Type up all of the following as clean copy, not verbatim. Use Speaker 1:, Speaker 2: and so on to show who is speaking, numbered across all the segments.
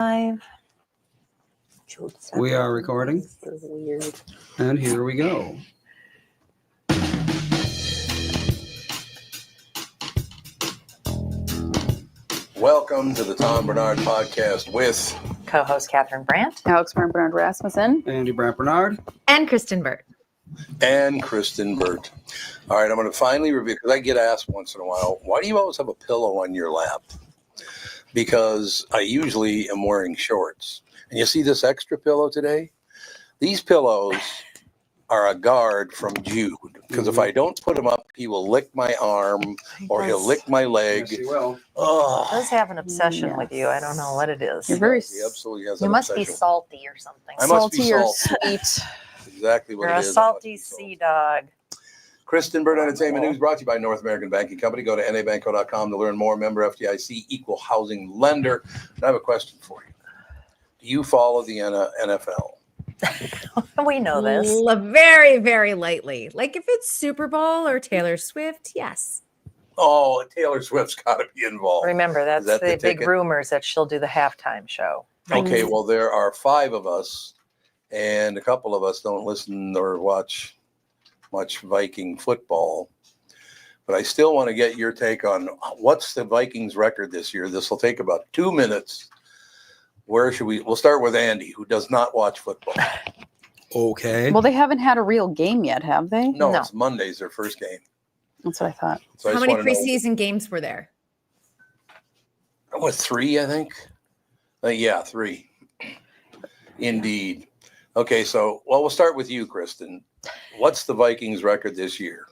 Speaker 1: Live.
Speaker 2: We are recording.
Speaker 1: This is weird.
Speaker 2: And here we go.
Speaker 3: Welcome to the Tom Bernard Podcast with
Speaker 1: Co-host Catherine Brandt.
Speaker 4: Alex Bernard Rasmussen.
Speaker 2: Andy Brandt Bernard.
Speaker 5: And Kristen Burt.
Speaker 3: and Kristen Burt. All right, I'm going to finally review, because I get asked once in a while, why do you always have a pillow on your lap? Because I usually am wearing shorts. And you see this extra pillow today? These pillows are a guard from Jude, because if I don't put them up, he will lick my arm or he'll lick my leg.
Speaker 2: Yes, he will.
Speaker 3: Oh,
Speaker 1: Does have an obsession
Speaker 4: Yes.
Speaker 1: with you. I don't know what it is.
Speaker 4: You're very
Speaker 3: he absolutely has
Speaker 1: You
Speaker 3: an
Speaker 1: must be
Speaker 3: obsession.
Speaker 1: salty or something.
Speaker 3: I must be
Speaker 4: salty or
Speaker 3: salty.
Speaker 4: sweet.
Speaker 3: Exactly what
Speaker 1: You're
Speaker 3: it
Speaker 1: a
Speaker 3: is. I must
Speaker 1: salty
Speaker 3: be salty.
Speaker 1: sea dog.
Speaker 3: Kristen Burt Entertainment News brought to you by North American Banking Company. Go to nabanco.com to learn more. Member FDIC, equal housing lender. And I have a question for you. Do you follow the NFL?
Speaker 1: We know this.
Speaker 5: Very, very lightly. Like if it's Super Bowl or Taylor Swift, yes.
Speaker 3: Oh, Taylor Swift's got to be involved.
Speaker 1: Remember, that's
Speaker 3: that the
Speaker 1: the big
Speaker 3: ticket?
Speaker 1: rumors that she'll do the halftime show.
Speaker 3: Okay, well, there are 5 of us, and a couple of us don't listen or watch much Viking football. But I still want to get your take on what's the Vikings record this year. This will take about 2 minutes. Where should we'll start with Andy, who does not watch football.
Speaker 2: Okay.
Speaker 4: Well, they haven't had a real game yet, have they?
Speaker 3: No,
Speaker 1: No.
Speaker 3: it's Monday's their first game.
Speaker 4: That's what I thought.
Speaker 3: So I
Speaker 5: How
Speaker 3: just
Speaker 5: many
Speaker 3: want to know,
Speaker 5: preseason games were there?
Speaker 3: what, 3, I think? Yeah, 3. Indeed. Okay, so, well, we'll start with you, Kristen. What's the Vikings record this year?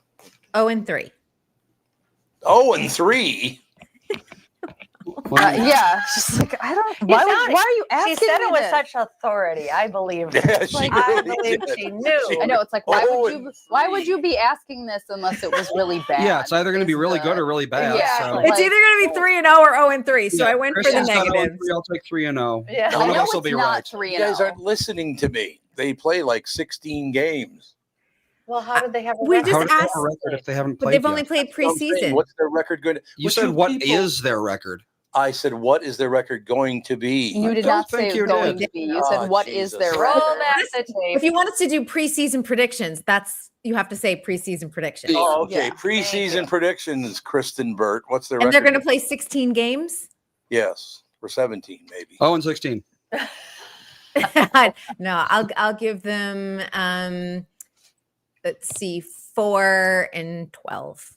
Speaker 5: 0-3.
Speaker 3: 0-3?
Speaker 4: Yeah, she's like, I don't. Why are you asking
Speaker 1: She said
Speaker 4: me
Speaker 1: it with
Speaker 4: this?
Speaker 1: such authority. I believe her.
Speaker 3: Yeah, she
Speaker 1: I
Speaker 3: really
Speaker 1: believe
Speaker 3: did.
Speaker 1: she knew.
Speaker 4: I know it's like, why would you?
Speaker 3: 0-3.
Speaker 4: Why would you be asking this unless it was really bad?
Speaker 2: Yeah, it's either going to be
Speaker 4: Is
Speaker 2: really
Speaker 4: the-
Speaker 2: good or really bad.
Speaker 4: Yeah,
Speaker 2: So.
Speaker 4: like-
Speaker 5: It's either going to be 3-0 or 0-3. So
Speaker 2: Yeah,
Speaker 5: I went for the
Speaker 2: Kristen's got
Speaker 5: negatives.
Speaker 2: 0-3, I'll take 3-0.
Speaker 1: Yeah.
Speaker 2: One
Speaker 4: I
Speaker 2: of
Speaker 4: know
Speaker 2: us will
Speaker 4: it's
Speaker 2: be
Speaker 4: not
Speaker 2: right.
Speaker 4: 3
Speaker 3: You guys aren't listening to me. They play like 16 games.
Speaker 1: Well, how did they have a
Speaker 5: We
Speaker 1: record?
Speaker 5: just
Speaker 2: How do they have
Speaker 5: asked-
Speaker 2: a record if they haven't
Speaker 5: But
Speaker 2: played
Speaker 5: they've only
Speaker 2: yet?
Speaker 5: played
Speaker 3: That's what I'm saying.
Speaker 5: preseason.
Speaker 3: What's their record going to
Speaker 2: You
Speaker 3: Would
Speaker 2: said what
Speaker 3: people-
Speaker 2: is their record?
Speaker 3: I said, what is their record going to be?
Speaker 4: You did
Speaker 2: don't
Speaker 4: not say
Speaker 2: think
Speaker 4: it's
Speaker 2: you
Speaker 4: going
Speaker 2: did.
Speaker 4: to be. You
Speaker 3: Oh,
Speaker 4: said, "What is
Speaker 3: Jesus.
Speaker 4: their
Speaker 1: Roll
Speaker 4: record?"
Speaker 1: back the tape.
Speaker 5: If you want us to do preseason predictions, you have to say preseason predictions.
Speaker 3: Oh, okay.
Speaker 4: Yeah.
Speaker 3: Preseason
Speaker 1: Thank you.
Speaker 3: predictions, Kristen Burt. What's their
Speaker 5: And
Speaker 3: record?
Speaker 5: they're going to play 16 games?
Speaker 3: Yes, or 17 maybe.
Speaker 2: 0-16.
Speaker 5: No, I'll give them let's see, 4-12.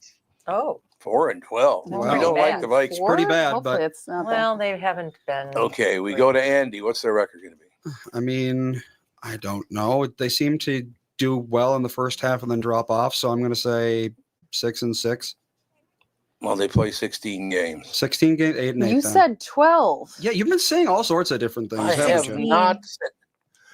Speaker 1: Oh,
Speaker 3: 4-12.
Speaker 2: Wow.
Speaker 3: We don't
Speaker 1: Bad.
Speaker 3: like the Vikes.
Speaker 4: Four?
Speaker 2: pretty bad,
Speaker 4: Hopefully
Speaker 2: but-
Speaker 4: it's not
Speaker 1: well, they haven't been.
Speaker 3: Okay, we go to Andy. What's their record going to be?
Speaker 2: I mean, I don't know. They seem to do well in the first half and then drop off. So I'm going to say 6-6.
Speaker 3: Well, they play 16 games.
Speaker 2: 16 games, 8-8.
Speaker 4: You
Speaker 2: then.
Speaker 4: said 12.
Speaker 2: Yeah, you've been saying all sorts of different things.
Speaker 3: I
Speaker 2: haven't
Speaker 3: have
Speaker 2: you?
Speaker 3: not said.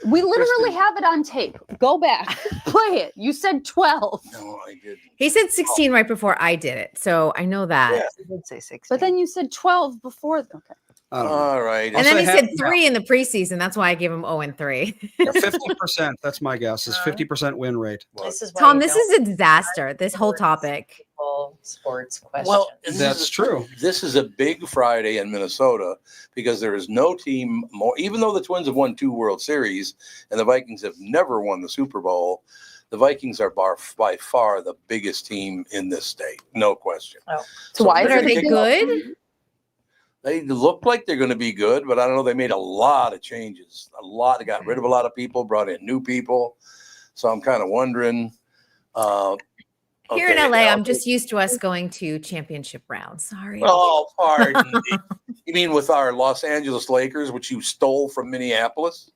Speaker 4: We literally
Speaker 3: Kristen.
Speaker 4: have it on tape. Go back, play it. You said 12,
Speaker 3: No, I didn't.
Speaker 5: He said 16 right before I did it. So I know that.
Speaker 3: Yeah.
Speaker 1: I did say 16.
Speaker 4: but then you said 12 before. Okay.
Speaker 2: I don't know.
Speaker 3: All right.
Speaker 5: And then
Speaker 2: say
Speaker 5: he
Speaker 2: half
Speaker 5: said
Speaker 2: and
Speaker 5: 3 in the preseason. That's why I gave him 0-3.
Speaker 2: 50%. That's my guess. Is 50% win rate.
Speaker 1: This is why
Speaker 5: Tom,
Speaker 1: you
Speaker 5: this
Speaker 1: don't
Speaker 5: is a disaster. This whole topic.
Speaker 1: people sports questions.
Speaker 3: Well,
Speaker 2: That's true.
Speaker 3: This is a big Friday in Minnesota because there is no team more, even though the Twins have won 2 World Series and the Vikings have never won the Super Bowl, the Vikings are by far the biggest team in this state. No question.
Speaker 4: So why
Speaker 3: they're
Speaker 5: Are
Speaker 3: gonna
Speaker 5: they
Speaker 3: kick-
Speaker 5: good?
Speaker 3: They look like they're going to be good, but I don't know. They made a lot of changes. They got rid of a lot of people, brought in new people. So I'm kind of wondering.
Speaker 5: Here in
Speaker 3: okay,
Speaker 5: LA, I'm
Speaker 3: I'll
Speaker 5: just used to us going to championship rounds. Sorry.
Speaker 3: Oh, pardon me. You mean with our Los Angeles Lakers, which you stole from Minneapolis?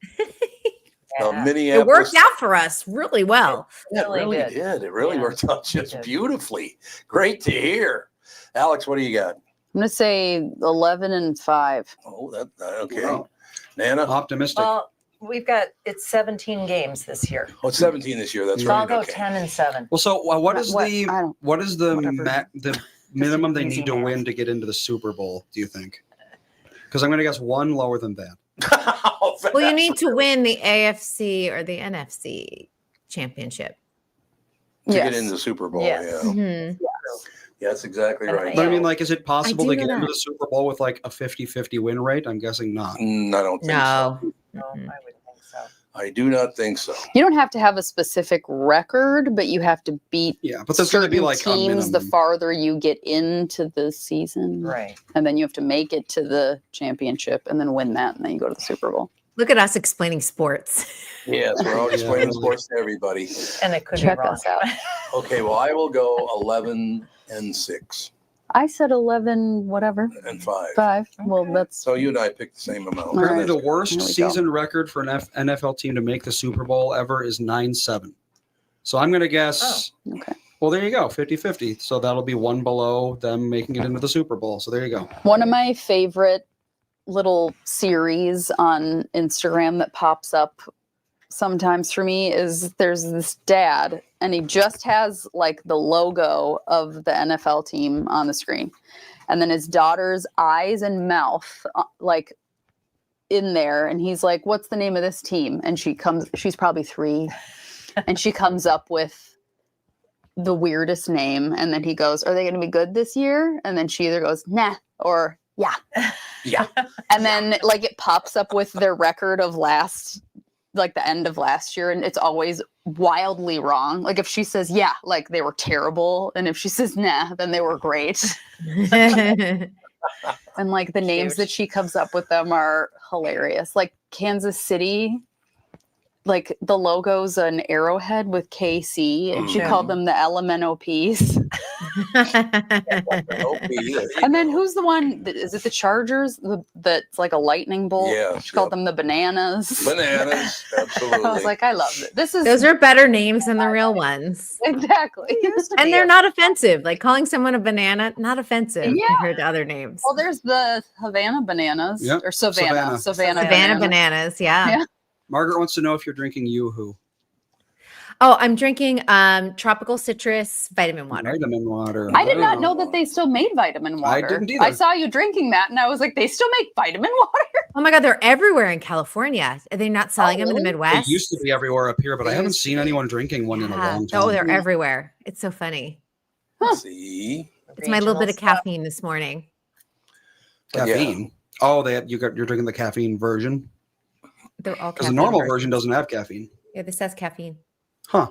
Speaker 1: Yeah.
Speaker 5: It worked out for us really well.
Speaker 3: Yeah, it really
Speaker 1: Really
Speaker 3: did. It really
Speaker 1: Yeah,
Speaker 3: worked out just
Speaker 1: did.
Speaker 3: beautifully. Great to hear. Alex, what do you got?
Speaker 4: I'm gonna say 11-5.
Speaker 3: Oh, that okay.
Speaker 2: Wow.
Speaker 3: Nana?
Speaker 2: Optimistic.
Speaker 1: Well, it's 17 games this year.
Speaker 3: Oh, it's 17 this year. That's
Speaker 1: So
Speaker 3: right.
Speaker 1: I'll go
Speaker 3: Okay.
Speaker 1: 10-7.
Speaker 2: Well, so what is
Speaker 4: What?
Speaker 2: the
Speaker 4: I don't-
Speaker 2: what is the
Speaker 4: whatever.
Speaker 2: the minimum they
Speaker 1: easy
Speaker 2: need to
Speaker 1: math.
Speaker 2: win to get into the Super Bowl? Do you think? Because I'm going to guess 1 lower than that.
Speaker 5: Well, you need to win the AFC or the NFC championship.
Speaker 3: to
Speaker 4: Yes.
Speaker 3: get into the Super Bowl.
Speaker 1: Yes.
Speaker 3: Yeah.
Speaker 5: Mhm.
Speaker 3: Yeah, that's exactly right.
Speaker 2: But I mean, like, is it possible
Speaker 5: do
Speaker 2: to
Speaker 5: know
Speaker 2: get into
Speaker 5: that.
Speaker 2: the Super Bowl with like a 50-50 win rate? I'm guessing not.
Speaker 3: I don't think so.
Speaker 5: No.
Speaker 1: No,
Speaker 5: Mm-mm.
Speaker 1: I wouldn't think so.
Speaker 3: I do not think so.
Speaker 4: You don't have to have a specific record, but you have to beat
Speaker 2: Yeah, but there's going to be
Speaker 4: certain
Speaker 2: like a
Speaker 4: teams the
Speaker 2: minimum.
Speaker 4: farther you get into the season.
Speaker 1: Right.
Speaker 4: And then you have to make it to the championship and then win that. And then you go to the Super Bowl.
Speaker 5: Look at us explaining sports.
Speaker 3: Yes, we're always
Speaker 2: Yeah,
Speaker 3: explaining
Speaker 2: really.
Speaker 3: sports to everybody.
Speaker 1: And it could
Speaker 4: Check
Speaker 1: be wrong.
Speaker 4: us out.
Speaker 3: Okay, well, I will go 11-6
Speaker 4: I said 11, whatever,
Speaker 3: and 5.
Speaker 4: 5. Well, that's
Speaker 3: So you and I picked the same amount.
Speaker 4: All
Speaker 2: Apparently,
Speaker 4: right.
Speaker 2: the worst
Speaker 4: Here we go.
Speaker 2: season record for an NFL team to make the Super Bowl ever is 9-7. So I'm going to guess.
Speaker 4: okay.
Speaker 2: Well, there you go, 50-50. So that'll be one below them making it into the Super Bowl. So there you go.
Speaker 4: One of my favorite little series on Instagram that pops up sometimes for me is there's this dad and he just has like the logo of the NFL team on the screen. And then his daughter's eyes and mouth like in there. And he's like, what's the name of this team? And she's probably 3. And she comes up with the weirdest name. And then he goes, are they going to be good this year? And then she either goes, nah, or yeah.
Speaker 3: Yeah.
Speaker 4: And then like it pops up with their record of like the end of last year. And it's always wildly wrong. Like if she says, yeah, like they were terrible. And if she says, nah, then they were great. And like the names that she comes up with them are hilarious. Like Kansas City, like the logo's an arrowhead with KC, and she
Speaker 1: Mm.
Speaker 4: called them the LMNOPs.
Speaker 3: Okay.
Speaker 4: And then who's the one? Is it the Chargers? That's like a lightning bolt.
Speaker 3: Yeah,
Speaker 4: She called
Speaker 3: yep.
Speaker 4: them the Bananas.
Speaker 3: Bananas, absolutely.
Speaker 4: I was like, I love it. This is
Speaker 5: Those are better names than the real ones.
Speaker 4: exactly.
Speaker 5: And they're not offensive. Like calling someone a banana, not offensive
Speaker 4: Yeah.
Speaker 5: compared to other names.
Speaker 4: Well, there's the Havana Bananas
Speaker 2: Yep,
Speaker 4: or Savannah.
Speaker 1: Savannah
Speaker 5: Savannah
Speaker 4: Bananas.
Speaker 5: bananas, yeah.
Speaker 4: Yeah.
Speaker 2: Margaret wants to know if you're drinking Yoo-Hoo.
Speaker 5: Oh, I'm drinking tropical citrus vitamin water.
Speaker 2: Vitamin water.
Speaker 4: I did not know
Speaker 3: Oh.
Speaker 4: that they still made vitamin water.
Speaker 2: didn't either.
Speaker 4: I saw you drinking that, and I was like, they still make vitamin water.
Speaker 5: Oh my God, they're everywhere in California. Are they not selling them in the
Speaker 4: really?
Speaker 2: They
Speaker 5: Midwest?
Speaker 2: used to be everywhere up here, but I
Speaker 4: They
Speaker 2: haven't
Speaker 4: used to
Speaker 2: seen
Speaker 4: be.
Speaker 2: anyone drinking one in a
Speaker 5: Yeah.
Speaker 2: long time.
Speaker 5: Oh, they're
Speaker 4: Yeah.
Speaker 5: everywhere. It's so funny.
Speaker 3: See?
Speaker 5: It's my little bit of
Speaker 1: Regional stuff.
Speaker 5: caffeine this morning.
Speaker 3: But yeah.
Speaker 2: Caffeine. Oh, you're drinking the caffeine version
Speaker 5: They're all
Speaker 2: because the
Speaker 5: caffeine
Speaker 2: normal
Speaker 5: versions.
Speaker 2: version doesn't have caffeine.
Speaker 5: Yeah, this says caffeine.
Speaker 2: Huh?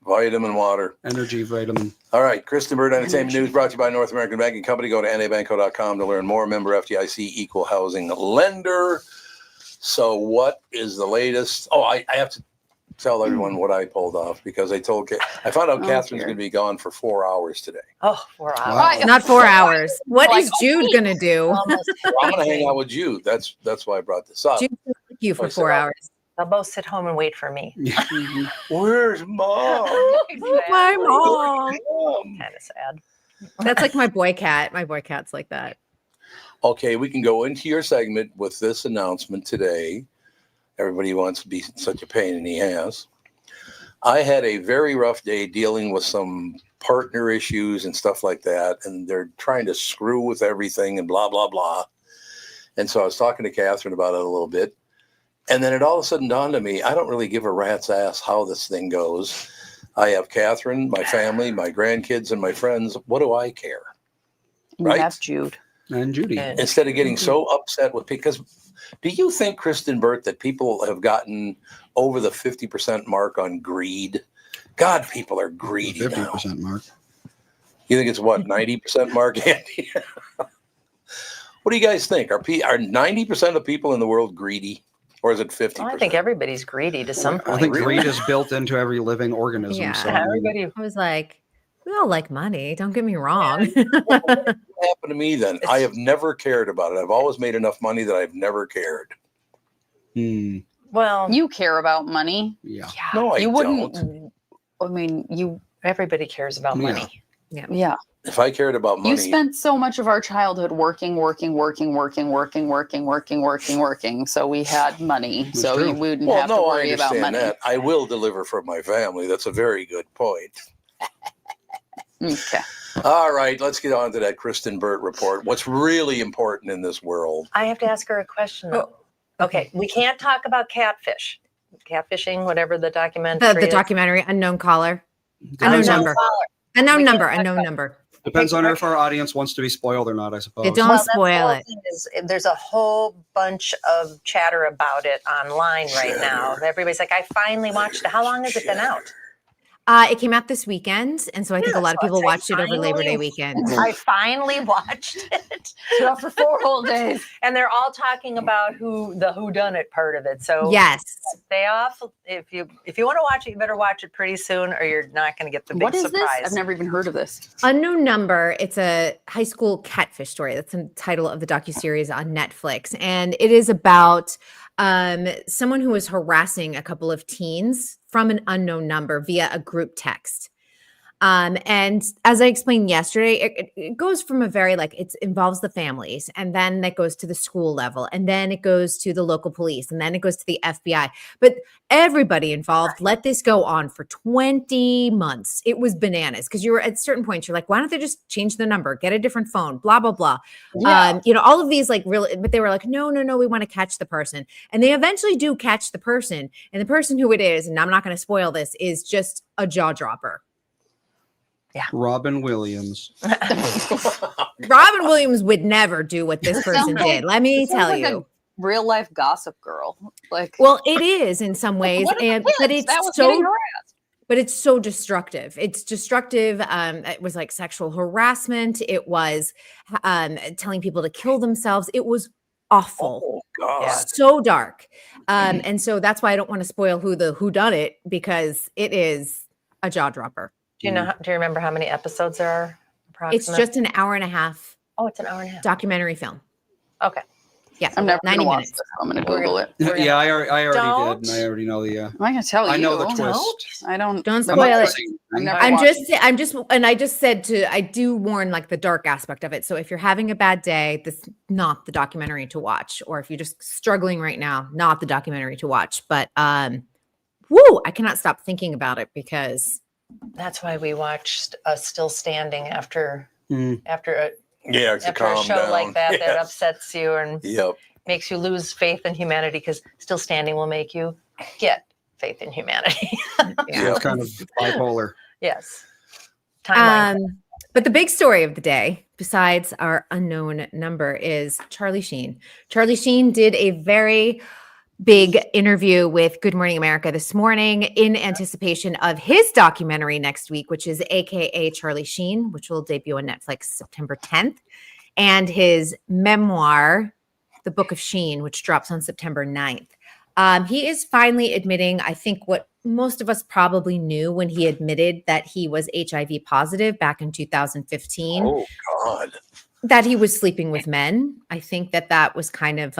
Speaker 3: Vitamin water.
Speaker 2: Energy vitamin.
Speaker 3: All right, Kristen Bird Entertainment News brought to you by North American Banking Company. Go to nabanco.com to learn more. Member FDIC, equal housing lender. So what is the latest? Oh, I have to tell everyone what I pulled off because I found out
Speaker 4: Oh,
Speaker 3: Catherine's
Speaker 4: dear.
Speaker 3: going to be gone for 4 hours today.
Speaker 1: Oh, 4 hours.
Speaker 2: Wow.
Speaker 5: Not 4 hours. What
Speaker 4: Like,
Speaker 5: is Jude gonna do?
Speaker 1: Almost
Speaker 3: Well, I'm going to hang
Speaker 1: everything.
Speaker 3: out with you. That's why I brought this up.
Speaker 5: Jude's gonna lick you for
Speaker 3: Oh,
Speaker 5: 4
Speaker 3: so-
Speaker 5: hours.
Speaker 1: They'll both sit home and wait for me.
Speaker 3: Where's mom?
Speaker 5: My mom.
Speaker 3: Mom.
Speaker 1: Kind of sad.
Speaker 5: That's like my boy cat. My boy cat's like that.
Speaker 3: Okay, we can go into your segment with this announcement today. Everybody wants to be such a pain in the ass. I had a very rough day dealing with some partner issues and stuff like that, and they're trying to screw with everything and blah, blah, blah. And so I was talking to Catherine about it a little bit. And then it all of a sudden dawned on me, I don't really give a rat's ass how this thing goes. I have Catherine, my family, my grandkids, and my friends. What do I care?
Speaker 4: You
Speaker 3: Right.
Speaker 4: have Jude.
Speaker 2: And Judy.
Speaker 1: And
Speaker 3: Instead of getting so upset with because do you think, Kristen Burt, that people have gotten over the 50% mark on greed? God, people are greedy now.
Speaker 2: 50% mark.
Speaker 3: You think it's what, 90% mark, Andy? What do you guys think? Are 90% of people in the world greedy? Or is it 50%?
Speaker 1: I think everybody's greedy to some
Speaker 2: I
Speaker 1: point.
Speaker 2: think greed is built into every living organism.
Speaker 5: Yeah.
Speaker 2: So I mean,
Speaker 1: Everybody.
Speaker 5: I was like, we all like money. Don't get me wrong.
Speaker 3: What happened to me then? I have never cared about it. I've always made enough money that I've never cared.
Speaker 1: Well,
Speaker 4: You care about money.
Speaker 2: yeah.
Speaker 1: yeah,
Speaker 3: No, I
Speaker 4: You wouldn't.
Speaker 3: don't.
Speaker 4: I mean,
Speaker 1: everybody cares about
Speaker 2: Yeah.
Speaker 1: money.
Speaker 4: yeah.
Speaker 3: If I cared about money,
Speaker 4: You spent so much of our childhood working. So we had money.
Speaker 2: That's
Speaker 4: So
Speaker 2: true.
Speaker 4: you wouldn't
Speaker 3: well,
Speaker 4: have to
Speaker 3: no, I
Speaker 4: worry about
Speaker 3: understand
Speaker 4: money.
Speaker 3: that. I will deliver for my family. That's a very good point.
Speaker 4: Okay.
Speaker 3: All right, let's get on to that Kristen Burt report. What's really important in this world?
Speaker 1: I have to ask her a question. Though. Okay, we can't talk about catfishing, whatever the documentary
Speaker 5: the
Speaker 1: is.
Speaker 5: documentary, Unknown Caller.
Speaker 2: Depends
Speaker 5: Unknown
Speaker 2: on-
Speaker 5: number. Unknown
Speaker 1: We
Speaker 5: number.
Speaker 1: can't talk
Speaker 5: Unknown
Speaker 1: about-
Speaker 5: number.
Speaker 2: Depends on if our audience wants to be spoiled or not, I suppose.
Speaker 5: Don't
Speaker 1: Well, that's the
Speaker 5: spoil
Speaker 1: whole
Speaker 5: it.
Speaker 1: thing is, there's a whole bunch of chatter about it online right now. Everybody's like, I finally watched it. How long has it been out?
Speaker 5: It came out this weekend, and so I think a
Speaker 1: Yeah,
Speaker 5: lot of
Speaker 1: so
Speaker 5: people
Speaker 1: I
Speaker 5: watched it over Labor Day
Speaker 1: finally-
Speaker 5: weekend.
Speaker 1: I finally watched it.
Speaker 4: For 4 whole days.
Speaker 1: And they're all talking about the whodunit part of it. So
Speaker 5: Yes.
Speaker 1: stay off. If you want to watch it, you better watch it pretty soon, or you're not going to get the big
Speaker 4: What is
Speaker 1: surprise.
Speaker 4: this? I've never even heard of this.
Speaker 5: Unknown Number. It's a high school catfish story. That's the title of the docuseries on Netflix. And it is about someone who was harassing a couple of teens from an unknown number via a group text. And as I explained yesterday, it goes from a very it involves the families, and then that goes to the school level, and then it goes to the local police, and then it goes to the FBI. But everybody involved let this go on for 20 months. It was bananas because you were at certain points, you're like, why don't they just change the number, get a different phone, blah, blah, blah.
Speaker 4: Yeah.
Speaker 5: All of these but they were like, no, we want to catch the person. And they eventually do catch the person. And the person who it is, and I'm not going to spoil this, is just a jaw dropper.
Speaker 2: Robin Williams.
Speaker 5: Robin Williams would never do what this person
Speaker 4: Sounds like-
Speaker 5: did. Let me
Speaker 4: It sounds
Speaker 5: tell
Speaker 4: like
Speaker 5: you.
Speaker 4: a real life Gossip Girl.
Speaker 5: Well, it is in some ways,
Speaker 4: what are the
Speaker 5: but
Speaker 4: kids
Speaker 5: it's
Speaker 4: that was getting
Speaker 5: so
Speaker 4: harassed?
Speaker 5: but it's so destructive. It's destructive. It was like sexual harassment. It was telling people to kill themselves. It was awful.
Speaker 3: Oh God.
Speaker 1: Yeah.
Speaker 5: So dark. And so that's why I don't want to spoil who done it, because it is a jaw dropper.
Speaker 1: Do you remember how many episodes there are?
Speaker 5: It's
Speaker 1: Approximately?
Speaker 5: just an hour and a half
Speaker 1: it's an hour and a half.
Speaker 5: documentary film.
Speaker 1: Okay.
Speaker 5: Yeah,
Speaker 4: I'm never
Speaker 5: 90
Speaker 4: going to watch
Speaker 5: minutes.
Speaker 4: this. I'm going to
Speaker 1: We're
Speaker 4: Google
Speaker 1: gonna-
Speaker 4: it.
Speaker 2: Yeah, I already
Speaker 1: Don't.
Speaker 2: did, and I already know the.
Speaker 4: I'm not going to tell you.
Speaker 2: I know the
Speaker 1: Don't.
Speaker 2: twist.
Speaker 4: I don't.
Speaker 5: Don't
Speaker 2: I'm
Speaker 5: spoil
Speaker 2: not
Speaker 5: it.
Speaker 2: saying
Speaker 4: I'm
Speaker 2: anything.
Speaker 4: never
Speaker 5: I'm
Speaker 4: watching.
Speaker 5: just, and I just said I do warn the dark aspect of it. So if you're having a bad day, this is not the documentary to watch. Or if you're just struggling right now, not the documentary to watch. But I cannot stop thinking about it because
Speaker 1: That's why we watched Still Standing after
Speaker 2: Mm.
Speaker 1: after
Speaker 3: Yeah, to
Speaker 1: a
Speaker 3: calm
Speaker 1: show
Speaker 3: down.
Speaker 1: like that
Speaker 3: Yes.
Speaker 1: upsets you and
Speaker 3: Yep.
Speaker 1: makes you lose faith in humanity, because Still Standing will make you get faith in humanity.
Speaker 2: Yeah, it's kind of bipolar.
Speaker 1: Yes. Timeline.
Speaker 5: But the big story of the day, besides our unknown number, is Charlie Sheen. Charlie Sheen did a very big interview with Good Morning America this morning in anticipation of his documentary next week, which is AKA Charlie Sheen, which will debut on Netflix September 10th, and his memoir, The Book of Sheen, which drops on September 9th. He is finally admitting, I think, what most of us probably knew when he admitted that he was HIV positive back in 2015,
Speaker 3: Oh God.
Speaker 5: that he was sleeping with men. I think that was kind of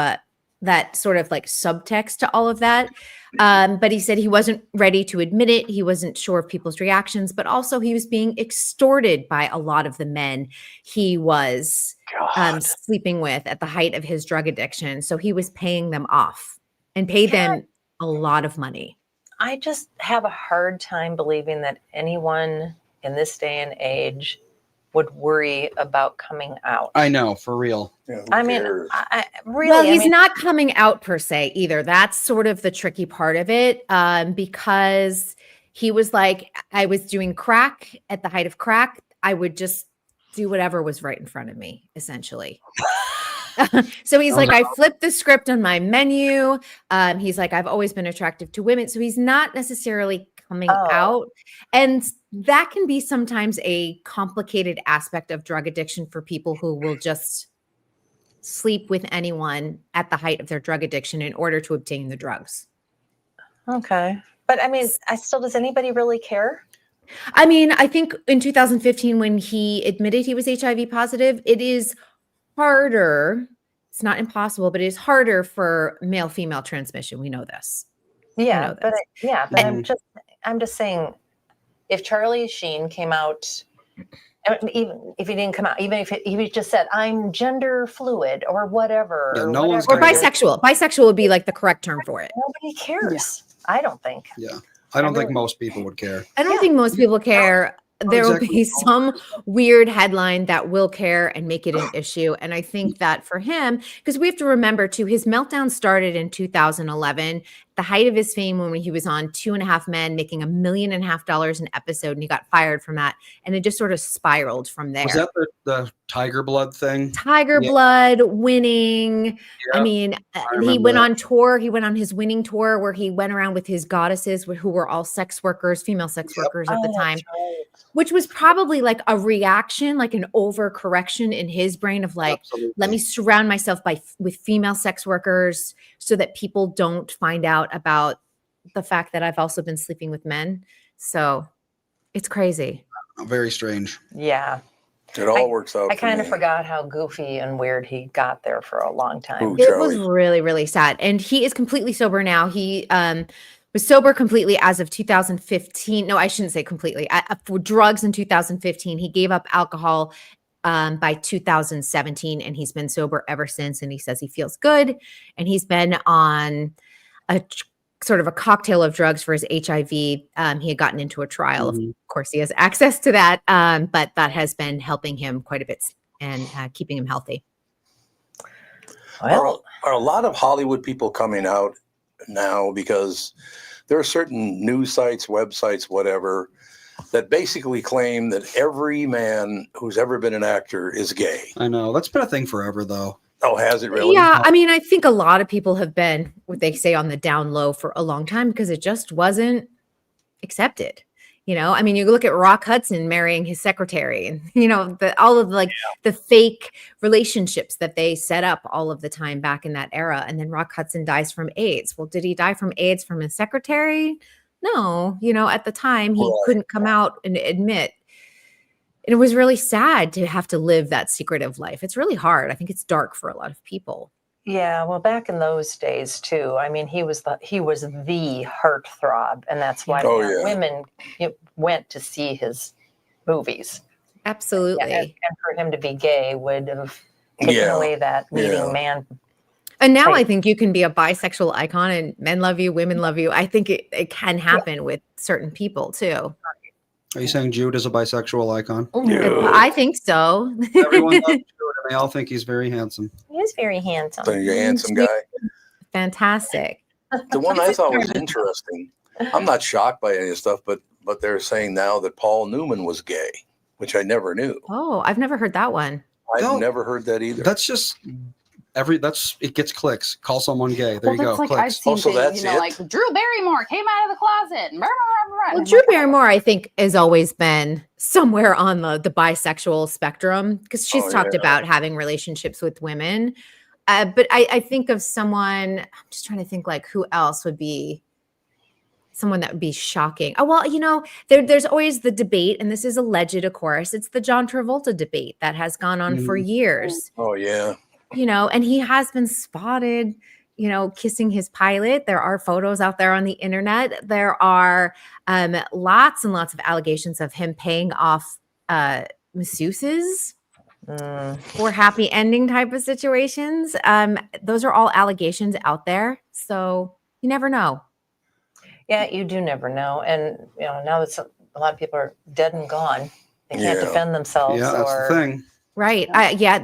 Speaker 5: that sort of subtext to all of that. But he said he wasn't ready to admit it. He wasn't sure of people's reactions, but also he was being extorted by a lot of the men he was
Speaker 3: God.
Speaker 5: sleeping with at the height of his drug addiction. So he was paying them off and paid them a lot of money.
Speaker 1: I just have a hard time believing that anyone in this day and age would worry about coming out.
Speaker 2: I know, for real.
Speaker 3: Yeah, who
Speaker 1: I mean,
Speaker 3: cares?
Speaker 1: I really.
Speaker 5: Well,
Speaker 1: I
Speaker 5: he's
Speaker 1: mean,
Speaker 5: not coming out per se either. That's sort of the tricky part of it, because he was like, I was doing crack at the height of crack. I would just do whatever was right in front of me, essentially. So he's like, I flipped the script on my menu. He's like, I've always been attractive to women. So he's not necessarily coming out. And that can be sometimes a complicated aspect of drug addiction for people who will just sleep with anyone at the height of their drug addiction in order to obtain the drugs.
Speaker 1: Okay. But I mean, does anybody really care?
Speaker 5: I mean, I think in 2015, when he admitted he was HIV positive, it is harder. It's not impossible, but it is harder for male-female transmission. We know this.
Speaker 1: Yeah,
Speaker 5: know
Speaker 1: but
Speaker 5: this.
Speaker 1: but I'm just saying, if Charlie Sheen came out, even if he didn't come out, even if he just said, I'm gender fluid or whatever,
Speaker 2: Yeah,
Speaker 1: or
Speaker 2: no one's
Speaker 5: Or
Speaker 1: whatever,
Speaker 2: gonna-
Speaker 5: bisexual. Bisexual would be the correct term for it.
Speaker 1: nobody cares. I don't think.
Speaker 2: Yeah. I don't think
Speaker 1: really-
Speaker 2: most people would care.
Speaker 5: I don't
Speaker 1: Yeah.
Speaker 5: think most people care. There will
Speaker 2: exactly.
Speaker 5: be some weird headline that will care and make it an issue. And I think that for him, because we have to remember too, his meltdown started in 2011 the height of his fame when he was on 2.5 Men, making $1.5 million an episode, and he got fired from that. And it just sort of spiraled from there.
Speaker 2: Was that the Tiger Blood thing?
Speaker 5: Tiger
Speaker 2: Yeah.
Speaker 5: Blood, Winning. I
Speaker 2: Yeah,
Speaker 5: mean, he
Speaker 2: remember
Speaker 5: went
Speaker 2: that.
Speaker 5: on tour. He went on his Winning tour where he went around with his goddesses who were all sex workers, female sex workers at the time, which was probably like a reaction, like an overcorrection in his brain of like,
Speaker 2: Absolutely.
Speaker 5: let me surround myself with female sex workers so that people don't find out about the fact that I've also been sleeping with men. So it's crazy.
Speaker 2: Very strange.
Speaker 1: Yeah.
Speaker 3: It all works out.
Speaker 1: I
Speaker 3: for
Speaker 1: kind of
Speaker 3: me.
Speaker 1: forgot how goofy and weird he got there for a long time.
Speaker 3: Ooh,
Speaker 5: It was
Speaker 3: Charlie.
Speaker 5: really, really sad. And he is completely sober now. He was sober completely as of 2015. No, I shouldn't say completely. For drugs in 2015. He gave up alcohol by 2017, and he's been sober ever since. And he says he feels good. And he's been on a sort of a cocktail of drugs for his HIV. He had gotten into a trial.
Speaker 2: Mhm.
Speaker 5: Of course, he has access to that, but that has been helping him quite a bit and keeping him healthy.
Speaker 1: Well,
Speaker 3: Are a lot of Hollywood people coming out now because there are certain news sites, websites, whatever, that basically claim that every man who's ever been an actor is gay?
Speaker 2: I know. That's been a thing forever, though.
Speaker 3: Oh, has it really?
Speaker 5: Yeah, I mean, I think a lot of people have been what they say on the down low for a long time because it just wasn't accepted. You know, I mean, you look at Rock Hudson marrying his secretary, and all of the fake relationships that they set up all of the time back in that era. And then Rock Hudson dies from AIDS. Well, did he die from AIDS from his secretary? No, at the time he couldn't come out and admit. And it was really sad to have to live that secretive life. It's really hard. I think it's dark for a lot of people.
Speaker 1: yeah. Well, back in those days too. I mean, he was the heartthrob, and that's why
Speaker 3: Oh, yeah.
Speaker 1: women went to see his movies.
Speaker 5: Absolutely.
Speaker 1: And for him to be gay would have taken
Speaker 3: Yeah.
Speaker 1: away that leading
Speaker 3: Yeah.
Speaker 1: man.
Speaker 5: And now I
Speaker 1: Right.
Speaker 5: think you can be a bisexual icon and men love you, women love you. I think it can happen with certain people too.
Speaker 2: Are you saying Jude is a bisexual icon?
Speaker 3: Yeah.
Speaker 5: I think so.
Speaker 2: Everyone loves Jude, and they all think he's very handsome.
Speaker 1: He is very handsome.
Speaker 3: So you're a handsome guy.
Speaker 5: Fantastic.
Speaker 3: The one I thought was interesting. I'm not shocked by any of the stuff, but they're saying now that Paul Newman was gay, which I never knew.
Speaker 5: Oh, I've never heard that one.
Speaker 3: I've
Speaker 2: No.
Speaker 3: never heard that either.
Speaker 2: That's just it gets clicks. Call someone gay. There you go.
Speaker 4: That's like I've
Speaker 2: Clicks.
Speaker 4: seen
Speaker 3: so
Speaker 4: things,
Speaker 3: that's it?
Speaker 4: like Drew Barrymore came out of the closet. And
Speaker 5: Well, Drew Barrymore, I think, has always been somewhere on the bisexual spectrum because she's
Speaker 3: Oh,
Speaker 5: talked
Speaker 3: yeah.
Speaker 5: about having relationships with women. But I think of someone, I'm just trying to think like who else would be someone that would be shocking. Oh, well, there's always the debate, and this is alleged, of course. It's the John Travolta debate that has gone on for years.
Speaker 3: Oh yeah.
Speaker 5: And he has been spotted, kissing his pilot. There are photos out there on the internet. There are lots and lots of allegations of him paying off masseuses for happy ending type of situations. Those are all allegations out there. So you never know.
Speaker 1: Yeah, you do never know. And now that a lot of people are dead and gone, they can't
Speaker 3: Yeah.
Speaker 1: defend themselves.
Speaker 2: Yeah, that's
Speaker 1: or
Speaker 2: the thing.
Speaker 5: Right.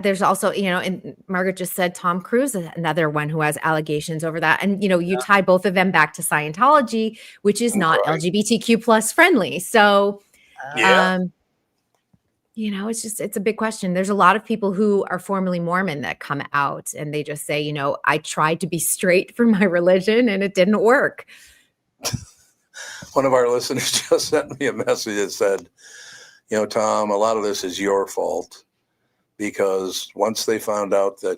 Speaker 5: There's also, and Margaret just said Tom Cruise, another one who has allegations over that. And, you tie both of them back to Scientology, which is not
Speaker 3: Right.
Speaker 5: LGBTQ plus friendly. So,
Speaker 3: Yeah.
Speaker 5: it's a big question. There's a lot of people who are formerly Mormon that come out and they just say, I tried to be straight for my religion and it didn't work.
Speaker 3: One of our listeners just sent me a message that said, Tom, a lot of this is your fault because once they found out that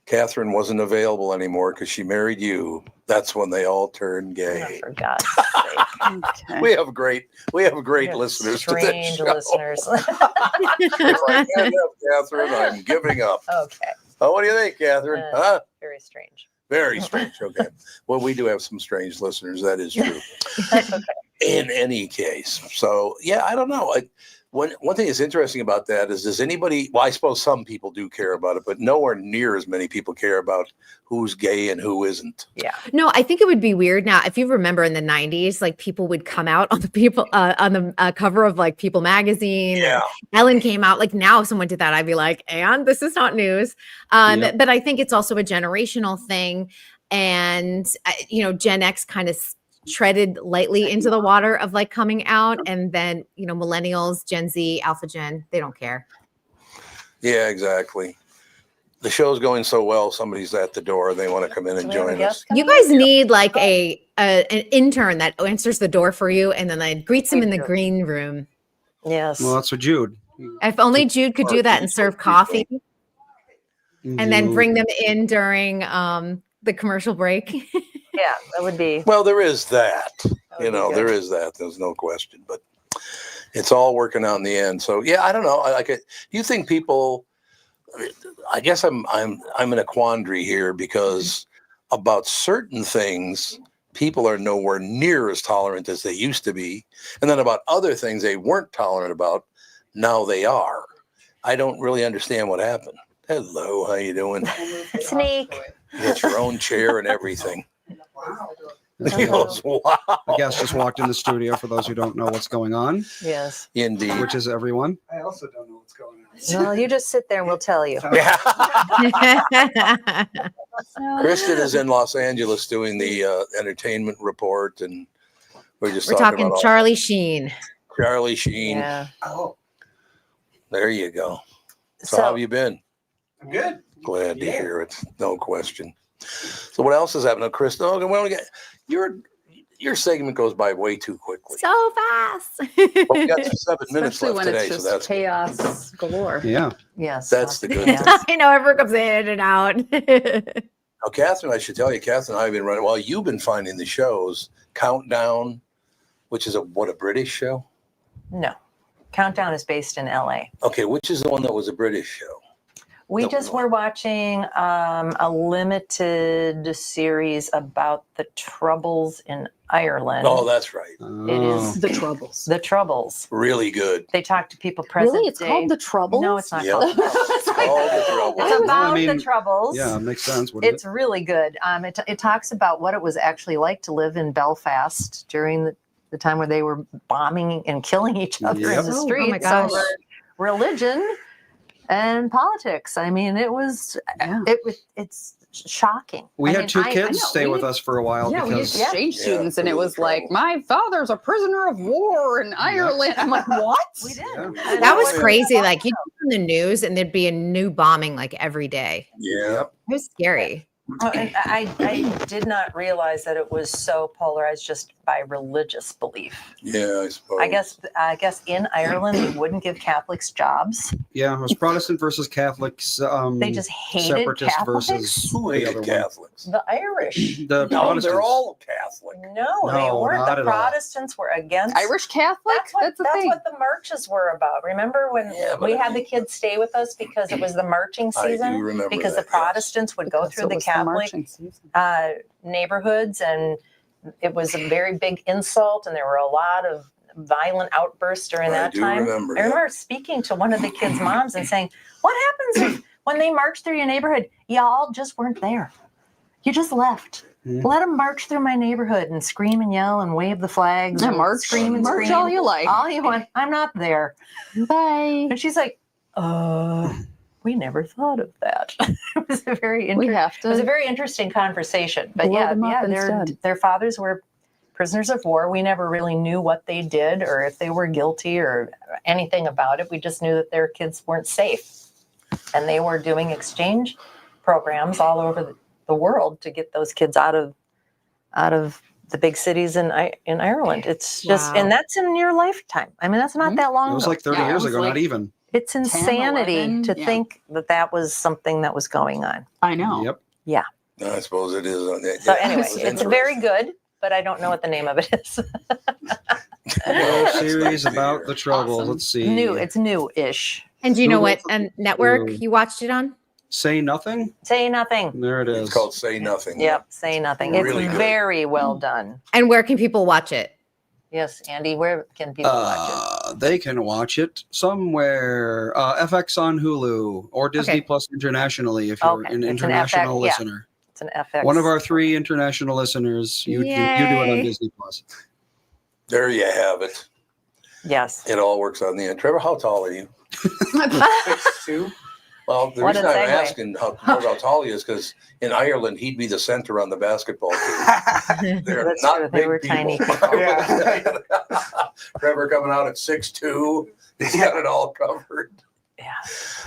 Speaker 3: Catherine wasn't available anymore because she married you, that's when they all turned gay.
Speaker 1: for God's sake.
Speaker 4: Okay.
Speaker 3: We have great
Speaker 1: We have
Speaker 3: listeners to this
Speaker 1: strange
Speaker 3: show.
Speaker 1: listeners.
Speaker 3: If I can't have Catherine, I'm giving up.
Speaker 1: Okay.
Speaker 3: Oh, what do you think, Catherine? Huh?
Speaker 1: Very strange.
Speaker 3: Very strange. Okay. Well, we do have some strange listeners. That is true.
Speaker 1: That's okay.
Speaker 3: In any case. So, yeah, I don't know. One thing that's interesting about that is, does anybody, well, I suppose some people do care about it, but nowhere near as many people care about who's gay and who isn't.
Speaker 1: Yeah.
Speaker 5: No, I think it would be weird now. If you remember in the 90s, like people would come out on the cover of like People magazine.
Speaker 3: Yeah.
Speaker 5: Ellen came out. Like now if someone did that, I'd be like, and this is not news.
Speaker 2: Yep.
Speaker 5: But I think it's also a generational thing. and Gen X kind of treaded lightly into the water of like coming out, and then millennials, Gen Z, Alpha Gen, they don't care.
Speaker 3: Yeah, exactly. The show's going so well, somebody's at the door. They want to come in and join us.
Speaker 5: You guys need like an intern that answers the door for you and then like greets them in the green room.
Speaker 1: Yes.
Speaker 2: Well, that's what Jude.
Speaker 5: If only Jude could do that and serve coffee and then bring them in during the commercial break.
Speaker 1: Yeah, that would be.
Speaker 3: Well, there is that.
Speaker 1: would be good.
Speaker 3: There is that. There's no question. But it's all working out in the end. So yeah, I don't know. Do you think people? I guess I'm in a quandary here because about certain things, people are nowhere near as tolerant as they used to be, and then about other things they weren't tolerant about, now they are. I don't really understand what happened. Hello, how you doing?
Speaker 1: Sneak.
Speaker 3: You got your own chair and everything. He
Speaker 2: The
Speaker 3: goes, wow.
Speaker 2: guest just walked in the studio. For those who don't know what's going on,
Speaker 1: Yes.
Speaker 3: Indeed.
Speaker 2: which is everyone. I also don't know what's going on.
Speaker 1: Well, you just sit there and we'll tell you.
Speaker 3: Yeah. Kristen is in Los Angeles doing the entertainment report, and we're just
Speaker 5: We're talking
Speaker 3: about
Speaker 5: Charlie Sheen.
Speaker 3: Charlie Sheen.
Speaker 1: Yeah.
Speaker 2: Oh,
Speaker 3: There you go. So,
Speaker 1: So-
Speaker 3: how have you been?
Speaker 2: I'm good.
Speaker 3: Glad to hear it. No question. So what else is happening, Kristen? Okay, well, your segment goes by way too quickly.
Speaker 5: So fast.
Speaker 3: Well, we got 7 minutes
Speaker 4: Especially
Speaker 3: left
Speaker 4: when
Speaker 3: today,
Speaker 4: it's
Speaker 3: so
Speaker 4: just
Speaker 3: that's
Speaker 4: chaos galore.
Speaker 2: Yeah.
Speaker 1: Yes.
Speaker 3: That's the good
Speaker 1: Yes.
Speaker 3: thing.
Speaker 5: I know everyone comes in and out.
Speaker 3: Now, Catherine, I should tell you, Catherine and I have been running. Well, you've been finding the shows Countdown, which is a British show.
Speaker 1: No. Countdown is based in LA.
Speaker 3: Okay, which is the one that was a British show?
Speaker 1: We
Speaker 3: No,
Speaker 1: just
Speaker 3: no.
Speaker 1: were watching a limited series about the Troubles in Ireland.
Speaker 3: Oh, that's right.
Speaker 1: It is
Speaker 4: The Troubles.
Speaker 1: the Troubles.
Speaker 3: Really good.
Speaker 1: They talk to people present
Speaker 4: Really? It's
Speaker 1: day.
Speaker 4: called The Troubles?
Speaker 1: No, it's not
Speaker 3: Yep.
Speaker 1: called the Troubles.
Speaker 3: All the Troubles.
Speaker 1: It's about
Speaker 2: I mean,
Speaker 1: the Troubles.
Speaker 2: Yeah, it makes sense. What is
Speaker 1: It's really good. It talks about what it was actually like to live in Belfast during the time where they were bombing and killing each other
Speaker 2: Yep.
Speaker 1: in the
Speaker 5: Oh,
Speaker 1: streets.
Speaker 5: my gosh.
Speaker 1: Over religion and politics. I mean,
Speaker 4: Yeah.
Speaker 1: it's shocking.
Speaker 2: We
Speaker 1: I
Speaker 2: had
Speaker 1: mean,
Speaker 2: two
Speaker 1: I
Speaker 2: kids
Speaker 4: know.
Speaker 2: stay
Speaker 4: We
Speaker 2: with
Speaker 4: did-
Speaker 2: us for a while
Speaker 4: Yeah, we
Speaker 2: because
Speaker 4: used exchange
Speaker 3: Yeah,
Speaker 4: students, and it
Speaker 3: for the
Speaker 4: was like,
Speaker 3: Troubles.
Speaker 4: my father's a prisoner of war in Ireland. I'm like, what?
Speaker 1: We did.
Speaker 2: Yeah.
Speaker 1: And
Speaker 5: That was
Speaker 1: it
Speaker 5: crazy. Like you on the news and there'd be a new bombing like every day.
Speaker 3: Yeah.
Speaker 5: It was scary.
Speaker 1: Oh, and I did not realize that it was so polarized just by religious belief.
Speaker 3: Yeah, I suppose.
Speaker 1: I guess in Ireland they wouldn't give Catholics jobs.
Speaker 2: yeah, it was Protestant versus Catholics.
Speaker 1: They just hated
Speaker 2: separatist
Speaker 1: Catholics.
Speaker 2: versus
Speaker 3: Who
Speaker 2: the
Speaker 3: hated
Speaker 2: other one.
Speaker 3: Catholics?
Speaker 1: The Irish.
Speaker 2: The
Speaker 3: No,
Speaker 2: Protestants.
Speaker 3: they're all Catholic.
Speaker 1: No, they
Speaker 2: No,
Speaker 1: weren't.
Speaker 2: not
Speaker 1: The
Speaker 2: at all.
Speaker 1: Protestants were against
Speaker 4: Irish Catholic?
Speaker 1: That's
Speaker 4: the
Speaker 1: what
Speaker 4: thing.
Speaker 1: the marches were about. Remember when
Speaker 3: Yeah, but
Speaker 1: we
Speaker 3: I
Speaker 1: had the
Speaker 3: mean-
Speaker 1: kids stay with us because it was the marching
Speaker 3: I do
Speaker 1: season?
Speaker 3: remember
Speaker 1: Because
Speaker 3: that,
Speaker 1: the Protestants would go
Speaker 4: Because
Speaker 1: through
Speaker 4: it
Speaker 1: the
Speaker 4: was
Speaker 1: Catholic
Speaker 4: marching season.
Speaker 1: neighborhoods, and it was a very big insult, and there were a lot of violent outbursts during
Speaker 3: I
Speaker 1: that
Speaker 3: do
Speaker 1: time.
Speaker 3: remember
Speaker 1: I
Speaker 3: that.
Speaker 1: remember speaking to one of the kids' moms and saying, "What happens if when they march through your neighborhood, y'all just weren't there? You just left."
Speaker 2: Hmm.
Speaker 1: Let them march through my neighborhood and scream and yell and wave the flags.
Speaker 4: Yeah,
Speaker 1: and
Speaker 4: march,
Speaker 1: scream and
Speaker 4: march
Speaker 1: scream.
Speaker 4: all you like.
Speaker 1: All you want. I'm not there.
Speaker 4: Bye.
Speaker 1: And she's like, we never thought of that. It was a very
Speaker 4: We
Speaker 1: interesting.
Speaker 4: have
Speaker 1: It was a
Speaker 4: to.
Speaker 1: very interesting conversation. But
Speaker 4: Blow
Speaker 1: yeah,
Speaker 4: them up
Speaker 1: yeah,
Speaker 4: instead.
Speaker 1: their fathers were prisoners of war. We never really knew what they did or if they were guilty or anything about it. We just knew that their kids weren't safe, and they were doing exchange programs all over the world to get those kids out of the big cities in Ireland. It's just,
Speaker 5: Wow.
Speaker 1: and that's in your lifetime. I mean, that's not that long
Speaker 2: It was
Speaker 1: ago.
Speaker 2: like 30
Speaker 4: Yeah, it
Speaker 2: years
Speaker 4: was
Speaker 2: ago,
Speaker 4: like-
Speaker 2: not even.
Speaker 1: It's insanity
Speaker 4: 11,
Speaker 1: to
Speaker 4: yeah.
Speaker 1: think that was something that was going on.
Speaker 4: I know.
Speaker 2: Yep.
Speaker 3: I suppose it is.
Speaker 1: So
Speaker 3: Yeah,
Speaker 1: anyway,
Speaker 3: was
Speaker 1: it's
Speaker 3: interesting.
Speaker 1: very good, but I don't know what the name of it is.
Speaker 2: Whole series about the Troubles.
Speaker 4: Awesome.
Speaker 2: Let's see.
Speaker 1: New, it's new-ish.
Speaker 5: And do you know what
Speaker 2: Google-
Speaker 5: network
Speaker 2: Ooh.
Speaker 5: you watched it on?
Speaker 2: Say Nothing.
Speaker 1: Say nothing.
Speaker 2: There it is.
Speaker 3: It's called Say Nothing.
Speaker 1: Yep, say nothing. It's
Speaker 3: Really good.
Speaker 1: very well done.
Speaker 5: And where can people watch it?
Speaker 1: Yes, Andy, where can people watch
Speaker 2: They can watch it somewhere. FX on Hulu or Disney
Speaker 5: Okay.
Speaker 2: Plus internationally if you're
Speaker 1: Okay,
Speaker 2: an
Speaker 1: it's an
Speaker 2: international
Speaker 1: FX, yeah.
Speaker 2: listener.
Speaker 1: it? It's an FX.
Speaker 2: One of our 3 international listeners. You do it on
Speaker 5: Yay.
Speaker 2: Disney Plus.
Speaker 3: There you have it.
Speaker 1: Yes.
Speaker 3: It all works out in the end. Trevor, how tall are you?
Speaker 2: 6'2".
Speaker 3: Well, the
Speaker 1: What
Speaker 3: reason
Speaker 1: a
Speaker 3: I'm
Speaker 1: segue.
Speaker 3: asking how tall he is because in Ireland he'd be the center on the basketball team. They're
Speaker 1: That's
Speaker 3: not
Speaker 1: true. They
Speaker 3: big
Speaker 1: were
Speaker 3: people.
Speaker 1: tiny people.
Speaker 3: I will tell you that. Trevor coming out at 6'2", he's got it all covered.
Speaker 1: Yeah.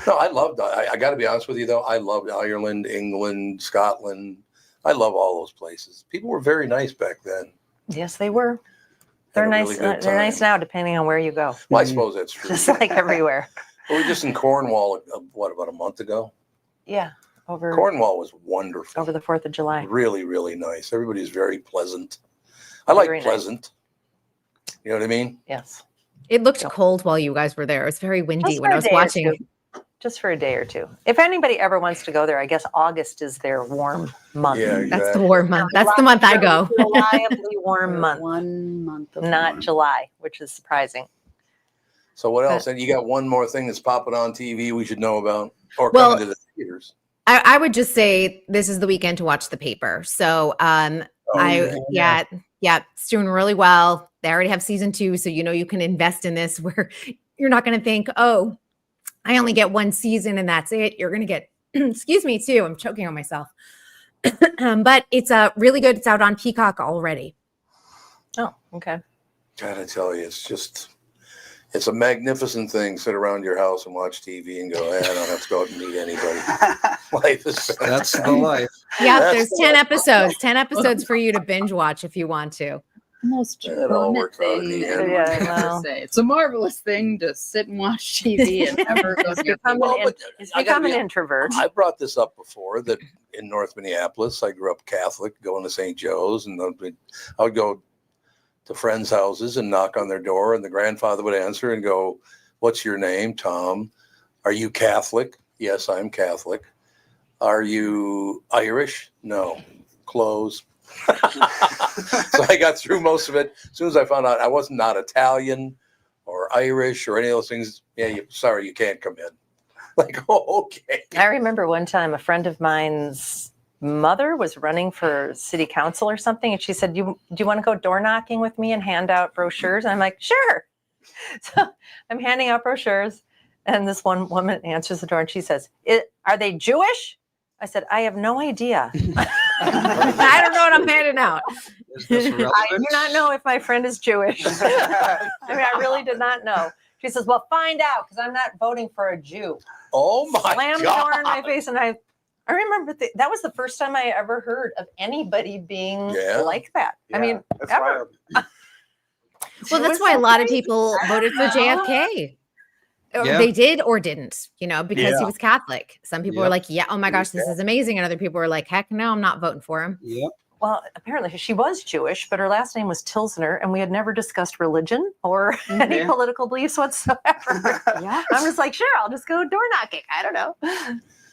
Speaker 3: No, I got to be honest with you though. I loved Ireland, England, Scotland. I love all those places. People were very nice back then.
Speaker 1: Yes, they were.
Speaker 3: Had
Speaker 1: They're
Speaker 3: a
Speaker 1: nice.
Speaker 3: really good
Speaker 1: They're nice
Speaker 3: time.
Speaker 1: now, depending on where you go.
Speaker 3: Well, I suppose that's true.
Speaker 1: Just like everywhere.
Speaker 3: We were just in Cornwall, about a month ago?
Speaker 1: Yeah. Over
Speaker 3: Cornwall was wonderful.
Speaker 1: the 4th of July.
Speaker 3: Really, really nice. Everybody's very pleasant. I like
Speaker 1: Very nice.
Speaker 3: pleasant. You know what I mean?
Speaker 1: Yes.
Speaker 5: It looked cold while you guys were there. It was very windy
Speaker 1: Just
Speaker 5: when
Speaker 1: for
Speaker 5: I
Speaker 1: a
Speaker 5: was
Speaker 1: day or
Speaker 5: watching.
Speaker 1: two. Just for a day or two. If anybody ever wants to go there, I guess August is their warm month.
Speaker 3: Yeah,
Speaker 5: That's the
Speaker 3: exactly.
Speaker 5: warm month. That's the month I go.
Speaker 1: Reliably warm month,
Speaker 4: 1 month of
Speaker 1: not
Speaker 4: warm.
Speaker 1: July, which is surprising.
Speaker 3: So what else? And you got one more thing that's popping on TV we should know about, or
Speaker 5: Well,
Speaker 3: coming to the theaters.
Speaker 5: I would just say this is the weekend to watch The Paper. So it's doing really well. They already have season 2, so you can invest in this where you're not going to think, oh, I only get one season and that's it. You're going to get, excuse me, too. I'm choking on myself. But it's really good. It's out on Peacock already.
Speaker 1: Oh, okay.
Speaker 3: Gotta tell you, it's a magnificent thing. Sit around your house and watch TV and go, I don't have to go out and meet anybody. Life is
Speaker 2: That's the life.
Speaker 5: Yeah,
Speaker 3: That's
Speaker 5: there's 10 episodes. 10 episodes for you to binge watch if you want to.
Speaker 4: Most
Speaker 3: It all
Speaker 4: charming
Speaker 3: works out in the
Speaker 4: thing
Speaker 3: end.
Speaker 4: anyone
Speaker 1: Yeah,
Speaker 4: could ever
Speaker 1: well.
Speaker 4: say. It's a marvelous thing to sit and watch TV and never go to
Speaker 1: Become
Speaker 3: Well,
Speaker 1: an,
Speaker 3: but
Speaker 1: he's
Speaker 3: I gotta
Speaker 1: become an
Speaker 3: be-
Speaker 1: introvert.
Speaker 3: I brought this up before that in North Minneapolis, I grew up Catholic, going to St. Joe's, and I would go to friends' houses and knock on their door, and the grandfather would answer and go, "What's your name, Tom? Are you Catholic?" "Yes, I'm Catholic." "Are you Irish?" "No." "Close." So I got through most of it. As soon as I found out I wasn't not Italian or Irish or any of those things, sorry, you can't come in. Like, oh, okay.
Speaker 1: I remember one time a friend of mine's mother was running for city council or something, and she said, do you want to go door knocking with me and hand out brochures? And I'm like, sure. So I'm handing out brochures, and this one woman answers the door, and she says, are they Jewish? I said, I have no idea.
Speaker 5: I don't know what I'm handing out.
Speaker 2: Is this relevant?
Speaker 1: I do not know if my friend is Jewish. I mean, I really did not know. She says, well, find out, because I'm not voting for a Jew.
Speaker 3: Oh, my
Speaker 1: Slammed the
Speaker 3: God.
Speaker 1: door in my face, and I remember that was the first time I ever heard of anybody being like that. I mean,
Speaker 6: that's
Speaker 1: ever.
Speaker 6: wild.
Speaker 5: Well,
Speaker 1: It
Speaker 5: that's
Speaker 1: was
Speaker 5: why
Speaker 1: so
Speaker 5: a lot of
Speaker 1: crazy.
Speaker 5: people voted for JFK. Or
Speaker 2: Yeah.
Speaker 5: they did or didn't, because
Speaker 6: Yeah.
Speaker 5: he was Catholic. Some people were
Speaker 2: Yep.
Speaker 5: like, yeah, oh my gosh, this is amazing. And other people were like, heck no, I'm not voting for him.
Speaker 2: Yep.
Speaker 1: Well, apparently she was Jewish, but her last name was Tilsner, and we had never discussed religion or any
Speaker 6: Yeah.
Speaker 1: political beliefs whatsoever.
Speaker 4: Yeah.
Speaker 1: I'm just like, sure, I'll just go door knocking. I don't know.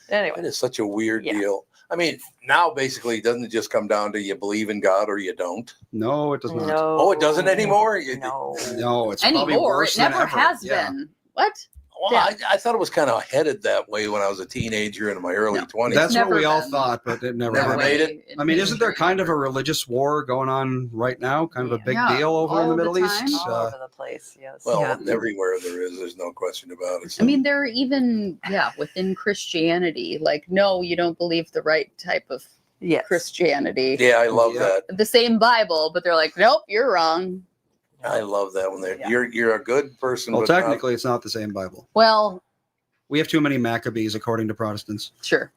Speaker 1: Anyway,
Speaker 3: It is such a weird
Speaker 1: Yeah.
Speaker 3: deal. I mean, now basically, doesn't it just come down to you believe in God or you don't?
Speaker 2: No, it does not.
Speaker 1: no.
Speaker 3: Oh, it doesn't anymore?
Speaker 1: No.
Speaker 2: No, it's probably
Speaker 4: Anymore.
Speaker 2: worse
Speaker 4: It
Speaker 2: than
Speaker 4: never
Speaker 2: ever.
Speaker 4: has
Speaker 2: Yeah.
Speaker 4: been. What?
Speaker 3: Well,
Speaker 4: Yeah.
Speaker 3: I thought it was kind of headed that way when I was a teenager in my early
Speaker 4: No.
Speaker 3: 20s.
Speaker 2: That's what
Speaker 4: Never
Speaker 2: we all
Speaker 4: been.
Speaker 2: thought, but it never
Speaker 3: Never
Speaker 2: happened.
Speaker 3: made it.
Speaker 2: I mean, isn't there kind of a religious war going on right now? Kind of a big
Speaker 4: Yeah,
Speaker 2: deal over in the
Speaker 4: all the
Speaker 2: Middle East?
Speaker 4: time.
Speaker 1: All over the place, yes.
Speaker 3: Well,
Speaker 5: Yeah.
Speaker 3: everywhere there is, there's no question about it. So-
Speaker 4: I mean, there are even, within Christianity, like, no, you don't believe the right type of
Speaker 1: yes.
Speaker 4: Christianity.
Speaker 3: yeah, I love
Speaker 2: Yeah.
Speaker 3: that.
Speaker 4: The same Bible, but they're like, nope, you're wrong.
Speaker 3: I love that when
Speaker 1: Yeah.
Speaker 3: you're a good person.
Speaker 2: Well,
Speaker 3: but not-
Speaker 2: technically, it's not the same Bible.
Speaker 4: Well,
Speaker 2: We have too many Maccabees, according to Protestants.
Speaker 4: sure.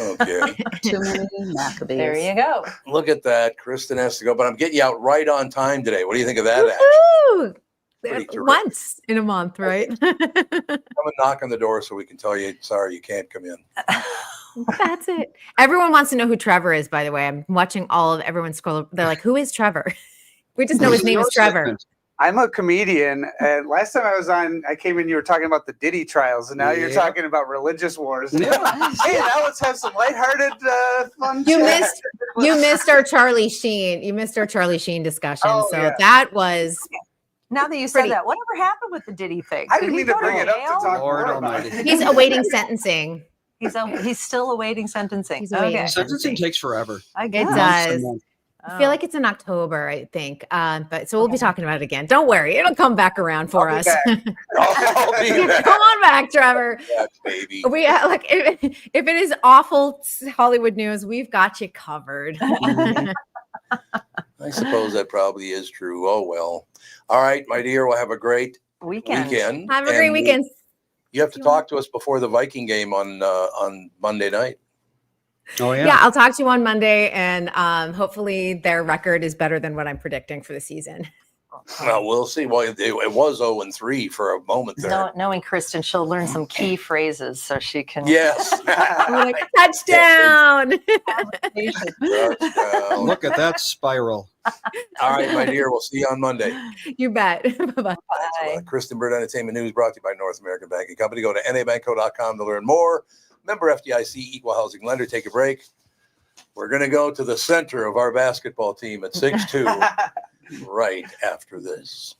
Speaker 3: okay.
Speaker 4: Too many Maccabees.
Speaker 1: There you go.
Speaker 3: Look at that. Kristen has to go, but I'm getting you out right on time today. What do you think of that? Action?
Speaker 5: Woohoo!
Speaker 3: Pretty terrific.
Speaker 5: Once in a month, right?
Speaker 3: Come and knock on the door so we can tell you, sorry, you can't come in.
Speaker 5: That's it. Everyone wants to know who Trevor is, by the way. I'm watching all of everyone scroll. They're like, who is Trevor? We just know his name is Trevor.
Speaker 6: I'm a comedian, and last time I was on, I came in, you were talking about the Diddy trials, and now you're
Speaker 2: Yeah.
Speaker 6: talking about religious wars.
Speaker 2: Yeah.
Speaker 6: Hey, now let's have some lighthearted, fun
Speaker 5: You
Speaker 6: chat.
Speaker 5: missed our Charlie Sheen. You missed our Charlie Sheen discussion.
Speaker 6: Oh,
Speaker 5: so
Speaker 6: yeah.
Speaker 5: that was
Speaker 1: Now that you said
Speaker 5: Pretty-
Speaker 1: that, whatever happened with the Diddy thing?
Speaker 6: I
Speaker 1: Did
Speaker 6: didn't
Speaker 1: he
Speaker 6: mean to
Speaker 1: go
Speaker 6: bring it up to
Speaker 1: jail?
Speaker 6: talk
Speaker 2: Lord
Speaker 6: more about
Speaker 2: almighty.
Speaker 6: it.
Speaker 5: he's awaiting sentencing.
Speaker 1: He's still awaiting sentencing.
Speaker 5: He's awaiting
Speaker 1: Okay.
Speaker 2: Sentencing takes forever.
Speaker 1: I
Speaker 5: It
Speaker 1: guess.
Speaker 2: Months and
Speaker 5: does.
Speaker 2: months.
Speaker 5: I feel like it's in October, I think. But so we'll be talking about it again. Don't worry, it'll come back around for
Speaker 6: I'll be
Speaker 5: us.
Speaker 6: back.
Speaker 3: I'll be back.
Speaker 5: Come on back, Trevor.
Speaker 3: Yeah, baby.
Speaker 5: We like if it is awful Hollywood news, we've got you covered.
Speaker 3: I suppose that probably is true. Oh, well. All right, my dear, we'll have a great
Speaker 1: weekend.
Speaker 5: Have a great
Speaker 3: And
Speaker 5: weekend.
Speaker 3: You have to talk to us before the Viking game on Monday night.
Speaker 2: Oh
Speaker 5: Yeah, I'll talk to you on Monday, and hopefully their record is better than what I'm predicting for the season.
Speaker 3: Well, we'll see. Well, it was 0-3 for a moment there.
Speaker 1: Knowing Kristen, she'll learn some key phrases so she can.
Speaker 3: Yes.
Speaker 5: We're like, touchdown.
Speaker 3: Touchdown.
Speaker 2: Look at that spiral.
Speaker 3: All right, my dear. We'll see you on Monday.
Speaker 5: You bet. Bye-bye.
Speaker 1: Bye.
Speaker 3: Kristen Bird Entertainment News brought to you by North American Banking Company. Go to nabanco.com to learn more. Member FDIC, equal housing lender. Take a break. We're going to go to the center of our basketball team at 6'2", right after this.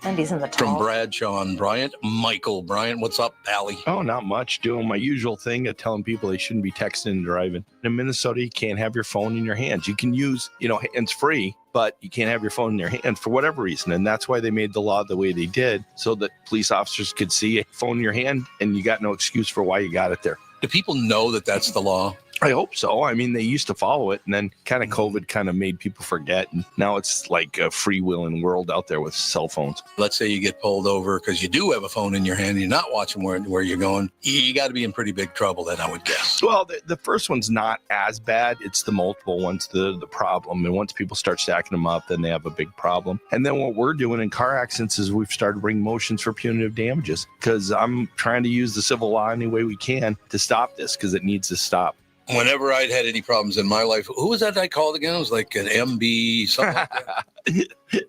Speaker 1: And he's in the
Speaker 7: From
Speaker 1: tall.
Speaker 7: Bradshaw and Bryant, Michael Bryant. What's up, Allie?
Speaker 8: Oh, not much. Doing my usual thing of telling people they shouldn't be texting and driving. In Minnesota, you can't have your phone in your hands. You can use, hands free, but you can't have your phone in your hand for whatever reason. And that's why they made the law the way they did, so that police officers could see a phone in your hand and you got no excuse for why you got it there.
Speaker 7: Do people know that that's the law?
Speaker 8: I hope so. I mean, they used to follow it, and then kind of COVID kind of made people forget. And now it's like a freewheeling world out there with cell phones.
Speaker 7: Let's say you get pulled over because you do have a phone in your hand and you're not watching where you're going. You got to be in pretty big trouble then, I would guess.
Speaker 8: Well, the first one's not as bad. It's the multiple ones, the problem. And once people start stacking them up, then they have a big problem. And then what we're doing in car accidents is we've started bringing motions for punitive damages, because I'm trying to use the civil law any way we can to stop this, because it needs to stop.
Speaker 7: Whenever I'd had any problems in my life, who was that I called again? It was like an MB, something like that.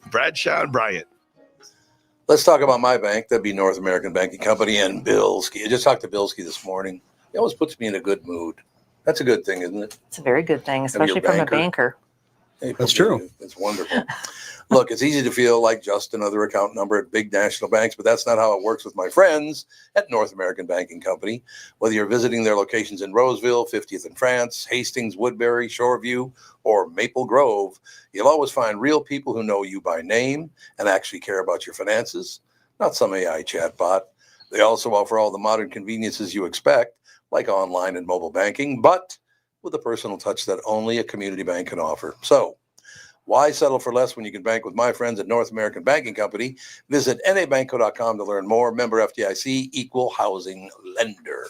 Speaker 8: Bradshaw and Bryant.
Speaker 3: Let's talk about my bank. That'd be North American Banking Company and Bilski. I just talked to Bilski this morning. He always puts me in a good mood. That's a good thing, isn't it?
Speaker 1: It's a very good thing,
Speaker 3: Have you a
Speaker 1: especially from a
Speaker 3: banker?
Speaker 1: banker.
Speaker 3: Hey,
Speaker 2: That's true.
Speaker 3: It's wonderful. Look, it's easy to feel like just another account number at big national banks, but that's not how it works with my friends at North American Banking Company. Whether you're visiting their locations in Roseville, 50th in France, Hastings, Woodbury, Shoreview, or Maple Grove, you'll always find real people who know you by name and actually care about your finances, not some AI chatbot. They also offer all the modern conveniences you expect, like online and mobile banking, but with a personal touch that only a community bank can offer. So, why settle for less when you can bank with my friends at North American Banking Company? Visit nabanco.com to learn more. Member FDIC, equal housing lender.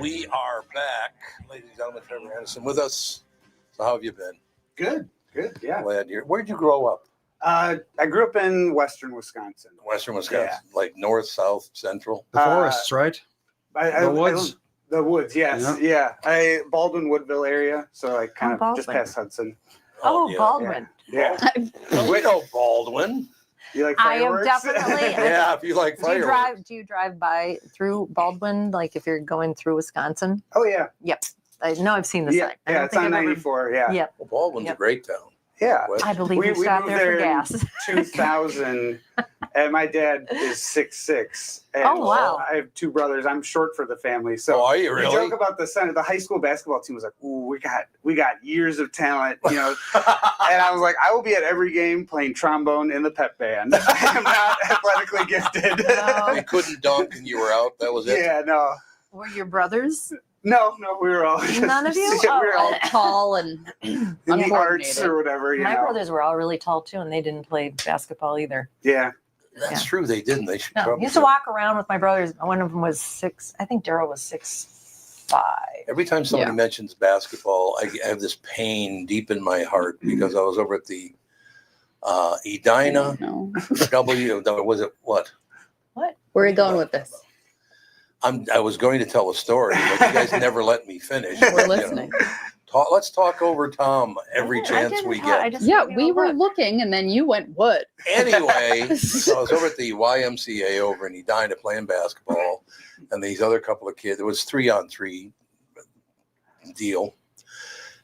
Speaker 3: We are back. Ladies and gentlemen, Trevor Anderson with us. So how have you been?
Speaker 6: Good. Yeah.
Speaker 3: Glad you're. Where'd you grow up?
Speaker 6: I grew up in Western Wisconsin.
Speaker 3: Western Wisconsin, like north, south, central.
Speaker 2: The forests, right?
Speaker 6: The
Speaker 2: woods?
Speaker 6: The woods, yes. Yeah. Baldwin, Woodville area. So I kind of just
Speaker 1: Baldwin.
Speaker 6: past Hudson.
Speaker 1: Oh,
Speaker 3: yeah.
Speaker 1: Baldwin.
Speaker 6: Yeah.
Speaker 3: We know Baldwin.
Speaker 6: You like
Speaker 1: I am
Speaker 6: fireworks?
Speaker 1: definitely.
Speaker 3: Yeah, if you like
Speaker 1: Do you
Speaker 3: fireworks.
Speaker 1: drive by through Baldwin, like if you're going through Wisconsin?
Speaker 6: Oh, yeah.
Speaker 1: Yep. I know I've seen the
Speaker 6: Yeah,
Speaker 1: sign. I
Speaker 6: yeah,
Speaker 1: don't
Speaker 6: it's
Speaker 1: think
Speaker 6: on
Speaker 1: I've ever-
Speaker 6: 94. Yeah.
Speaker 1: Yep.
Speaker 3: Well, Baldwin's
Speaker 1: Yep.
Speaker 3: a great town.
Speaker 6: Yeah.
Speaker 3: West-
Speaker 1: I believe
Speaker 6: We
Speaker 1: we stopped
Speaker 6: moved
Speaker 1: there for
Speaker 6: there in
Speaker 1: gas.
Speaker 6: 2000, and my dad is 6'6". And
Speaker 1: Oh, wow.
Speaker 6: I have two brothers. I'm short for the family. So
Speaker 3: Oh, are you
Speaker 6: we
Speaker 3: really?
Speaker 6: joke about the center. The high school basketball team was like, "Ooh, we got years of talent," And I was like, "I will be at every game playing trombone in the pep band. I am not athletically gifted."
Speaker 1: No.
Speaker 3: You couldn't dunk and you were out. That was it.
Speaker 6: Yeah, no,
Speaker 1: Were your brothers?
Speaker 6: no, we were all
Speaker 1: None of you?
Speaker 6: Yeah, we were all
Speaker 4: All tall and
Speaker 6: in the arts
Speaker 4: uncoordinated.
Speaker 6: or whatever.
Speaker 1: My brothers were all really tall too, and they didn't play basketball either.
Speaker 6: Yeah.
Speaker 3: That's true. They didn't. They should
Speaker 1: No,
Speaker 3: probably.
Speaker 1: I used to walk around with my brothers. One of them was 6. I think Daryl was 6'5".
Speaker 3: Every time somebody
Speaker 4: Yeah.
Speaker 3: mentions basketball, I have this pain deep in my heart because I was over at the Edina
Speaker 4: No.
Speaker 3: Was it what?
Speaker 1: What?
Speaker 4: Where are you going with this?
Speaker 3: I was going to tell a story, but you guys never let me finish.
Speaker 4: We're listening.
Speaker 3: Let's talk over Tom every
Speaker 1: I
Speaker 3: chance
Speaker 1: didn't
Speaker 3: we
Speaker 1: talk- I
Speaker 3: get.
Speaker 1: just
Speaker 4: Yeah,
Speaker 1: gave you
Speaker 4: we
Speaker 1: a
Speaker 4: were
Speaker 1: look.
Speaker 4: looking, and then you went, "What?"
Speaker 3: Anyway, so I was over at the YMCA over in Edina playing basketball, and these other couple of kids, it was 3-on-3 deal.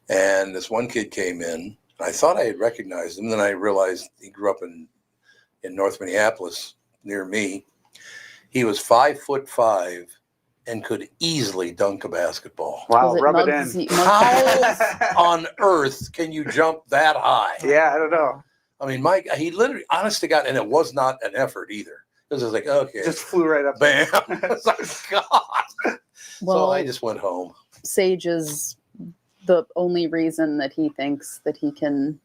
Speaker 3: And this one kid came in. I thought I had recognized him. Then I realized he grew up in North Minneapolis near me. He was 5'5" and could easily dunk a basketball.
Speaker 6: Wow,
Speaker 4: Was it
Speaker 6: rub it
Speaker 4: Muggsy-
Speaker 6: in.
Speaker 3: How on earth can you jump that high?
Speaker 6: Yeah, I don't know.
Speaker 3: I mean, Mike, he literally, honest to God, and it was not an effort either. It was just like, okay,
Speaker 6: Just flew right up.
Speaker 3: bam. It's like, God.
Speaker 4: Well,
Speaker 3: So I just went home.
Speaker 4: Sage is the only reason that he thinks that he can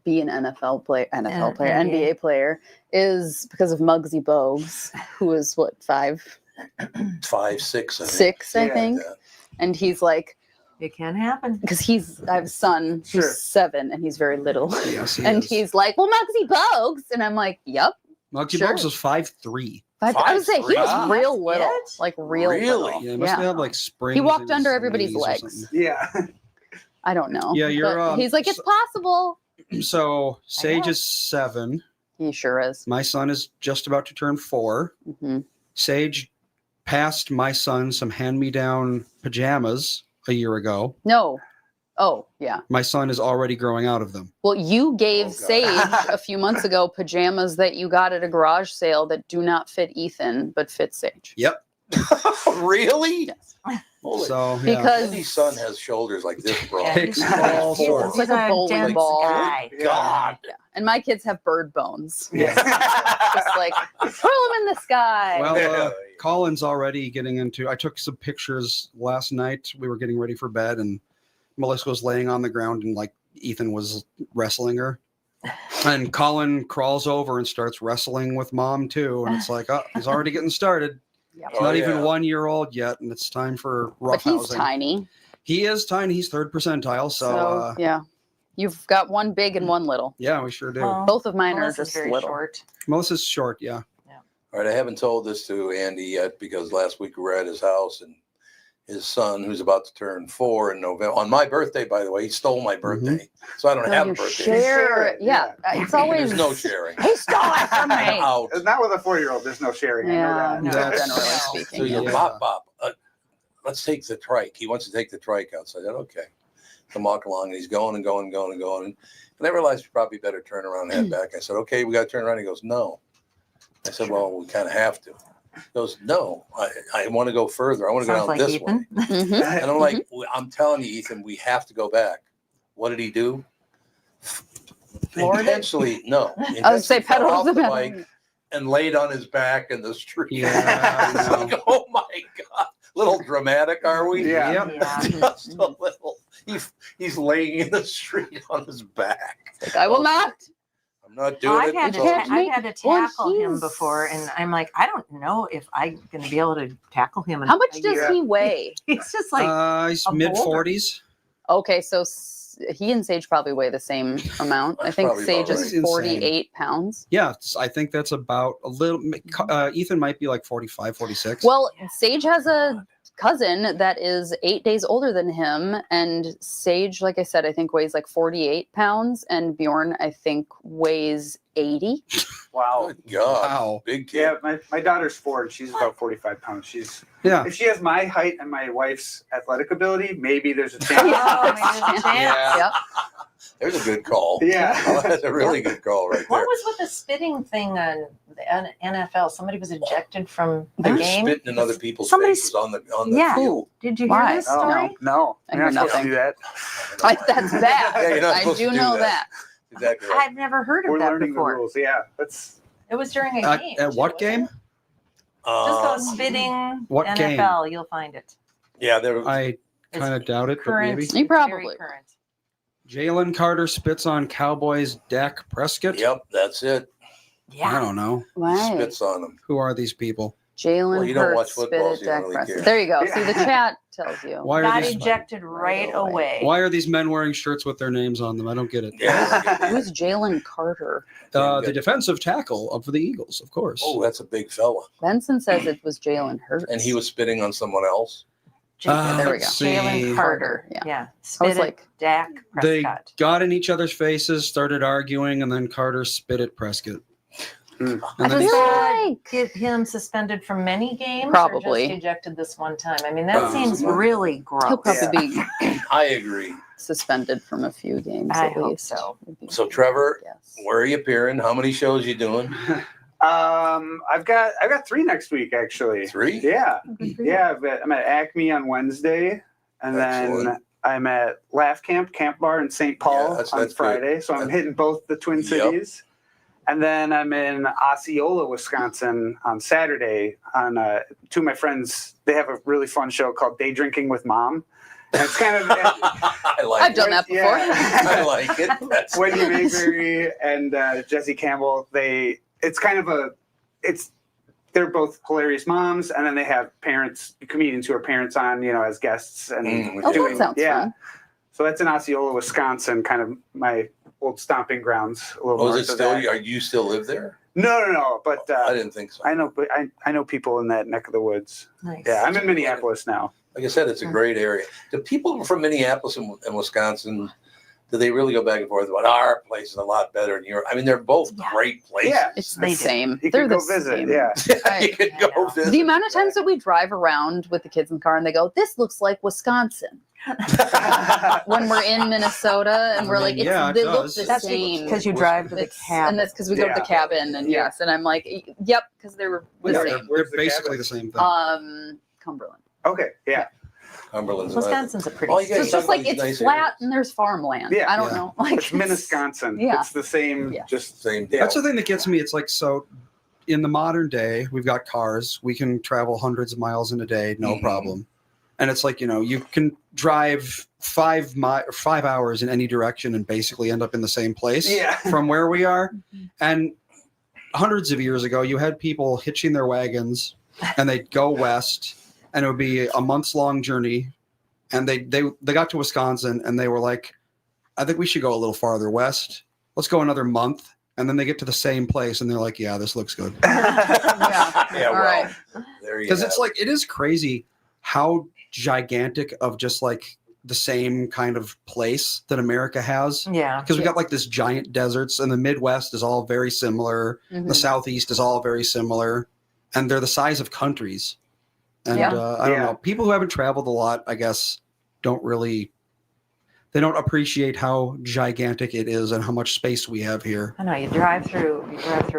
Speaker 4: be an NFL player,
Speaker 1: NBA.
Speaker 4: NBA player, is because of Muggsy Bogues, who is what, 5'6",
Speaker 3: 5'6", I
Speaker 4: I
Speaker 6: Yeah.
Speaker 4: think.
Speaker 3: Yeah.
Speaker 4: And he's like,
Speaker 1: It can happen.
Speaker 4: because I have a son who's
Speaker 6: Sure.
Speaker 4: 7 and he's very little.
Speaker 2: Yes, he
Speaker 4: And
Speaker 2: is.
Speaker 4: he's like, well, Muggsy Bogues. And I'm like, yep.
Speaker 2: Muggsy
Speaker 4: sure.
Speaker 2: Bogues was 5'3".
Speaker 4: I would say he was
Speaker 3: 5'3".
Speaker 4: real little.
Speaker 1: It?
Speaker 4: Like real
Speaker 3: Really?
Speaker 4: little.
Speaker 2: Yeah, he must have like springs.
Speaker 4: He walked
Speaker 2: in his
Speaker 4: under everybody's
Speaker 2: knees or
Speaker 4: legs.
Speaker 2: something.
Speaker 6: Yeah.
Speaker 4: I don't know.
Speaker 2: Yeah, you're,
Speaker 4: But he's like, it's possible.
Speaker 2: So Sage
Speaker 1: know.
Speaker 2: is 7.
Speaker 4: He sure is.
Speaker 2: My son is just about to turn 4.
Speaker 4: Hmm.
Speaker 2: Sage passed my son some hand-me-down pajamas a year ago.
Speaker 4: No. Oh, yeah.
Speaker 2: My son is already growing out of them.
Speaker 4: Well, you gave
Speaker 3: Oh, God.
Speaker 4: Sage a few months ago pajamas that you got at a garage sale that do not fit Ethan, but fit Sage.
Speaker 2: Yep.
Speaker 3: Really?
Speaker 4: Yes.
Speaker 3: Holy.
Speaker 2: So yeah.
Speaker 4: Because
Speaker 3: Andy's son has shoulders like this broad.
Speaker 1: Yeah,
Speaker 2: Takes
Speaker 1: he's-
Speaker 2: all
Speaker 1: he's-
Speaker 2: sorts.
Speaker 1: he's
Speaker 4: It's like a bowling
Speaker 1: dense
Speaker 4: ball.
Speaker 1: guy.
Speaker 3: God.
Speaker 4: Yeah. And my kids have bird bones.
Speaker 6: Yeah.
Speaker 4: Just like, throw them in the sky.
Speaker 2: Well,
Speaker 3: Yeah.
Speaker 2: Colin's already getting into. I took some pictures last night. We were getting ready for bed, and Melissa was laying on the ground, and like Ethan was wrestling her. And Colin crawls over and starts wrestling with Mom too, and it's like, oh, he's already getting started.
Speaker 4: Yep.
Speaker 2: He's not even 1 year old yet, and it's time for
Speaker 4: But he's
Speaker 2: roughhousing.
Speaker 4: tiny.
Speaker 2: He is tiny. He's 3rd percentile. So,
Speaker 4: Yeah. You've got one big and one little.
Speaker 2: yeah, we sure do.
Speaker 1: Well,
Speaker 4: Both of mine
Speaker 1: Melissa's
Speaker 4: are just
Speaker 1: very
Speaker 4: little.
Speaker 1: short.
Speaker 2: Melissa's short, yeah.
Speaker 3: All right, I haven't told this to Andy yet because last week we were at his house and his son, who's about to turn 4 in November, on my birthday, by the way, he stole my birthday, so I don't
Speaker 4: So
Speaker 3: have a
Speaker 4: you
Speaker 3: birthday.
Speaker 4: share it.
Speaker 6: Yeah.
Speaker 4: Yeah. It's always.
Speaker 3: There's no sharing.
Speaker 4: He stole it from
Speaker 3: I'm
Speaker 4: me.
Speaker 3: out.
Speaker 6: Not with a 4-year-old. There's no sharing. I
Speaker 4: Yeah,
Speaker 6: know
Speaker 4: no,
Speaker 6: that.
Speaker 2: That's-
Speaker 4: generally
Speaker 3: So
Speaker 4: speaking.
Speaker 3: he
Speaker 4: Yeah.
Speaker 3: goes,
Speaker 2: Yeah.
Speaker 3: Bob, let's take the trike. He wants to take the trike out. So I said, okay. So I'm walking along and he's going and going and going and going. And I realized we probably better turn around and head back. I said, okay, we got to turn around. He goes, no. I said, well, we kind of have to. He goes, no, I want to go further. I want to go
Speaker 1: Sounds
Speaker 3: down
Speaker 1: like
Speaker 3: this
Speaker 1: Ethan.
Speaker 3: way.
Speaker 4: Mhm.
Speaker 3: And I'm like, I'm telling you, Ethan, we have to go back. What did he do?
Speaker 1: Floored it?
Speaker 3: Intentionally, no.
Speaker 4: I would say
Speaker 3: Intentionally fell
Speaker 4: pedal
Speaker 3: off
Speaker 4: to the
Speaker 3: the
Speaker 4: metal.
Speaker 3: bike and laid on his back in the street.
Speaker 2: Yeah,
Speaker 3: It's
Speaker 2: I know.
Speaker 3: like, oh my God. Little dramatic, are we?
Speaker 6: Yeah.
Speaker 2: Yep.
Speaker 1: Yeah.
Speaker 3: Just a little. He's laying in the street on his back.
Speaker 4: Like, I will not.
Speaker 3: I'm not doing
Speaker 1: I've
Speaker 3: it.
Speaker 1: had,
Speaker 3: It's
Speaker 1: to
Speaker 3: over.
Speaker 4: catch
Speaker 1: I've had to
Speaker 4: Well,
Speaker 1: tackle him
Speaker 4: he's-
Speaker 1: before, and I'm like, I don't know if I'm going to be able to tackle him. In
Speaker 4: How much
Speaker 1: a
Speaker 4: does
Speaker 1: year.
Speaker 4: he weigh?
Speaker 1: He's just like,
Speaker 2: He's
Speaker 1: a
Speaker 2: mid
Speaker 1: boulder.
Speaker 2: 40s.
Speaker 4: Okay, so he and Sage probably weigh the same amount. I think
Speaker 3: Probably
Speaker 4: Sage
Speaker 3: about
Speaker 4: is
Speaker 2: right.
Speaker 4: 48 pounds.
Speaker 2: Yeah, I think that's about a little. Ethan might be like 45, 46.
Speaker 4: Well, Sage has a cousin that is 8 days older than him, and Sage, like I said, I think weighs like 48 pounds, and Bjorn, I think, weighs 80.
Speaker 6: Wow.
Speaker 3: Good God.
Speaker 2: Wow.
Speaker 3: Big kid.
Speaker 6: Yeah, my daughter's 4 and she's about 45 pounds. She's
Speaker 2: Yeah.
Speaker 6: if she has my height and my wife's athletic ability, maybe there's a
Speaker 1: oh,
Speaker 6: chance.
Speaker 1: maybe there's a chance.
Speaker 3: Yeah.
Speaker 4: Yep.
Speaker 3: There's a good call.
Speaker 6: Yeah.
Speaker 3: That's a really good call right
Speaker 1: What
Speaker 3: there.
Speaker 1: was with the spitting thing on the NFL? Somebody was ejected from the
Speaker 3: They're
Speaker 1: game.
Speaker 3: spitting in other people's
Speaker 1: Somebody
Speaker 3: faces on the
Speaker 1: Yeah.
Speaker 3: field.
Speaker 1: Did you
Speaker 4: Why?
Speaker 1: hear this
Speaker 6: Oh,
Speaker 1: story?
Speaker 6: no,
Speaker 4: I
Speaker 6: you're
Speaker 4: hear
Speaker 6: not supposed to
Speaker 4: nothing.
Speaker 6: do that.
Speaker 4: That's bad.
Speaker 3: Yeah, you're not
Speaker 4: I
Speaker 3: supposed
Speaker 4: do
Speaker 3: to do
Speaker 4: know
Speaker 3: that.
Speaker 4: that.
Speaker 3: Exactly right.
Speaker 1: I've never heard of
Speaker 6: We're
Speaker 1: that
Speaker 6: learning
Speaker 1: before.
Speaker 6: the rules. Yeah, that's
Speaker 1: It was during a game.
Speaker 2: At
Speaker 1: too,
Speaker 2: what
Speaker 1: wasn't
Speaker 2: game?
Speaker 1: it? Just go spitting
Speaker 2: What
Speaker 1: NFL, you'll find it.
Speaker 3: Yeah, there.
Speaker 2: I kind of doubt it, but
Speaker 1: Current.
Speaker 2: maybe.
Speaker 1: it's
Speaker 4: You
Speaker 1: very
Speaker 4: probably-
Speaker 1: current.
Speaker 2: Jalen Carter spits on Cowboys Dak Prescott.
Speaker 3: Yep, that's it.
Speaker 2: I
Speaker 1: Yeah.
Speaker 2: don't know.
Speaker 4: Why?
Speaker 3: Spits on them.
Speaker 2: Who are these people?
Speaker 4: Jalen
Speaker 3: Well, you don't watch
Speaker 4: Hurts
Speaker 3: football,
Speaker 4: spit
Speaker 3: so you don't
Speaker 4: at
Speaker 3: really
Speaker 4: Dak Prescott.
Speaker 3: care.
Speaker 4: There you go.
Speaker 6: Yeah.
Speaker 4: See, the chat tells you.
Speaker 2: Why are
Speaker 1: Got
Speaker 2: these?
Speaker 1: ejected right away.
Speaker 2: Why are these men wearing shirts with their names on them? I don't get it.
Speaker 3: Yeah.
Speaker 4: Who's Jalen Carter?
Speaker 2: The defensive tackle of the Eagles, of course.
Speaker 3: Oh, that's a big fella.
Speaker 4: Benson says it was Jalen Hurts.
Speaker 3: And he was spitting on someone else.
Speaker 4: there we go.
Speaker 1: Jalen Carter.
Speaker 4: Yeah.
Speaker 1: Yeah.
Speaker 4: I was
Speaker 1: Spit
Speaker 4: like,
Speaker 1: Dak
Speaker 2: They
Speaker 1: Prescott.
Speaker 2: got in each other's faces, started arguing, and then Carter spit at Prescott.
Speaker 6: Hmm.
Speaker 2: And then
Speaker 1: Does
Speaker 2: he,
Speaker 1: that
Speaker 4: Yikes.
Speaker 1: get him suspended from many games?
Speaker 4: Probably.
Speaker 1: Or just ejected this one time? I mean, that
Speaker 2: Uh,
Speaker 1: seems really
Speaker 4: He'll
Speaker 1: gross.
Speaker 4: probably be
Speaker 3: I agree.
Speaker 4: suspended from a few games
Speaker 1: I
Speaker 4: at
Speaker 1: hope
Speaker 4: least.
Speaker 1: so.
Speaker 3: So, Trevor,
Speaker 4: Yes.
Speaker 3: where are you appearing? How many shows you doing?
Speaker 6: I've got 3 next week actually.
Speaker 3: 3?
Speaker 6: Yeah,
Speaker 4: Good for you.
Speaker 6: yeah. I'm at Acme on Wednesday, and then
Speaker 3: Excellent.
Speaker 6: I'm at Laugh Camp Bar in St. Paul
Speaker 3: that's
Speaker 6: on
Speaker 3: good.
Speaker 6: Friday. So I'm hitting both the Twin
Speaker 3: Yep.
Speaker 6: Cities. And then I'm in Osceola, Wisconsin on Saturday. On 2 of my friends, they have a really fun show called Day Drinking with Mom. And it's kind of
Speaker 3: I like
Speaker 4: I've
Speaker 3: it.
Speaker 4: done that before.
Speaker 6: Yeah.
Speaker 3: I like it. That's
Speaker 6: Wendy
Speaker 3: nice.
Speaker 6: Mayberry and Jesse Campbell. They're both hilarious moms, and then they have comedians who are parents on, as guests and
Speaker 4: Oh,
Speaker 6: doing.
Speaker 4: that sounds fun.
Speaker 6: So that's in Osceola, Wisconsin, kind of my old stomping grounds. A little
Speaker 3: Oh,
Speaker 6: north
Speaker 3: is it
Speaker 6: of
Speaker 3: still?
Speaker 6: that.
Speaker 3: Are you still live there?
Speaker 6: No. But
Speaker 3: I didn't think so.
Speaker 6: I know, but I know people in that neck of the woods.
Speaker 1: Nice.
Speaker 6: Yeah, I'm in Minneapolis now.
Speaker 3: Like I said, it's a great area. Do people from Minneapolis and Wisconsin, do they really go back and forth about our place is a lot better than yours? I mean, they're both great places.
Speaker 6: Yeah.
Speaker 4: It's the
Speaker 1: They do.
Speaker 4: same.
Speaker 6: You
Speaker 4: They're
Speaker 6: can go
Speaker 4: the
Speaker 6: visit.
Speaker 4: same.
Speaker 6: Yeah.
Speaker 3: You could go
Speaker 1: know.
Speaker 3: visit.
Speaker 4: The amount of times that we drive around with the kids in the car and they go, "This looks like Wisconsin." When we're in Minnesota and we're like,
Speaker 2: mean, yeah, it
Speaker 4: they look
Speaker 2: does.
Speaker 4: the
Speaker 1: That's
Speaker 4: same.
Speaker 1: because you drive to the
Speaker 4: It's-
Speaker 1: cabin.
Speaker 4: and that's because we go to the
Speaker 6: Yeah.
Speaker 4: cabin, and
Speaker 6: Yeah.
Speaker 4: yes, and I'm like, yep, because they were the
Speaker 2: Yeah,
Speaker 4: same.
Speaker 2: they're
Speaker 6: Where's the
Speaker 2: basically
Speaker 6: cabin?
Speaker 2: the same thing.
Speaker 4: Cumberland.
Speaker 6: Okay. Yeah.
Speaker 3: Cumberland's
Speaker 1: Wisconsin's a pretty
Speaker 3: Oh, you
Speaker 4: So
Speaker 3: guys
Speaker 4: it's
Speaker 3: talk
Speaker 4: just like
Speaker 3: about these
Speaker 4: it's
Speaker 3: nice
Speaker 4: flat
Speaker 3: areas.
Speaker 4: and there's farmland.
Speaker 6: Yeah.
Speaker 4: I don't
Speaker 2: Yeah.
Speaker 4: know. Like
Speaker 6: It's Minnetonka.
Speaker 4: Yeah.
Speaker 6: It's the same.
Speaker 4: Yes.
Speaker 6: Just
Speaker 3: same
Speaker 6: Yeah.
Speaker 2: That's the thing that gets me. It's like, so in the modern day, we've got cars. We can travel hundreds of miles in a day, no
Speaker 3: Mhm.
Speaker 2: problem. And it's like, you can drive 5 hours in any direction and basically end up in the same place
Speaker 6: Yeah.
Speaker 2: from where we are. And hundreds of years ago, you had people hitching their wagons and they'd go west, and it would be a months-long journey. And they got to Wisconsin and they were like, I think we should go a little farther west. Let's go another month. And then they get to the same place and they're like, yeah, this looks good.
Speaker 4: yeah.
Speaker 3: Yeah,
Speaker 4: All
Speaker 3: well,
Speaker 4: right.
Speaker 3: there you
Speaker 2: Because
Speaker 3: have
Speaker 2: it's like, it is crazy how gigantic of just like the same kind of place that America has.
Speaker 1: Yeah.
Speaker 2: Because we got like this giant deserts, and the Midwest is all very similar.
Speaker 4: Mhm.
Speaker 2: The Southeast is all very similar, and they're the size of countries. And
Speaker 4: Yeah.
Speaker 2: I don't
Speaker 6: Yeah.
Speaker 2: know. People who haven't traveled a lot, I guess, they don't appreciate how gigantic it is and how much space we have here.
Speaker 1: I know you drive through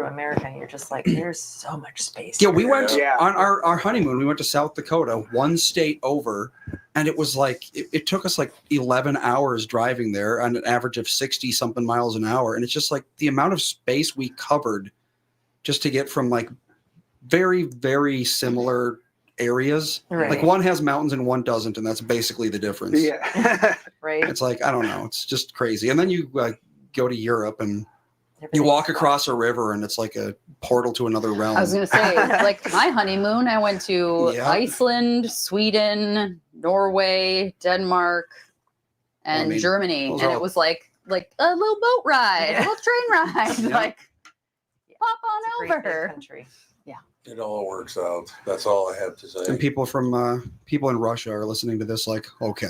Speaker 1: America and you're just like, there's so much space.
Speaker 2: Yeah, we went
Speaker 6: Yeah.
Speaker 2: on our honeymoon. We went to South Dakota, one state over, and it was like it took us like 11 hours driving there on an average of 60 something miles an hour. And it's just like the amount of space we covered just to get from like very, very similar areas.
Speaker 1: Right.
Speaker 2: Like one has mountains and one doesn't, and that's basically the difference.
Speaker 6: Yeah.
Speaker 1: Right.
Speaker 2: It's like, I don't know, it's just crazy. And then you go to Europe and you walk across a river and it's like a portal to another realm.
Speaker 4: I was going to say, like my honeymoon, I went to
Speaker 2: Yeah.
Speaker 4: Iceland, Sweden, Norway, Denmark, and
Speaker 2: I mean,
Speaker 4: Germany,
Speaker 2: those
Speaker 4: and
Speaker 2: are
Speaker 4: it
Speaker 2: all-
Speaker 4: was like a little boat ride, a little train ride,
Speaker 2: Yeah.
Speaker 4: like pop
Speaker 1: It's a
Speaker 4: on
Speaker 1: great big
Speaker 4: over.
Speaker 1: country.
Speaker 3: It all works out. That's all I have to
Speaker 2: and
Speaker 3: say.
Speaker 2: people in Russia are listening to this like, okay.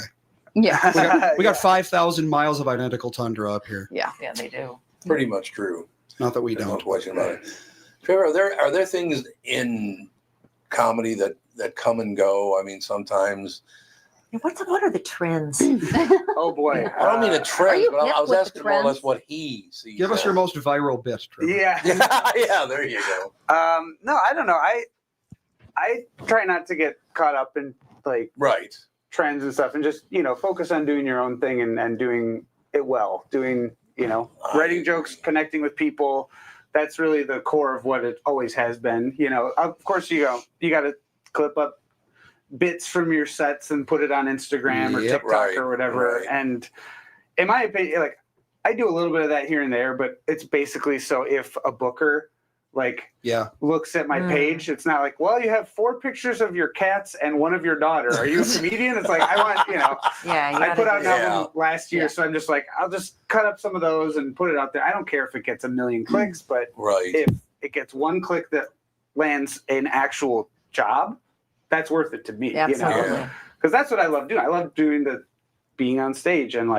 Speaker 4: Yeah,
Speaker 2: We got 5,000 miles of identical tundra up here.
Speaker 4: yeah.
Speaker 1: Yeah, they do.
Speaker 3: Pretty much true.
Speaker 2: Not that we
Speaker 3: There's no
Speaker 2: don't.
Speaker 3: question about it. Trevor, are there things in comedy that come and go? I mean, sometimes
Speaker 1: What are the trends?
Speaker 6: Oh boy.
Speaker 3: I don't mean a
Speaker 4: Are
Speaker 3: trend,
Speaker 4: you
Speaker 3: but I
Speaker 4: hip
Speaker 3: was
Speaker 4: with the
Speaker 3: asking more or less
Speaker 4: trends?
Speaker 3: what he sees.
Speaker 2: Give us your
Speaker 3: as.
Speaker 2: most viral bit, Trevor.
Speaker 6: Yeah.
Speaker 3: Yeah, there you go.
Speaker 6: No, I don't know. I try not to get caught up in like
Speaker 3: Right.
Speaker 6: trends and stuff, and just focus on doing your own thing and doing it well. Doing writing jokes, connecting with people. That's really the core of what it always has been. Of course you got to clip up bits from your sets and put it on Instagram or
Speaker 2: Yep,
Speaker 6: TikTok
Speaker 3: right,
Speaker 6: or whatever.
Speaker 3: right.
Speaker 6: And in my opinion, like I do a little bit of that here and there, but it's basically so if a booker
Speaker 2: Yeah.
Speaker 6: looks at my
Speaker 1: Mm.
Speaker 6: page, it's not like, well, you have 4 pictures of your cats and one of your daughter. Are you a comedian? It's like, I want,
Speaker 1: Yeah, you
Speaker 6: I put
Speaker 1: gotta
Speaker 6: out an
Speaker 1: do-
Speaker 6: album last year,
Speaker 4: Yeah.
Speaker 6: so I'm just like, I'll just cut up some of those and put it out there. I don't care if it gets 1 million clicks, but
Speaker 3: Right.
Speaker 6: if it gets 1 click that lands an actual job, that's worth it to me.
Speaker 1: Absolutely.
Speaker 3: Yeah.
Speaker 6: Because that's what I love doing. I love doing being on stage and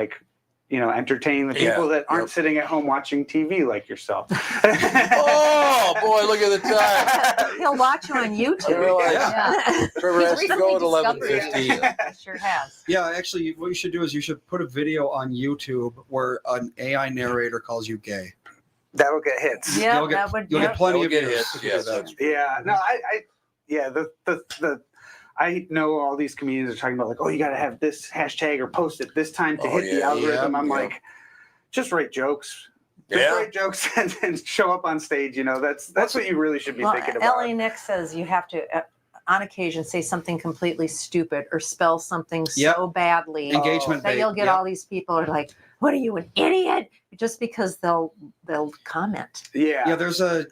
Speaker 6: entertaining the people
Speaker 3: Yeah.
Speaker 6: that aren't
Speaker 3: Yep.
Speaker 6: sitting at home watching TV like yourself.
Speaker 3: Oh boy, look at the time.
Speaker 1: He'll watch you on
Speaker 3: I
Speaker 1: YouTube.
Speaker 3: realize
Speaker 4: Yeah.
Speaker 3: Trevor
Speaker 4: He's
Speaker 3: has to go at
Speaker 4: recently
Speaker 3: 11:50.
Speaker 1: He sure has.
Speaker 2: Yeah, actually, what you should do is you should put a video on YouTube where an AI narrator calls you gay.
Speaker 6: that'll get hits.
Speaker 1: Yeah,
Speaker 2: You'll get,
Speaker 1: that would.
Speaker 2: you'll
Speaker 1: Yep.
Speaker 2: get plenty
Speaker 3: You'll
Speaker 2: of
Speaker 3: get
Speaker 2: views
Speaker 3: hits,
Speaker 2: if you
Speaker 3: yes,
Speaker 2: do that.
Speaker 3: that's
Speaker 6: Yeah, no, I know all these comedians are talking about like, oh, you got to have this hashtag or post it this time to
Speaker 3: Oh,
Speaker 6: hit the
Speaker 3: yeah.
Speaker 6: algorithm.
Speaker 2: Yeah,
Speaker 6: I'm
Speaker 3: yeah.
Speaker 6: like, just write jokes. Just
Speaker 3: Yeah.
Speaker 6: write jokes and show up on stage. You know, that's what you really should be
Speaker 1: Well,
Speaker 6: thinking about.
Speaker 1: LA Nick says you have to, on occasion, say something completely stupid or spell something
Speaker 2: Yep.
Speaker 1: so badly
Speaker 2: Engagement
Speaker 1: that
Speaker 2: bait.
Speaker 1: you'll get
Speaker 2: Yep.
Speaker 1: all these people are like, "What are you, an idiot?" Just because they'll comment.
Speaker 6: Yeah,
Speaker 2: There's a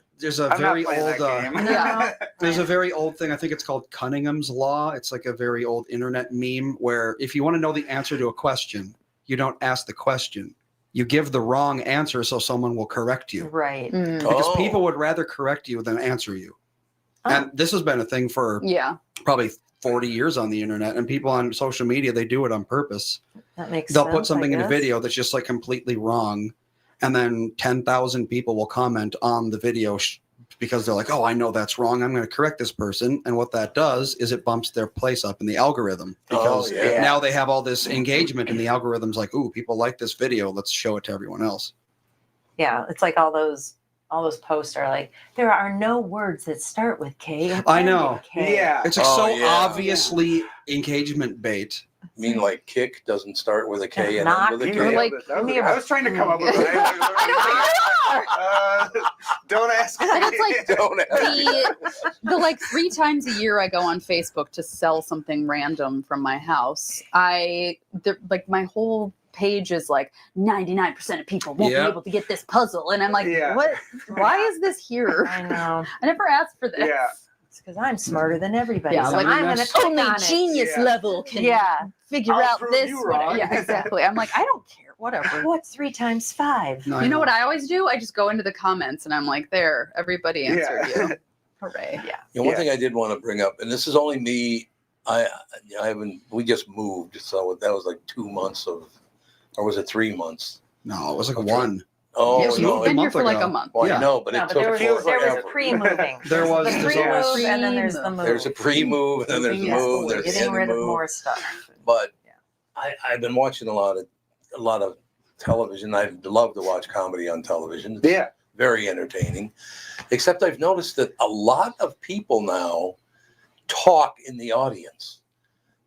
Speaker 6: I'm
Speaker 2: very
Speaker 6: not playing
Speaker 2: old
Speaker 6: that game.
Speaker 4: Yeah.
Speaker 2: there's a very old thing. I think it's called Cunningham's Law. It's like a very old internet meme where if you want to know the answer to a question, you don't ask the question. You give the wrong answer so someone will correct you.
Speaker 1: Right.
Speaker 4: Mm.
Speaker 2: Because
Speaker 3: Oh.
Speaker 2: people would rather correct you than answer you.
Speaker 1: Oh.
Speaker 2: And this has been a thing for
Speaker 4: Yeah.
Speaker 2: probably 40 years on the internet. And people on social media, they do it on purpose.
Speaker 1: That makes
Speaker 2: They'll
Speaker 1: sense.
Speaker 2: put something
Speaker 1: I
Speaker 2: in a
Speaker 1: guess.
Speaker 2: video that's just like completely wrong. And then 10,000 people will comment on the video because they're like, oh, I know that's wrong. I'm going to correct this person. And what that does is it bumps their place up in the algorithm because
Speaker 3: Oh, yeah.
Speaker 2: now they have all this engagement and the algorithm's like, ooh, people like this video. Let's show it to everyone else.
Speaker 1: Yeah, it's like all those posts are like, there are no words that start with K. and
Speaker 2: I
Speaker 1: end
Speaker 2: know.
Speaker 1: with K.
Speaker 6: Yeah.
Speaker 2: It's like
Speaker 3: Oh,
Speaker 2: so
Speaker 3: yeah.
Speaker 2: obviously engagement bait.
Speaker 3: You mean like kick doesn't start with a K and
Speaker 1: Knock.
Speaker 3: end with a
Speaker 6: You
Speaker 3: K?
Speaker 6: nailed
Speaker 4: like,
Speaker 6: it. That was
Speaker 1: give me
Speaker 6: good.
Speaker 1: a-
Speaker 6: I was trying to come up with it. Don't ask me.
Speaker 4: And it's like
Speaker 3: Don't
Speaker 4: the like 3 times a year I go on Facebook to sell something random from my house. Like my whole page is like 99% of people won't
Speaker 2: Yeah.
Speaker 4: be able to get this puzzle, and I'm like,
Speaker 6: Yeah.
Speaker 4: what? Why is this here?
Speaker 1: I know.
Speaker 4: I never asked for this.
Speaker 6: Yeah.
Speaker 1: It's because I'm smarter than everybody.
Speaker 4: Yeah,
Speaker 1: so
Speaker 4: like,
Speaker 1: I'm going to click
Speaker 4: Only
Speaker 1: on it.
Speaker 4: genius
Speaker 6: Yeah.
Speaker 4: level can
Speaker 1: Yeah.
Speaker 4: figure
Speaker 6: I'll
Speaker 4: out
Speaker 6: prove
Speaker 4: this.
Speaker 6: you wrong.
Speaker 4: Yeah, exactly. I'm like, I don't care. Whatever.
Speaker 1: What's 3 times 5?
Speaker 2: No,
Speaker 4: You know what I always do? I just go into the comments and I'm like, there, everybody answered
Speaker 6: Yeah.
Speaker 4: you. Hooray.
Speaker 1: Yeah.
Speaker 3: You know, one
Speaker 6: Yeah.
Speaker 3: thing I did want to bring up, and this is only me. I haven't. We just moved, so that was like 2 months of, or was it 3 months?
Speaker 2: No, it was like
Speaker 3: Okay.
Speaker 2: one.
Speaker 3: Oh
Speaker 2: Yes,
Speaker 4: You've
Speaker 2: you
Speaker 3: no!
Speaker 2: moved
Speaker 4: been here
Speaker 2: month
Speaker 4: for like
Speaker 2: ago.
Speaker 4: a month.
Speaker 3: Well,
Speaker 2: Yeah.
Speaker 3: I know, but
Speaker 1: No,
Speaker 3: it
Speaker 1: but
Speaker 3: took
Speaker 1: there was
Speaker 3: forever.
Speaker 1: a pre-moving.
Speaker 2: There was-
Speaker 1: the
Speaker 2: there's
Speaker 1: pre-move,
Speaker 2: always-
Speaker 1: and then there's the move.
Speaker 3: There's a pre-move, and then there's the
Speaker 1: Yeah.
Speaker 3: move. There's the
Speaker 1: Getting
Speaker 3: end
Speaker 1: rid of
Speaker 3: move.
Speaker 1: more stuff.
Speaker 3: But
Speaker 1: Yeah.
Speaker 3: I've been watching a lot of television. I love to watch comedy on television. It's
Speaker 6: Yeah.
Speaker 3: very entertaining. Except I've noticed that a lot of people now talk in the audience.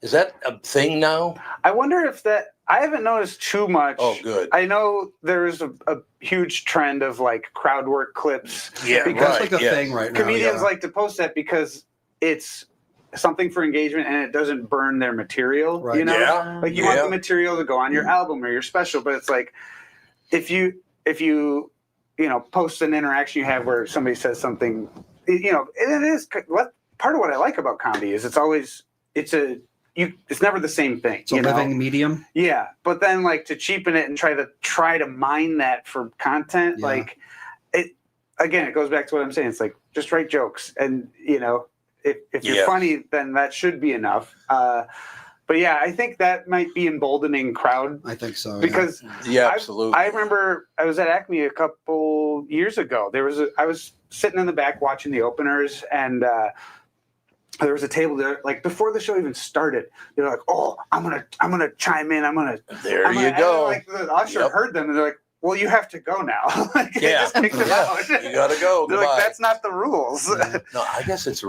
Speaker 3: Is that a thing now?
Speaker 6: I wonder if that. I haven't noticed too much.
Speaker 3: Oh, good.
Speaker 6: I know there's a huge trend of like crowd work clips.
Speaker 3: Yeah,
Speaker 6: because
Speaker 2: That's
Speaker 3: right,
Speaker 2: like a
Speaker 3: yes.
Speaker 2: thing right now.
Speaker 6: Comedians
Speaker 2: yeah.
Speaker 6: like to post that because it's something for engagement and it doesn't burn their material.
Speaker 2: Right.
Speaker 6: You know,
Speaker 3: Yeah.
Speaker 6: like you
Speaker 3: Yeah.
Speaker 6: want the material to go on your album or your special, but it's like if you post an interaction you have where somebody says something, and it is what part of what I like about comedy is it's never the same thing.
Speaker 2: It's a living medium.
Speaker 6: Yeah, but then like to cheapen it and try to mine that for content,
Speaker 2: Yeah.
Speaker 6: like it goes back to what I'm saying. It's like just write jokes, and if you're
Speaker 3: Yeah.
Speaker 6: funny, then that should be enough. But yeah, I think that might be emboldening crowd
Speaker 2: I think so.
Speaker 6: because
Speaker 3: Yeah, absolutely.
Speaker 6: I remember I was at Acme a couple years ago. I was sitting in the back watching the openers, and there was a table there. Like before the show even started, they're like, "Oh, I'm gonna chime in.
Speaker 3: There you
Speaker 6: and
Speaker 3: go.
Speaker 6: like the usher
Speaker 3: Yep.
Speaker 6: heard them, and they're like, "Well, you have to go now." Like, they
Speaker 3: Yeah.
Speaker 6: just kicked them
Speaker 3: Yeah.
Speaker 6: out.
Speaker 3: You gotta go.
Speaker 6: They're
Speaker 3: Goodbye.
Speaker 6: like, "That's not the rules."
Speaker 2: Yeah.
Speaker 3: No, I guess it's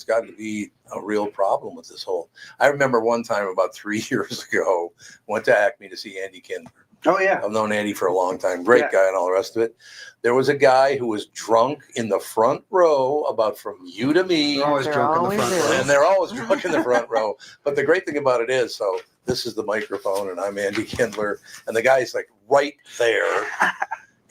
Speaker 3: got to be a real problem with this whole. I remember one time about 3 years ago, went to Acme to see Andy Kindler.
Speaker 6: Oh yeah.
Speaker 3: I've known Andy for a long time, great
Speaker 6: Yeah.
Speaker 3: guy and all the rest of it. There was a guy who was drunk in the front row, about from you to me,
Speaker 2: They're always
Speaker 1: There
Speaker 2: drunk in the
Speaker 1: always
Speaker 2: front
Speaker 1: is.
Speaker 2: row.
Speaker 3: and they're always drunk in the front row. But the great thing about it is, so this is the microphone, and I'm Andy Kindler, and the guy's like right there,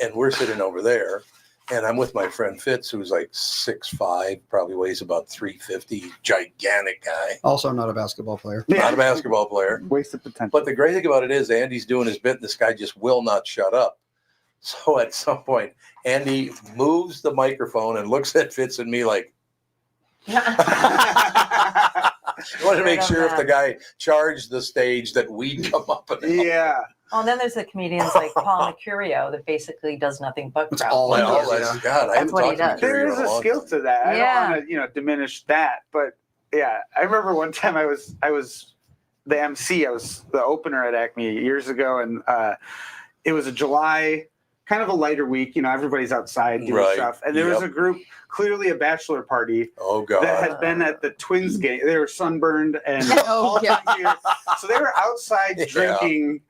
Speaker 3: and we're sitting over there. And I'm with my friend Fitz, who's like 6'5", probably weighs about 350, gigantic guy,
Speaker 2: Also, not a basketball player.
Speaker 3: not a basketball player.
Speaker 6: Wasted potential.
Speaker 3: But the great thing about it is Andy's doing his bit, and this guy just will not shut up. So at some point, Andy moves the microphone and looks at Fitz and me like, I wanted to make
Speaker 1: Right on
Speaker 3: sure if
Speaker 1: that.
Speaker 3: the guy charged the stage that we'd come up and help.
Speaker 6: Yeah.
Speaker 1: Well, then there's the comedians like Paul Mercurio that basically does nothing but
Speaker 2: It's
Speaker 1: crowd
Speaker 2: all
Speaker 1: work.
Speaker 3: Well,
Speaker 2: Yeah.
Speaker 3: that's God. I
Speaker 1: That's
Speaker 3: haven't
Speaker 1: what he
Speaker 3: talked to
Speaker 1: does.
Speaker 3: Mercurio
Speaker 6: There
Speaker 3: in
Speaker 6: is
Speaker 3: a
Speaker 6: a
Speaker 3: long
Speaker 6: skill
Speaker 3: time.
Speaker 6: to that.
Speaker 1: Yeah.
Speaker 6: I don't want to, diminish that, but yeah, I remember one time I was the MC. I was the opener at Acme years ago, and it was a July kind of a lighter week. You know, everybody's outside doing
Speaker 3: Right.
Speaker 6: stuff, and there was a group, clearly a bachelor party,
Speaker 3: Oh God.
Speaker 6: that had been at the Twins game. They were sunburned and
Speaker 4: Oh,
Speaker 6: all
Speaker 4: yeah.
Speaker 6: kinds of gear. So they were outside
Speaker 3: Yeah.
Speaker 6: drinking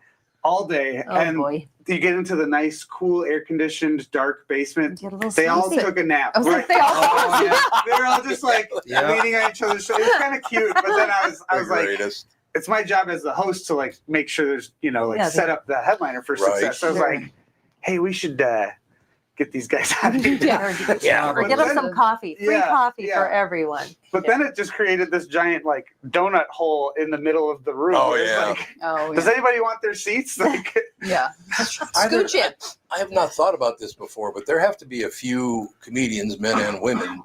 Speaker 6: all day,
Speaker 1: Oh
Speaker 6: and
Speaker 1: boy.
Speaker 6: you get into the nice, cool, air-conditioned, dark basement.
Speaker 1: Get a little
Speaker 6: They all
Speaker 1: sunset.
Speaker 6: took a nap.
Speaker 4: I was like,
Speaker 6: Right?
Speaker 4: they all.
Speaker 2: Oh, yeah.
Speaker 6: They were all just like
Speaker 2: Yeah.
Speaker 6: leaning on each other's shoulders. It was kind of cute, but then I
Speaker 3: The
Speaker 6: was like,
Speaker 3: greatest.
Speaker 6: it's my job as the host to like make sure there's, you know, like
Speaker 1: Yeah,
Speaker 6: set up the headliner for
Speaker 3: Right.
Speaker 6: success. So I was
Speaker 1: Sure.
Speaker 6: like, hey, we should get these guys out of here.
Speaker 4: Yeah.
Speaker 3: Yeah.
Speaker 1: Or get them some coffee. Free
Speaker 6: Yeah,
Speaker 1: coffee
Speaker 6: yeah.
Speaker 1: for everyone.
Speaker 6: But then it just created this giant like donut hole in the middle of the room.
Speaker 3: Oh,
Speaker 6: It's
Speaker 3: yeah.
Speaker 6: like,
Speaker 4: Oh,
Speaker 6: does
Speaker 4: yeah.
Speaker 6: anybody want their seats? Like,
Speaker 4: Yeah.
Speaker 3: Either-
Speaker 4: Scooch in.
Speaker 3: I have not thought about this before, but there have to be a few comedians, men and women,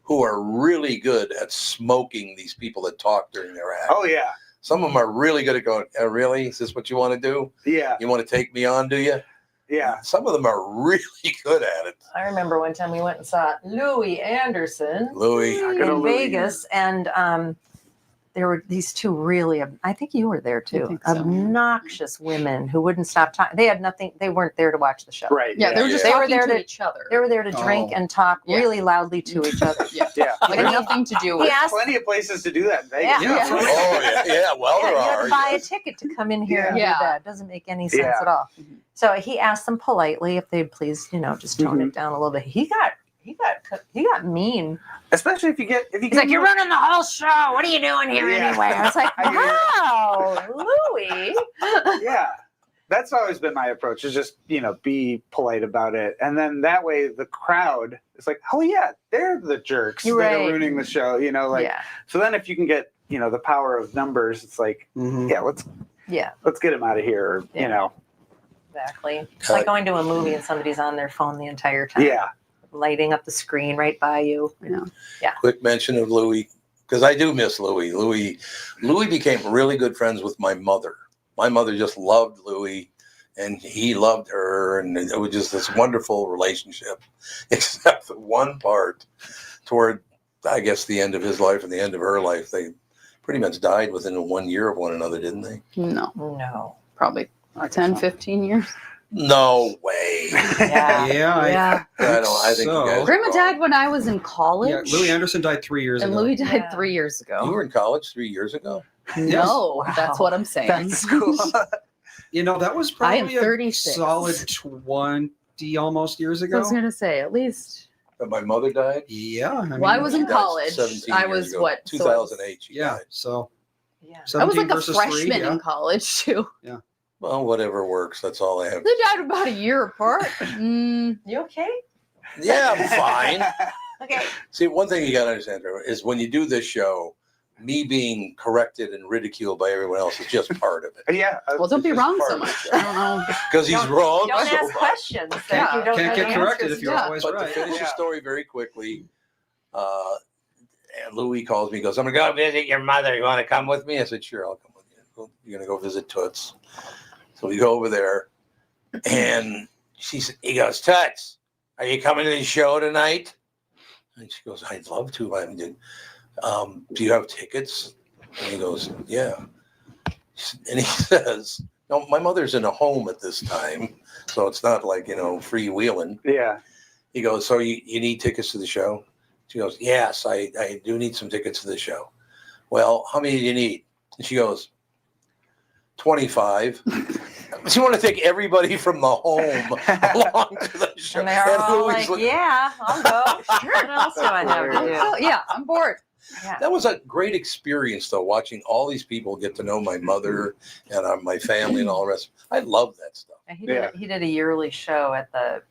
Speaker 3: who are really good at smoking these people that talk during their act.
Speaker 6: oh yeah,
Speaker 3: Some of them are really good at going, really? Is this what you want to do?
Speaker 6: yeah,
Speaker 3: You want to take me on, do you?
Speaker 6: yeah.
Speaker 3: Some of them are really good at it.
Speaker 1: I remember one time we went and saw Louis Anderson
Speaker 3: Louis.
Speaker 6: Good
Speaker 1: in
Speaker 6: old Louis.
Speaker 1: Vegas, and there were these two really, I think you were there
Speaker 4: I
Speaker 1: too,
Speaker 4: think so.
Speaker 1: obnoxious women who wouldn't stop talking. They had nothing, they weren't there to watch the show.
Speaker 6: Right.
Speaker 4: Yeah, they were just
Speaker 1: They were
Speaker 4: talking
Speaker 1: there
Speaker 4: to
Speaker 1: to-
Speaker 4: each other.
Speaker 1: They were there to drink
Speaker 2: Oh.
Speaker 1: and talk
Speaker 4: Yeah.
Speaker 1: really loudly to each other.
Speaker 4: Yeah.
Speaker 6: Yeah.
Speaker 4: Like
Speaker 1: And he-
Speaker 4: nothing to do
Speaker 1: He
Speaker 4: with.
Speaker 1: asked,
Speaker 6: Plenty of places to do that in Vegas.
Speaker 1: Yeah.
Speaker 2: Yeah,
Speaker 4: Yeah.
Speaker 2: for real.
Speaker 3: Oh, yeah. Well,
Speaker 1: yeah,
Speaker 3: there
Speaker 1: you had
Speaker 3: are.
Speaker 1: to buy a
Speaker 3: yes.
Speaker 1: ticket to come in here and
Speaker 4: Yeah.
Speaker 1: do that. It doesn't make any sense
Speaker 6: Yeah.
Speaker 1: at all.
Speaker 4: Mhm.
Speaker 1: So he asked them politely if they'd please, you know, just tone it down a little bit. He got mean.
Speaker 6: Especially if you get
Speaker 1: He's like, "You're running the whole show. What are you doing here
Speaker 6: Yeah.
Speaker 1: anyway?" I was like,
Speaker 6: I hear
Speaker 1: "Wow, Louis."
Speaker 6: Yeah. That's always been my approach, is just, you know, be polite about it. And then that way the crowd is like, oh yeah, they're the jerks that
Speaker 1: Right.
Speaker 6: are ruining the show, you know, like,
Speaker 1: Yeah,
Speaker 6: so then if you can get, you know, the power of numbers, it's like,
Speaker 2: Mhm.
Speaker 6: yeah, let's
Speaker 1: yeah,
Speaker 6: get them out of here, or,
Speaker 1: Yeah.
Speaker 6: you know.
Speaker 1: exactly. It's like going to a movie and somebody's on their phone the entire time.
Speaker 6: Yeah.
Speaker 1: Lighting up the screen right by you.
Speaker 3: Quick mention of Louis, because I do miss Louis. Louis became really good friends with my mother. My mother just loved Louis, and he loved her, and it was just this wonderful relationship, except the one part toward, I guess, the end of his life and the end of her life. They pretty much died within 1 year of one another, didn't they?
Speaker 4: No,
Speaker 1: No.
Speaker 4: probably 10, 15 years.
Speaker 3: No way.
Speaker 1: Yeah.
Speaker 2: Yeah,
Speaker 3: I think
Speaker 2: so.
Speaker 3: you guys are
Speaker 4: Grandma
Speaker 3: wrong.
Speaker 4: died when I was in
Speaker 2: Yeah,
Speaker 4: college.
Speaker 2: Louis Anderson died 3 years
Speaker 4: and
Speaker 2: ago.
Speaker 4: Louis died
Speaker 1: Yeah.
Speaker 4: 3 years
Speaker 3: You
Speaker 4: ago.
Speaker 3: were in college 3 years ago?
Speaker 4: No,
Speaker 1: Yes.
Speaker 4: that's
Speaker 1: Wow.
Speaker 4: what I'm saying.
Speaker 6: That's cool.
Speaker 2: You know, that was
Speaker 4: I am
Speaker 2: probably a
Speaker 4: 36.
Speaker 2: solid 20 almost years
Speaker 4: I
Speaker 2: ago.
Speaker 4: was gonna say at least.
Speaker 3: But my mother died?
Speaker 2: Yeah. I mean,
Speaker 4: Well, I was in
Speaker 3: She died
Speaker 4: college.
Speaker 3: 17
Speaker 4: I
Speaker 3: years
Speaker 4: was
Speaker 3: ago.
Speaker 4: what?
Speaker 3: 2008 she
Speaker 2: Yeah,
Speaker 3: died.
Speaker 2: so
Speaker 1: Yeah.
Speaker 4: I was
Speaker 2: 17
Speaker 4: like a
Speaker 2: versus
Speaker 4: freshman
Speaker 2: 3, yeah.
Speaker 4: in college too.
Speaker 3: Well, whatever works. That's all I have.
Speaker 4: They died about a year apart. Mm,
Speaker 1: You okay?
Speaker 3: Yeah, I'm fine.
Speaker 1: Okay.
Speaker 3: See, one thing you got to understand, Trevor, is when you do this show, me being corrected and ridiculed by everyone else is just part of it.
Speaker 6: Yeah.
Speaker 4: well, don't be
Speaker 3: It's
Speaker 4: wrong
Speaker 3: part
Speaker 4: so
Speaker 3: of it.
Speaker 4: much. I don't know.
Speaker 3: Because he's wrong.
Speaker 1: Don't
Speaker 3: so
Speaker 1: ask
Speaker 3: much.
Speaker 1: questions that
Speaker 4: Yeah.
Speaker 1: you don't
Speaker 2: Can't
Speaker 1: know
Speaker 2: get
Speaker 1: the
Speaker 2: corrected
Speaker 1: answers
Speaker 2: if you're
Speaker 1: to.
Speaker 2: always
Speaker 3: But to
Speaker 2: right.
Speaker 3: finish the
Speaker 6: Yeah.
Speaker 3: story very quickly, and Louis calls me, goes, "I'm going to go visit your mother. You want to come with me?" I said, "Sure, I'll come with you. You're going to go visit Toots." So we go over there, and he goes, "Toots, are you coming to the show tonight?" And she goes, "I'd love to. I mean, do you have tickets?" And he goes, "Yeah." And he says, "No, my mother's in a home at this time, so it's not like, freewheeling."
Speaker 6: Yeah.
Speaker 3: He goes, "So you need tickets to the show?" She goes, "Yes, I do need some tickets to the show." "Well, how many do you need?" And she goes, 25. She want to take everybody from the home along to the show.
Speaker 1: And they're all
Speaker 3: Louis
Speaker 1: like, "Yeah, I'll go. What else do I have to do?"
Speaker 4: Oh, yeah, I'm bored.
Speaker 1: Yeah.
Speaker 3: That was a great experience, though, watching all these people get to know my mother and my family and all the rest. I love that stuff.
Speaker 1: He did a yearly show at the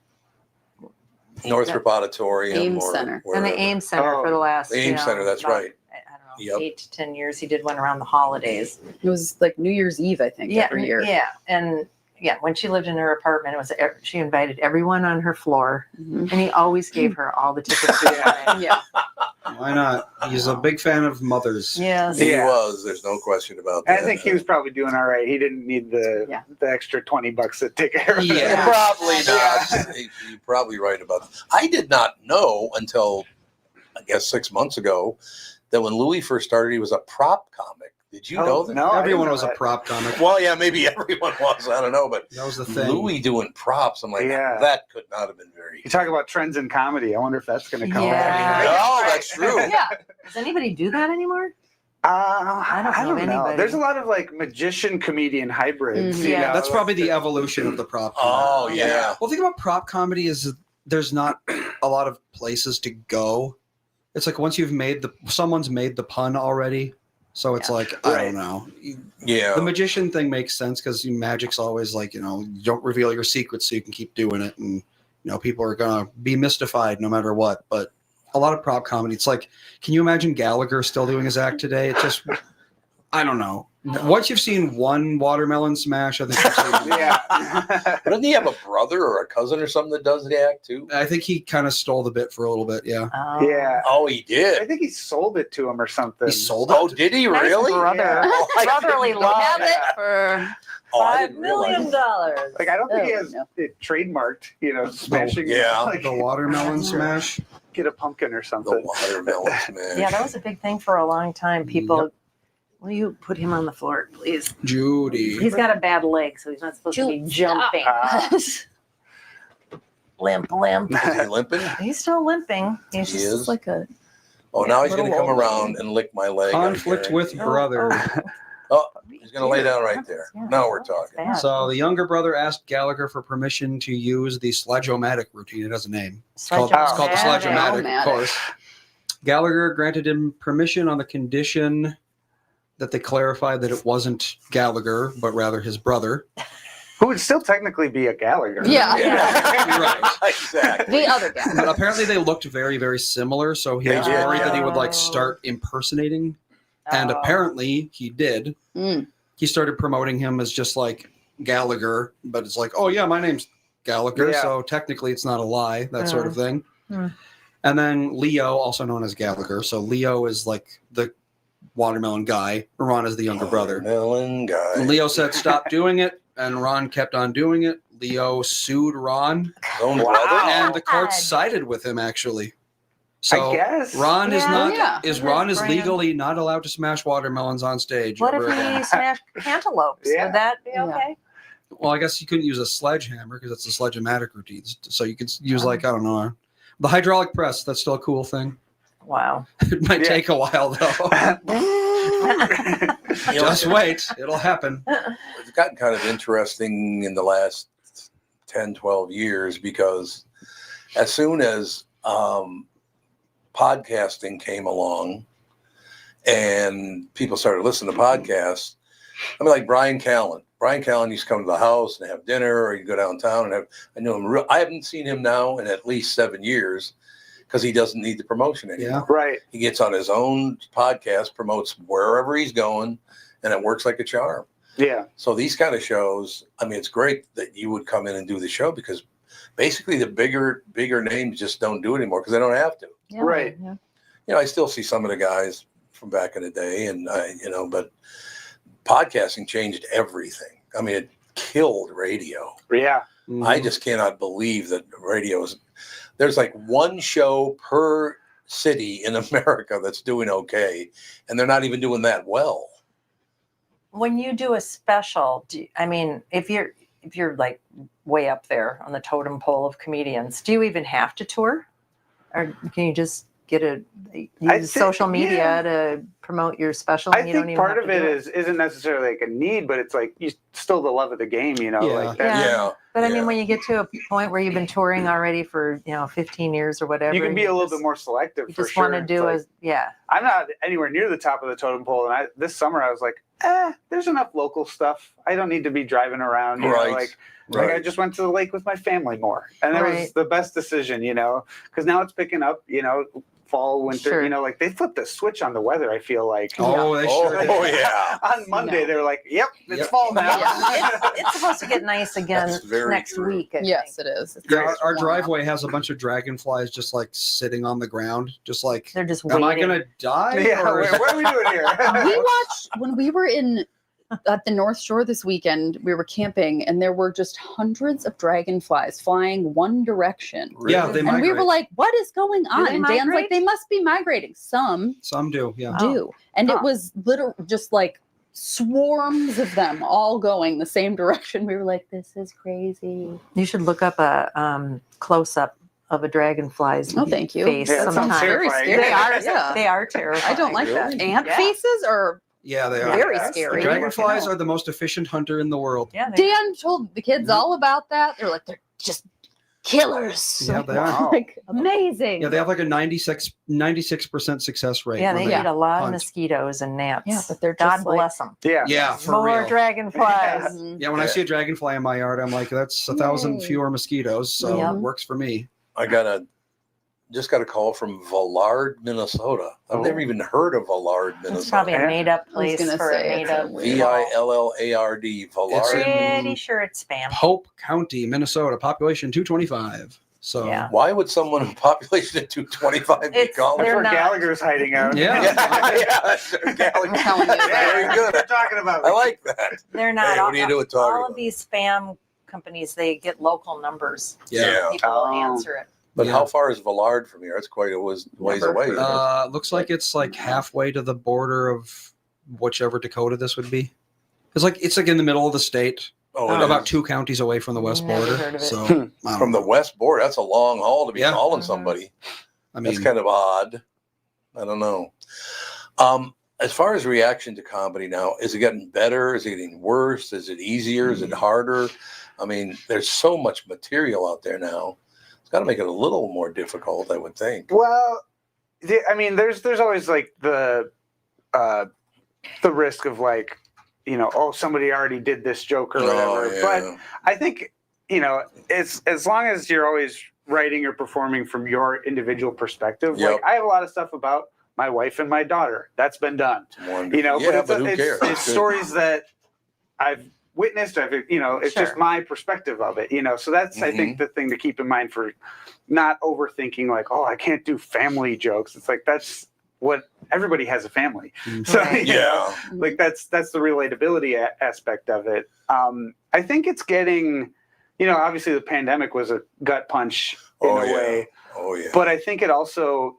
Speaker 3: Northrop Auditorium.
Speaker 4: Ames
Speaker 3: or
Speaker 4: Center.
Speaker 1: in
Speaker 3: wherever.
Speaker 1: the Ames Center
Speaker 6: Oh,
Speaker 1: for the last
Speaker 3: the Ames Center, that's
Speaker 1: about,
Speaker 3: right.
Speaker 1: I don't know,
Speaker 3: Yep.
Speaker 1: 8 to 10 years. He did one around the holidays.
Speaker 4: It was like New Year's Eve, I think, every year.
Speaker 1: Yeah, and yeah, when she lived in her apartment, she invited everyone on her floor,
Speaker 4: Mhm.
Speaker 1: and he always gave her all the tickets. She wanted.
Speaker 4: Yeah.
Speaker 2: Why not? He's a big fan of mothers.
Speaker 1: Yes.
Speaker 3: He
Speaker 6: Yeah.
Speaker 3: was. There's no question about that.
Speaker 6: I think he was probably doing all right. He didn't need the extra $20 to take care of it.
Speaker 2: Yeah.
Speaker 3: Probably not. You're probably right about that. I did not know until, I guess, 6 months ago that when Louis first started, he was a prop comic. Did you know that?
Speaker 6: No, I didn't
Speaker 2: Everyone
Speaker 6: know
Speaker 2: was a
Speaker 6: that.
Speaker 2: prop comic.
Speaker 3: Well, yeah, maybe everyone was. I don't know, but
Speaker 2: That was the thing.
Speaker 3: Louis doing props. I'm like,
Speaker 6: Yeah.
Speaker 3: that could not have been very.
Speaker 6: You talk about trends in comedy. I wonder if that's going to come
Speaker 1: Yeah.
Speaker 6: back.
Speaker 3: No, that's true.
Speaker 4: Yeah.
Speaker 1: Does anybody do that anymore?
Speaker 6: I
Speaker 1: don't know
Speaker 6: know.
Speaker 1: anybody.
Speaker 6: There's a lot of like magician comedian hybrids.
Speaker 4: Mhm.
Speaker 6: you
Speaker 1: Yeah.
Speaker 6: know,
Speaker 2: That's
Speaker 6: like-
Speaker 2: probably the evolution of the prop comic.
Speaker 3: Oh yeah.
Speaker 2: Well, the thing about prop comedy is that there's not a lot of places to go. It's like once someone's made the pun already. So it's like, I
Speaker 6: Right.
Speaker 2: don't know.
Speaker 3: Yeah.
Speaker 2: The magician thing makes sense because magic's always like, you don't reveal your secrets so you can keep doing it. And, people are going to be mystified no matter what. But a lot of prop comedy, it's like, can you imagine Gallagher still doing his act today? It just, I don't know. Once you've seen one watermelon smash, I think you've seen
Speaker 6: Yeah.
Speaker 3: Doesn't he have a brother or a cousin or something that does the act too?
Speaker 2: I think he kind of stole the bit for a little bit, yeah.
Speaker 6: Yeah.
Speaker 3: Oh, he
Speaker 6: I
Speaker 3: did.
Speaker 6: think he sold it to him or something.
Speaker 2: He sold it?
Speaker 3: Oh, did he
Speaker 1: Nice
Speaker 3: really?
Speaker 1: brother.
Speaker 6: Yeah.
Speaker 3: Oh, I
Speaker 1: Brotherly
Speaker 3: didn't know
Speaker 1: love.
Speaker 4: Have
Speaker 3: that.
Speaker 4: it for
Speaker 3: Oh, I
Speaker 1: $5
Speaker 3: didn't realize.
Speaker 1: million.
Speaker 6: Like, I don't think he
Speaker 4: Oh,
Speaker 6: has
Speaker 4: no.
Speaker 6: it trademarked, smashing.
Speaker 3: Yeah.
Speaker 6: Like,
Speaker 2: The watermelon smash.
Speaker 6: get a pumpkin or
Speaker 3: The
Speaker 6: something.
Speaker 3: watermelon smash.
Speaker 1: Yeah, that was a big thing for a long time. People, will you put him on the floor, please?
Speaker 2: Judy.
Speaker 1: He's got a bad leg, so he's not supposed to be jumping. Limp.
Speaker 3: Is he limping?
Speaker 1: He's still limping. He's
Speaker 3: He
Speaker 1: just
Speaker 3: is?
Speaker 4: like a
Speaker 3: Oh, now he's
Speaker 1: Little
Speaker 3: going to come
Speaker 1: old
Speaker 3: around and lick my leg.
Speaker 2: Conflict with
Speaker 1: Oh,
Speaker 2: brother.
Speaker 3: Oh, he's going to lay down right there.
Speaker 1: Yeah,
Speaker 3: Now we're
Speaker 1: that's
Speaker 3: talking.
Speaker 1: bad.
Speaker 2: So the younger brother asked Gallagher for permission to use the sledge-o-matic routine. It has a name. It's called the
Speaker 1: Sledge-o-matic.
Speaker 2: sledge-o-matic,
Speaker 4: Sledge-o-matic.
Speaker 2: of course. Gallagher granted him permission on the condition that they clarified that it wasn't Gallagher, but rather his brother.
Speaker 6: Who would still technically be a Gallagher.
Speaker 4: Yeah.
Speaker 2: Right.
Speaker 3: Exactly.
Speaker 4: the other guy.
Speaker 2: But apparently they looked very, very similar, so he
Speaker 3: They
Speaker 2: was
Speaker 3: did,
Speaker 2: worried that he would
Speaker 1: yeah.
Speaker 2: start impersonating. And
Speaker 1: Oh.
Speaker 2: apparently he did.
Speaker 4: Mm.
Speaker 2: He started promoting him as just like Gallagher, but it's like, oh yeah, my name's Gallagher,
Speaker 6: Yeah.
Speaker 2: so technically it's not a lie, that sort of thing.
Speaker 1: Hmm.
Speaker 2: And then Leo, also known as Gallagher. So Leo is like the watermelon guy. Ron is the younger brother.
Speaker 3: Watermelon guy.
Speaker 2: And Leo said stop doing it, and Ron kept on doing it. Leo sued Ron,
Speaker 3: His own
Speaker 6: Wow.
Speaker 3: brother?
Speaker 2: and the court
Speaker 1: God.
Speaker 2: sided with him actually. So
Speaker 6: I guess.
Speaker 2: Ron is
Speaker 1: Yeah.
Speaker 2: not
Speaker 4: Yeah.
Speaker 2: Ron is
Speaker 1: Brand.
Speaker 2: legally not allowed to smash watermelons on stage.
Speaker 1: What if
Speaker 2: ever again.
Speaker 1: we smashed cantaloupes?
Speaker 6: Yeah.
Speaker 1: Would that be
Speaker 4: Yeah.
Speaker 1: okay?
Speaker 2: Well, I guess you couldn't use a sledgehammer because it's a sledge-o-matic routine. So you could use I don't know, the hydraulic press. That's still a cool thing.
Speaker 1: Wow.
Speaker 2: It might
Speaker 6: Yeah.
Speaker 2: take a while though.
Speaker 3: You know,
Speaker 2: Just wait, it'll happen.
Speaker 3: It's gotten kind of interesting in the last 10, 12 years because as soon as podcasting came along and people started listening to podcasts, I mean, like Brian Callen. Brian Callen used to come to the house and have dinner, or he'd go downtown and have. I knew him. I haven't seen him now in at least 7 years because he doesn't need the promotion anymore.
Speaker 2: Yeah.
Speaker 6: Right.
Speaker 3: He gets on his own podcast, promotes wherever he's going, and it works like a charm.
Speaker 6: Yeah.
Speaker 3: So these kind of shows, I mean, it's great that you would come in and do the show because basically the bigger names just don't do it anymore because they don't have to.
Speaker 1: Yeah,
Speaker 6: Right.
Speaker 1: yeah.
Speaker 3: You know, I still see some of the guys from back in the day, and but podcasting changed everything. I mean, it killed radio.
Speaker 6: Yeah.
Speaker 3: I just cannot believe that there's like one show per city in America that's doing okay, and they're not even doing that well.
Speaker 1: When you do a special, if you're like way up there on the totem pole of comedians, do you even have to tour, or can you just use
Speaker 6: think-
Speaker 1: social media
Speaker 6: yeah.
Speaker 1: to promote your special?
Speaker 6: I
Speaker 1: and you don't
Speaker 6: think
Speaker 1: even
Speaker 6: part
Speaker 1: have
Speaker 6: of
Speaker 1: to
Speaker 6: it
Speaker 1: do
Speaker 6: isn't necessarily like a need, but it's like you still the love of the game,
Speaker 2: Yeah.
Speaker 6: Like that.
Speaker 1: Yeah. But I
Speaker 3: yeah.
Speaker 1: mean, when you get to a point where you've been touring already for 15 years or whatever,
Speaker 6: You can be a little
Speaker 1: just-
Speaker 6: bit more selective
Speaker 1: You
Speaker 6: for
Speaker 1: just
Speaker 6: sure.
Speaker 1: want to
Speaker 6: It's
Speaker 1: do
Speaker 6: like, I'm not anywhere near the top of the totem pole, and this summer I was like, there's enough local stuff. I don't need to be driving around.
Speaker 3: Right.
Speaker 6: Like I just went to the lake with my family more, and it was
Speaker 1: Right.
Speaker 6: the best decision, because now it's picking up, fall, winter,
Speaker 1: Sure.
Speaker 6: like they flipped the switch on the weather. I feel like
Speaker 2: Oh, they sure did.
Speaker 3: Oh yeah.
Speaker 6: on Monday
Speaker 4: No.
Speaker 6: they were like, "Yep, it's
Speaker 2: Yep.
Speaker 6: fall now."
Speaker 1: it's supposed to get nice again
Speaker 3: That's very
Speaker 1: next
Speaker 3: true.
Speaker 1: week. I
Speaker 4: Yes,
Speaker 1: think.
Speaker 4: it is. It's
Speaker 2: Yeah,
Speaker 4: just
Speaker 2: our
Speaker 4: warm
Speaker 2: driveway has a bunch of dragonflies just like sitting on the ground, just like,
Speaker 1: They're just
Speaker 2: am I
Speaker 1: waiting.
Speaker 2: gonna die?
Speaker 6: Yeah,
Speaker 2: or is-
Speaker 6: what are we doing here?
Speaker 4: up. We watched when we were in at the North Shore this weekend. We were camping, and there were just hundreds of dragonflies flying one direction.
Speaker 2: Yeah, they
Speaker 4: And we
Speaker 2: migrate.
Speaker 4: were like, "What is going on?"
Speaker 1: they
Speaker 4: And Dan's like,
Speaker 1: migrate?
Speaker 4: "They must be migrating. Some
Speaker 2: Some do, yeah.
Speaker 4: do." And
Speaker 1: Huh.
Speaker 4: it was literal, just like swarms of them all going the same direction. We were like, "This is crazy."
Speaker 1: You should look up a close up of a dragonfly's
Speaker 4: Oh, thank you.
Speaker 1: face
Speaker 6: Yeah, that sounds
Speaker 1: sometime.
Speaker 4: Very
Speaker 6: terrifying.
Speaker 4: scary.
Speaker 1: They are,
Speaker 4: Yeah.
Speaker 1: they are terrifying.
Speaker 4: I don't like that.
Speaker 3: Really?
Speaker 4: Ant
Speaker 1: Yeah.
Speaker 4: faces are
Speaker 2: Yeah, they are.
Speaker 4: very
Speaker 6: Yeah.
Speaker 4: scary.
Speaker 2: Dragonflies are the most efficient hunter in the world.
Speaker 1: Yeah, they,
Speaker 4: Dan told the kids all about that. They're like, they're just killers.
Speaker 2: Yeah, they are.
Speaker 6: Wow.
Speaker 4: Like, amazing.
Speaker 2: Yeah, they have like a 96% success rate.
Speaker 1: yeah,
Speaker 2: when
Speaker 1: they eat a lot of
Speaker 2: hunt.
Speaker 1: mosquitoes and gnats.
Speaker 4: Yeah, but they're
Speaker 1: God
Speaker 4: just like-
Speaker 1: bless them.
Speaker 6: Yeah.
Speaker 2: Yeah, for
Speaker 1: More
Speaker 2: real.
Speaker 1: dragonflies.
Speaker 4: Mhm.
Speaker 2: Yeah, when I see a dragonfly in my yard, I'm like, that's 1,000
Speaker 4: Yay.
Speaker 2: fewer mosquitoes, so
Speaker 1: Yeah.
Speaker 2: it works for me.
Speaker 3: I just got a call from Villard, Minnesota. I've
Speaker 6: Oh.
Speaker 3: never even heard of Villard,
Speaker 1: It's
Speaker 3: Minnesota.
Speaker 1: probably a
Speaker 6: Yeah.
Speaker 1: made up
Speaker 4: I was
Speaker 1: place
Speaker 4: gonna
Speaker 1: for a
Speaker 4: say,
Speaker 1: made
Speaker 4: it's a
Speaker 1: up.
Speaker 4: weird-
Speaker 3: Villard,
Speaker 2: It's
Speaker 3: Villard.
Speaker 2: in-
Speaker 1: Pretty sure it's spam.
Speaker 2: Pope County, Minnesota, population 225. So
Speaker 1: Yeah.
Speaker 3: Why would someone in population of 225 be
Speaker 1: It's-
Speaker 3: calling?
Speaker 6: That's
Speaker 1: They're
Speaker 6: where
Speaker 1: not.
Speaker 6: Gallagher's hiding out.
Speaker 2: Yeah.
Speaker 3: yeah, Gallagher.
Speaker 4: I'm telling you.
Speaker 3: Very
Speaker 6: What
Speaker 3: good.
Speaker 6: you're talking about.
Speaker 3: I like that.
Speaker 1: They're not.
Speaker 3: Hey, what do you do with target?
Speaker 1: all of these spam companies, they get local numbers.
Speaker 2: yeah.
Speaker 1: People will
Speaker 6: Oh.
Speaker 1: answer it.
Speaker 3: But
Speaker 2: Yeah.
Speaker 3: how far is Villard from here? It's quite a ways
Speaker 4: Never
Speaker 3: away.
Speaker 4: heard
Speaker 3: isn't it?
Speaker 2: Looks like it's like halfway to the border of whichever Dakota this would be. It's like in the middle of the state,
Speaker 3: Oh, it
Speaker 2: about
Speaker 3: is.
Speaker 2: 2 counties away from the west
Speaker 1: Never
Speaker 2: border.
Speaker 1: heard of it.
Speaker 2: So I don't
Speaker 3: From the
Speaker 2: know.
Speaker 3: west border. That's a long haul to be
Speaker 2: Yeah.
Speaker 3: calling
Speaker 1: Mhm.
Speaker 3: somebody.
Speaker 2: I
Speaker 3: That's
Speaker 2: mean,
Speaker 3: kind of odd. I don't know. As far as reaction to comedy now, is it getting better? Is it getting worse? Is it easier? Is it harder? I mean, there's so much material out there now. It's got to make it a little more difficult, I would think.
Speaker 6: Well, I mean, there's always like the risk of like, oh, somebody already did this joke or whatever. But I think, it's as long as you're always writing or performing from your individual perspective.
Speaker 3: Yep.
Speaker 6: Like I have a lot of stuff about my wife and my daughter. That's been done.
Speaker 3: Wonderful.
Speaker 6: But
Speaker 3: but who cares?
Speaker 6: it's
Speaker 3: Good.
Speaker 6: stories that I've witnessed. It's just
Speaker 1: Sure.
Speaker 6: my perspective of it. So that's I think the thing to keep in mind for not overthinking. Like, oh, I can't do family jokes. It's like that's what everybody has a family.
Speaker 2: Mhm.
Speaker 6: So
Speaker 1: Right.
Speaker 3: Yeah.
Speaker 6: like that's the relatability aspect of it. I think it's getting. Obviously the pandemic was a gut punch in
Speaker 3: Oh,
Speaker 6: a
Speaker 3: yeah.
Speaker 6: way,
Speaker 3: Oh, yeah.
Speaker 6: but I think it also,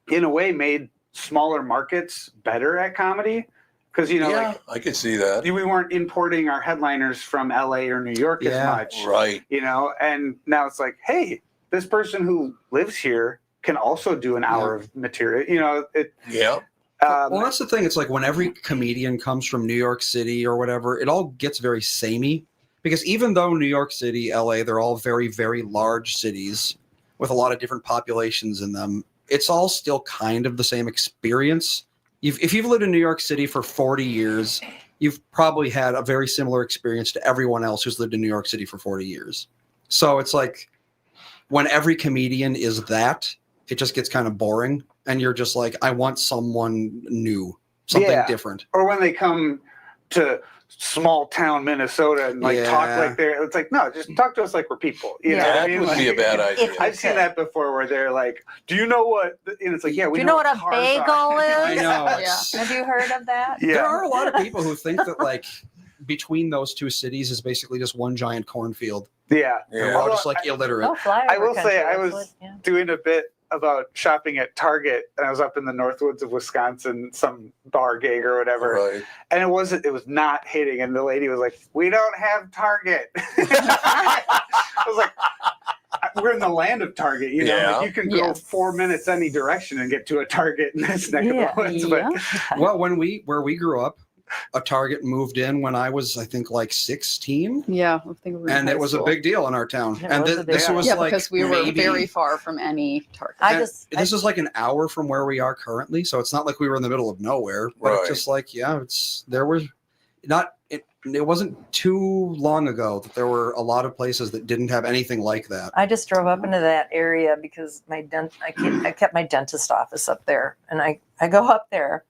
Speaker 6: in a way, made smaller markets better at comedy because
Speaker 3: yeah, I could see that.
Speaker 6: we weren't importing our headliners from LA or New York as
Speaker 2: Yeah.
Speaker 6: much,
Speaker 3: Right.
Speaker 6: and now it's like, hey, this person who lives here can also do an hour of material.
Speaker 3: Yeah.
Speaker 2: well, that's the thing. It's like when every comedian comes from New York City or whatever, it all gets very samey. Because even though New York City, LA, they're all very, very large cities with a lot of different populations in them, it's all still kind of the same experience. If you've lived in New York City for 40 years, you've probably had a very similar experience to everyone else who's lived in New York City for 40 years. So it's like when every comedian is that, it just gets kind of boring. And you're just like, I want someone new, something
Speaker 6: Yeah.
Speaker 2: different.
Speaker 6: Or when they come to small town Minnesota and like talk
Speaker 2: Yeah.
Speaker 6: like they're, it's like, no, just talk to us like we're people. You know
Speaker 1: Yeah.
Speaker 6: what I
Speaker 3: That
Speaker 6: mean?
Speaker 3: would be a
Speaker 6: Like,
Speaker 3: bad idea.
Speaker 1: If-
Speaker 6: I've seen that before where they're like, do you know what? And it's like, yeah, we
Speaker 1: Do you know what a
Speaker 6: cars
Speaker 1: bagel
Speaker 6: are.
Speaker 1: is?
Speaker 2: I know.
Speaker 4: Yeah.
Speaker 2: it's-
Speaker 1: Have you heard of that?
Speaker 6: Yeah.
Speaker 2: There are a lot of people who think that like between those two cities is basically just one giant cornfield.
Speaker 6: Yeah.
Speaker 2: They're
Speaker 3: Yeah.
Speaker 2: all
Speaker 6: Although
Speaker 2: just like illiterate.
Speaker 1: Oh, flyover
Speaker 6: I will say
Speaker 1: country,
Speaker 6: I
Speaker 1: that's
Speaker 6: was-
Speaker 1: what- yeah.
Speaker 6: Doing a bit about shopping at Target, and I was up in the Northwoods of Wisconsin, some bar gig or whatever,
Speaker 3: Right.
Speaker 6: and it was not hitting, and the lady was like, "We don't have Target." I was like, "We're in the land of Target, you know.
Speaker 3: Yeah.
Speaker 6: Like, you can go
Speaker 4: Yes.
Speaker 6: 4 minutes any direction and get to a Target in this neck
Speaker 1: Yeah.
Speaker 6: of the woods."
Speaker 4: Yeah.
Speaker 6: But
Speaker 2: Well, where we grew up, a Target moved in when I was, I think, like 16,
Speaker 4: Yeah, I think we were in
Speaker 2: and
Speaker 4: high
Speaker 2: it was
Speaker 4: school.
Speaker 2: a big deal in our town.
Speaker 1: It
Speaker 2: And
Speaker 1: was a big
Speaker 2: this
Speaker 1: deal.
Speaker 2: was
Speaker 4: Yeah,
Speaker 2: like
Speaker 4: because we were
Speaker 2: maybe-
Speaker 4: very far from any Target.
Speaker 1: I
Speaker 2: and
Speaker 1: just
Speaker 2: this is like an hour from where we are currently, so it's not like we were in the middle of nowhere. But
Speaker 3: Right.
Speaker 2: it's just like, yeah, it wasn't too long ago that there were a lot of places that didn't have anything like that.
Speaker 1: I just drove up into that area because I kept my dentist office up there, and I go up there.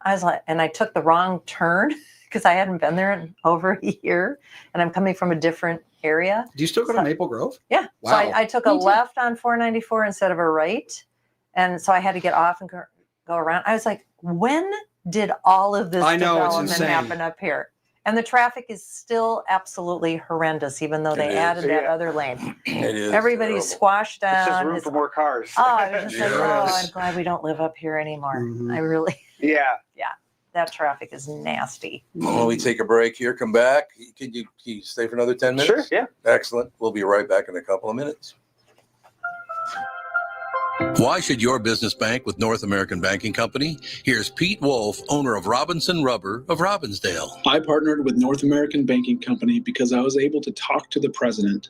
Speaker 1: I was like, and I took the wrong turn because I hadn't been there in over a year, and I'm coming from a different area.
Speaker 2: Do you still go to Maple Grove?
Speaker 1: Yeah,
Speaker 2: Wow.
Speaker 1: so I took a
Speaker 4: Me too.
Speaker 1: left on 494 instead of a right, and so I had to get off and go around. I was like, when did all of this
Speaker 2: I know, it's
Speaker 1: development
Speaker 2: insane.
Speaker 1: happen up here? And the traffic is still absolutely horrendous, even though they
Speaker 3: It is.
Speaker 1: added that
Speaker 6: Yeah.
Speaker 1: other lane.
Speaker 3: It is
Speaker 1: Everybody's
Speaker 3: terrible.
Speaker 1: squashed down.
Speaker 6: It's just room
Speaker 1: It's-
Speaker 6: for more cars.
Speaker 1: Oh, I was just like,
Speaker 2: Sure
Speaker 1: oh,
Speaker 2: is.
Speaker 1: I'm glad we don't live up here anymore.
Speaker 2: Mhm.
Speaker 1: I really,
Speaker 6: Yeah.
Speaker 1: that traffic is nasty.
Speaker 3: While we take a break here, come back. Can you stay for another 10
Speaker 6: Sure.
Speaker 3: minutes?
Speaker 6: Yeah.
Speaker 3: Excellent. We'll be right back in a couple of minutes.
Speaker 7: Why should your business bank with North American Banking Company? Here's Pete Wolf, owner of Robinson Rubber of Robbinsdale.
Speaker 9: I partnered with North American Banking Company because I was able to talk to the president,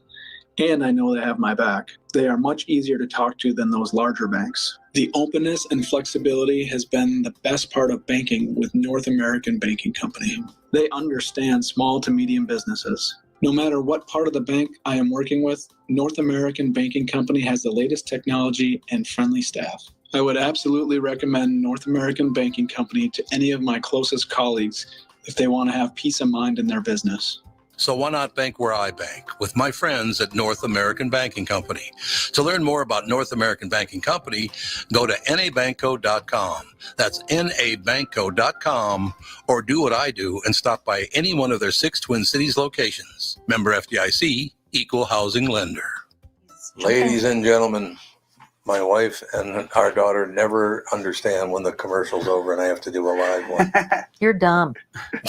Speaker 9: and I know they have my back. They are much easier to talk to than those larger banks. The openness and flexibility has been the best part of banking with North American Banking Company. They understand small to medium businesses. No matter what part of the bank I am working with, North American Banking Company has the latest technology and friendly staff. I would absolutely recommend North American Banking Company to any of my closest colleagues if they want to have peace of mind in their business.
Speaker 7: So why not bank where I bank with my friends at North American Banking Company? To learn more about North American Banking Company, go to nabankco.com. That's nabankco.com, or do what I do and stop by any one of their 6 Twin Cities locations. Member FDIC, Equal Housing Lender.
Speaker 3: Ladies and gentlemen, my wife and our daughter never understand when the commercial's over and I have to do a live one.
Speaker 1: You're dumb.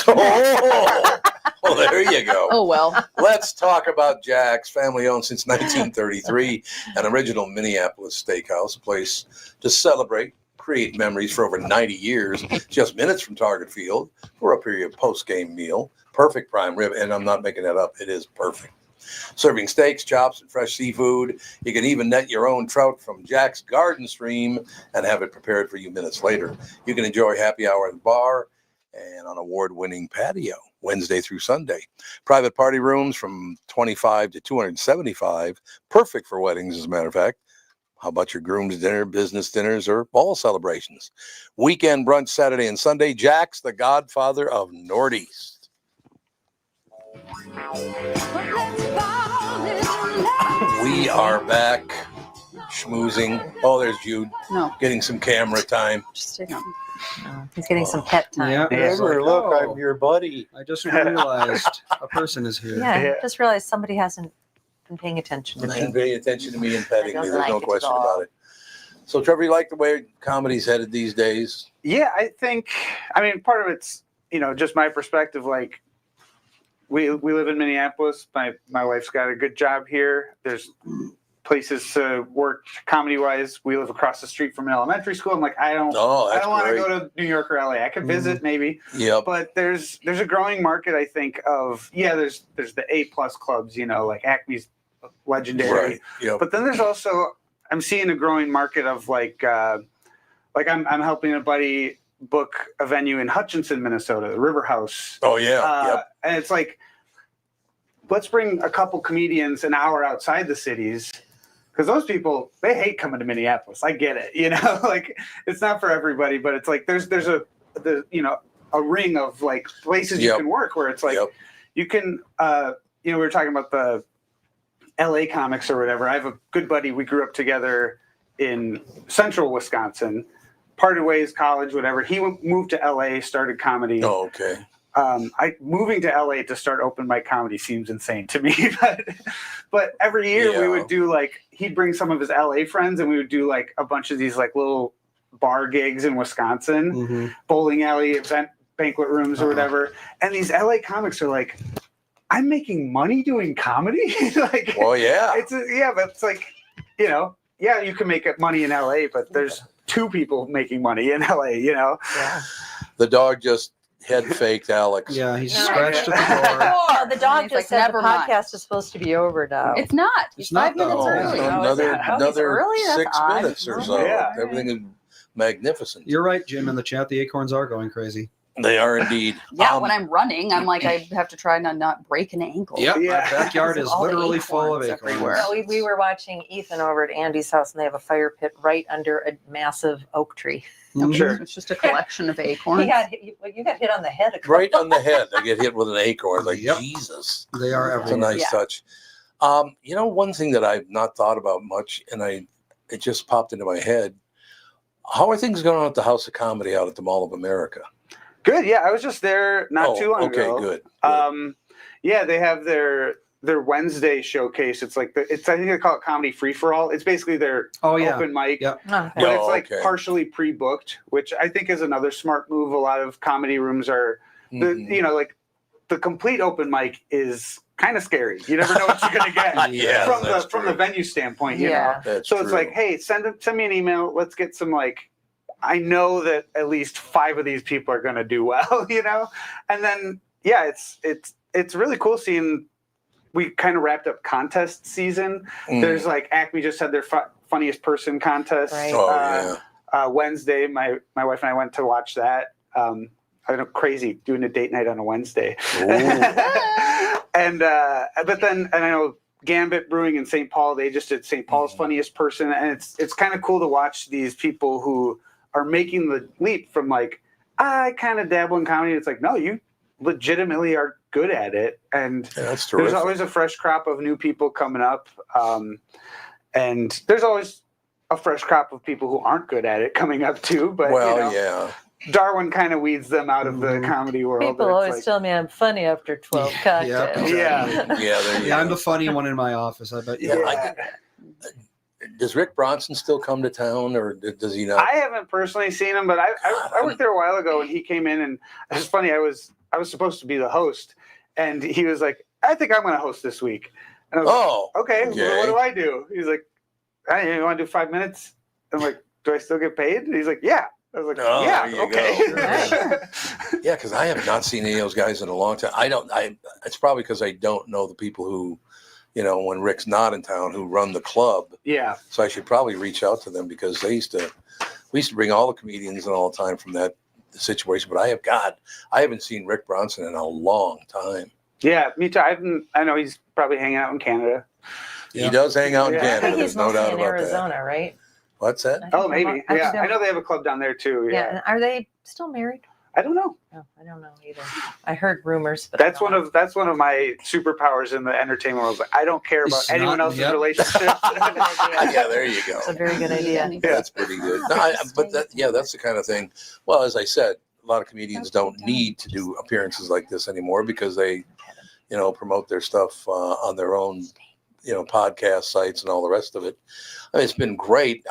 Speaker 3: Oh, well, there you go.
Speaker 4: Oh, well.
Speaker 3: Let's talk about Jack's, family owned since 1933, an original Minneapolis steakhouse, a place to celebrate, create memories for over 90 years, just minutes from Target Field for a period post-game meal. Perfect prime rib, and I'm not making that up. It is perfect. Serving steaks, chops, and fresh seafood. You can even net your own trout from Jack's Garden Stream and have it prepared for you minutes later. You can enjoy happy hour at the bar and on award-winning patio Wednesday through Sunday. Private party rooms from 25 to 275, perfect for weddings, as a matter of fact. How about your groom's dinner, business dinners, or ball celebrations? Weekend brunch Saturday and Sunday. Jack's, the godfather of Northeast. We are back schmoozing. Oh, there's Jude
Speaker 4: No,
Speaker 3: getting some camera time.
Speaker 4: just stay down.
Speaker 1: He's getting some pet time.
Speaker 2: Yeah. it's like,
Speaker 3: Look,
Speaker 2: oh,
Speaker 3: I'm your buddy.
Speaker 2: I just realized a person is here.
Speaker 1: Yeah, I
Speaker 6: Yeah.
Speaker 1: just realized somebody hasn't been paying attention to
Speaker 3: And
Speaker 1: me.
Speaker 3: pay attention to me and petting me.
Speaker 1: Doesn't
Speaker 3: There's no
Speaker 1: like it
Speaker 3: question
Speaker 1: at all.
Speaker 3: about it. So, Trevor, you like the way comedy's headed these days?
Speaker 6: Yeah, I think. I mean, part of it's just my perspective. Like, we live in Minneapolis. My wife's got a good job here. There's places to work comedy wise. We live across the street from an elementary school. I'm like, I don't
Speaker 3: Oh, that's
Speaker 6: want to
Speaker 3: great.
Speaker 6: go to New York or LA. I could visit maybe,
Speaker 3: Yep.
Speaker 6: but there's a growing market. I think of there's the A+ clubs. Like Acme's legendary.
Speaker 3: Right. Yep.
Speaker 6: But then there's also I'm seeing a growing market of like I'm helping a buddy book a venue in Hutchinson, Minnesota, the River House.
Speaker 3: Oh, yeah. Yep.
Speaker 6: And it's like, let's bring a couple comedians an hour outside the cities, because those people, they hate coming to Minneapolis. I get it, like it's not for everybody, but it's like there's a ring of like places you
Speaker 3: Yep.
Speaker 6: can work where it's like
Speaker 3: Yep.
Speaker 6: you can we were talking about the LA comics or whatever. I have a good buddy. We grew up together in central Wisconsin, parted ways, college, whatever. He moved to LA, started comedy.
Speaker 3: Oh, okay.
Speaker 6: Moving to LA to start open mic comedy seems insane to me, but every year we
Speaker 3: Yeah.
Speaker 6: would do he'd bring some of his LA friends and we would do like a bunch of these like little bar gigs in Wisconsin,
Speaker 2: Mhm.
Speaker 6: bowling alley, event banquet rooms or whatever. And these LA comics are like, I'm making money doing comedy. Like,
Speaker 3: Well, yeah.
Speaker 6: but it's like, you can make money in LA, but there's two people making money in LA,
Speaker 1: Yeah.
Speaker 3: The dog just head faked Alex.
Speaker 2: Yeah, he's
Speaker 1: No.
Speaker 2: scratched at the door.
Speaker 1: Oh, the dog
Speaker 4: He's
Speaker 1: just
Speaker 4: like,
Speaker 1: said the
Speaker 4: "Never mind."
Speaker 1: podcast is supposed to be over now.
Speaker 4: It's not.
Speaker 2: It's
Speaker 4: He's
Speaker 2: not,
Speaker 4: 5 minutes
Speaker 2: though.
Speaker 4: early.
Speaker 1: Oh, is
Speaker 3: Another
Speaker 1: it? Oh, he's
Speaker 3: another
Speaker 1: early? That's
Speaker 3: 6
Speaker 1: odd.
Speaker 3: minutes or so.
Speaker 6: Yeah.
Speaker 3: Everything is magnificent.
Speaker 2: You're right, Jim. In the chat, the acorns are going crazy.
Speaker 3: They are indeed.
Speaker 4: Yeah, when I'm running, I'm like, I have to try not break an ankle.
Speaker 2: Yep,
Speaker 6: Yeah.
Speaker 2: my backyard is
Speaker 4: All the
Speaker 2: literally full of
Speaker 4: acorns
Speaker 2: acorns.
Speaker 4: everywhere.
Speaker 1: No, we were watching Ethan over at Andy's house, and they have a fire pit right under a massive oak tree.
Speaker 2: Mhm.
Speaker 6: Sure.
Speaker 4: It's just a collection of acorns.
Speaker 1: You got hit on the head.
Speaker 3: Right on the head. I get hit with an acorn. Like,
Speaker 2: Yep.
Speaker 3: Jesus.
Speaker 2: They are
Speaker 3: It's a
Speaker 2: everywhere.
Speaker 3: nice
Speaker 4: Yeah.
Speaker 3: touch. One thing that I've not thought about much, and it just popped into my head. How are things going on at the House of Comedy out at the Mall of America?
Speaker 6: Good. Yeah, I was just there not too long ago.
Speaker 3: Good.
Speaker 6: Yeah, they have their Wednesday showcase. It's like I think they call it Comedy Free for All. It's basically their open mic.
Speaker 2: Yeah.
Speaker 1: Okay.
Speaker 6: But it's like
Speaker 3: okay.
Speaker 6: partially pre-booked, which I think is another smart move. A lot of comedy rooms are, like the complete open mic is kind of scary. You never know what you're going to get
Speaker 3: Yeah,
Speaker 6: from the venue standpoint. You
Speaker 1: Yeah.
Speaker 6: know,
Speaker 3: That's
Speaker 6: so it's
Speaker 3: true.
Speaker 6: like, hey, send me an email. Let's get some like. I know that at least 5 of these people are going to do well. You know, and then it's really cool seeing. We kind of wrapped up contest season. There's like Acme just had their funniest person contest.
Speaker 1: Right.
Speaker 6: Wednesday, my wife and I went to watch that. I know, crazy doing a date night on a Wednesday. And but then I know Gambit Brewing in St. Paul, they just did St. Paul's funniest person, and it's kind of cool to watch these people who are making the leap from like I kind of dabble in comedy. It's like, no, you legitimately are good at it, and
Speaker 3: that's terrific.
Speaker 6: there's always a fresh crop of new people coming up, and there's always a fresh crop of people who aren't good at it coming up too. But Darwin kind of weeds them out of the comedy world.
Speaker 1: People always tell me I'm funny after 12 cocktails.
Speaker 6: Yeah.
Speaker 2: I'm the funny one in my office. I bet.
Speaker 3: Does Rick Bronson still come to town, or does he not?
Speaker 6: I haven't personally seen him, but I worked there a while ago, and he came in, and it was funny. I was supposed to be the host, and he was like, "I think I'm going to host this week." And I was like, "Okay, well, what do I do?" He's like, "Hey, you want to do 5 minutes?" I'm like, "Do I still get paid?" And he's like, "Yeah." I was like, "Yeah, okay."
Speaker 3: Yeah, because I have not seen any of those guys in a long time. It's probably because I don't know the people who, when Rick's not in town, who run the club.
Speaker 6: Yeah.
Speaker 3: So I should probably reach out to them because we used to bring all the comedians in all the time from that situation. But I haven't seen Rick Bronson in a long time.
Speaker 6: Yeah, me too. I know he's probably hanging out in Canada.
Speaker 3: He does hang out in
Speaker 1: I
Speaker 3: Canada.
Speaker 1: think
Speaker 3: There's
Speaker 1: he's
Speaker 3: no
Speaker 1: mostly
Speaker 3: doubt
Speaker 1: in
Speaker 3: about
Speaker 1: Arizona,
Speaker 3: that.
Speaker 1: right?
Speaker 3: What's that?
Speaker 6: Oh, maybe. Yeah, I know they have a club down there too.
Speaker 1: Yeah.
Speaker 6: Yeah.
Speaker 1: And are they still married?
Speaker 6: I don't know.
Speaker 1: No, I don't know either. I heard rumors, but
Speaker 6: That's one of my superpowers in the entertainment world. I don't care about anyone else's relationship.
Speaker 3: Yeah, there you go.
Speaker 1: It's a very good idea.
Speaker 3: That's pretty good. That's the kind of thing. Well, as I said, a lot of comedians don't need to do appearances like this anymore because they, promote their stuff on their own, podcast sites and all the rest of it. I mean, it's been great.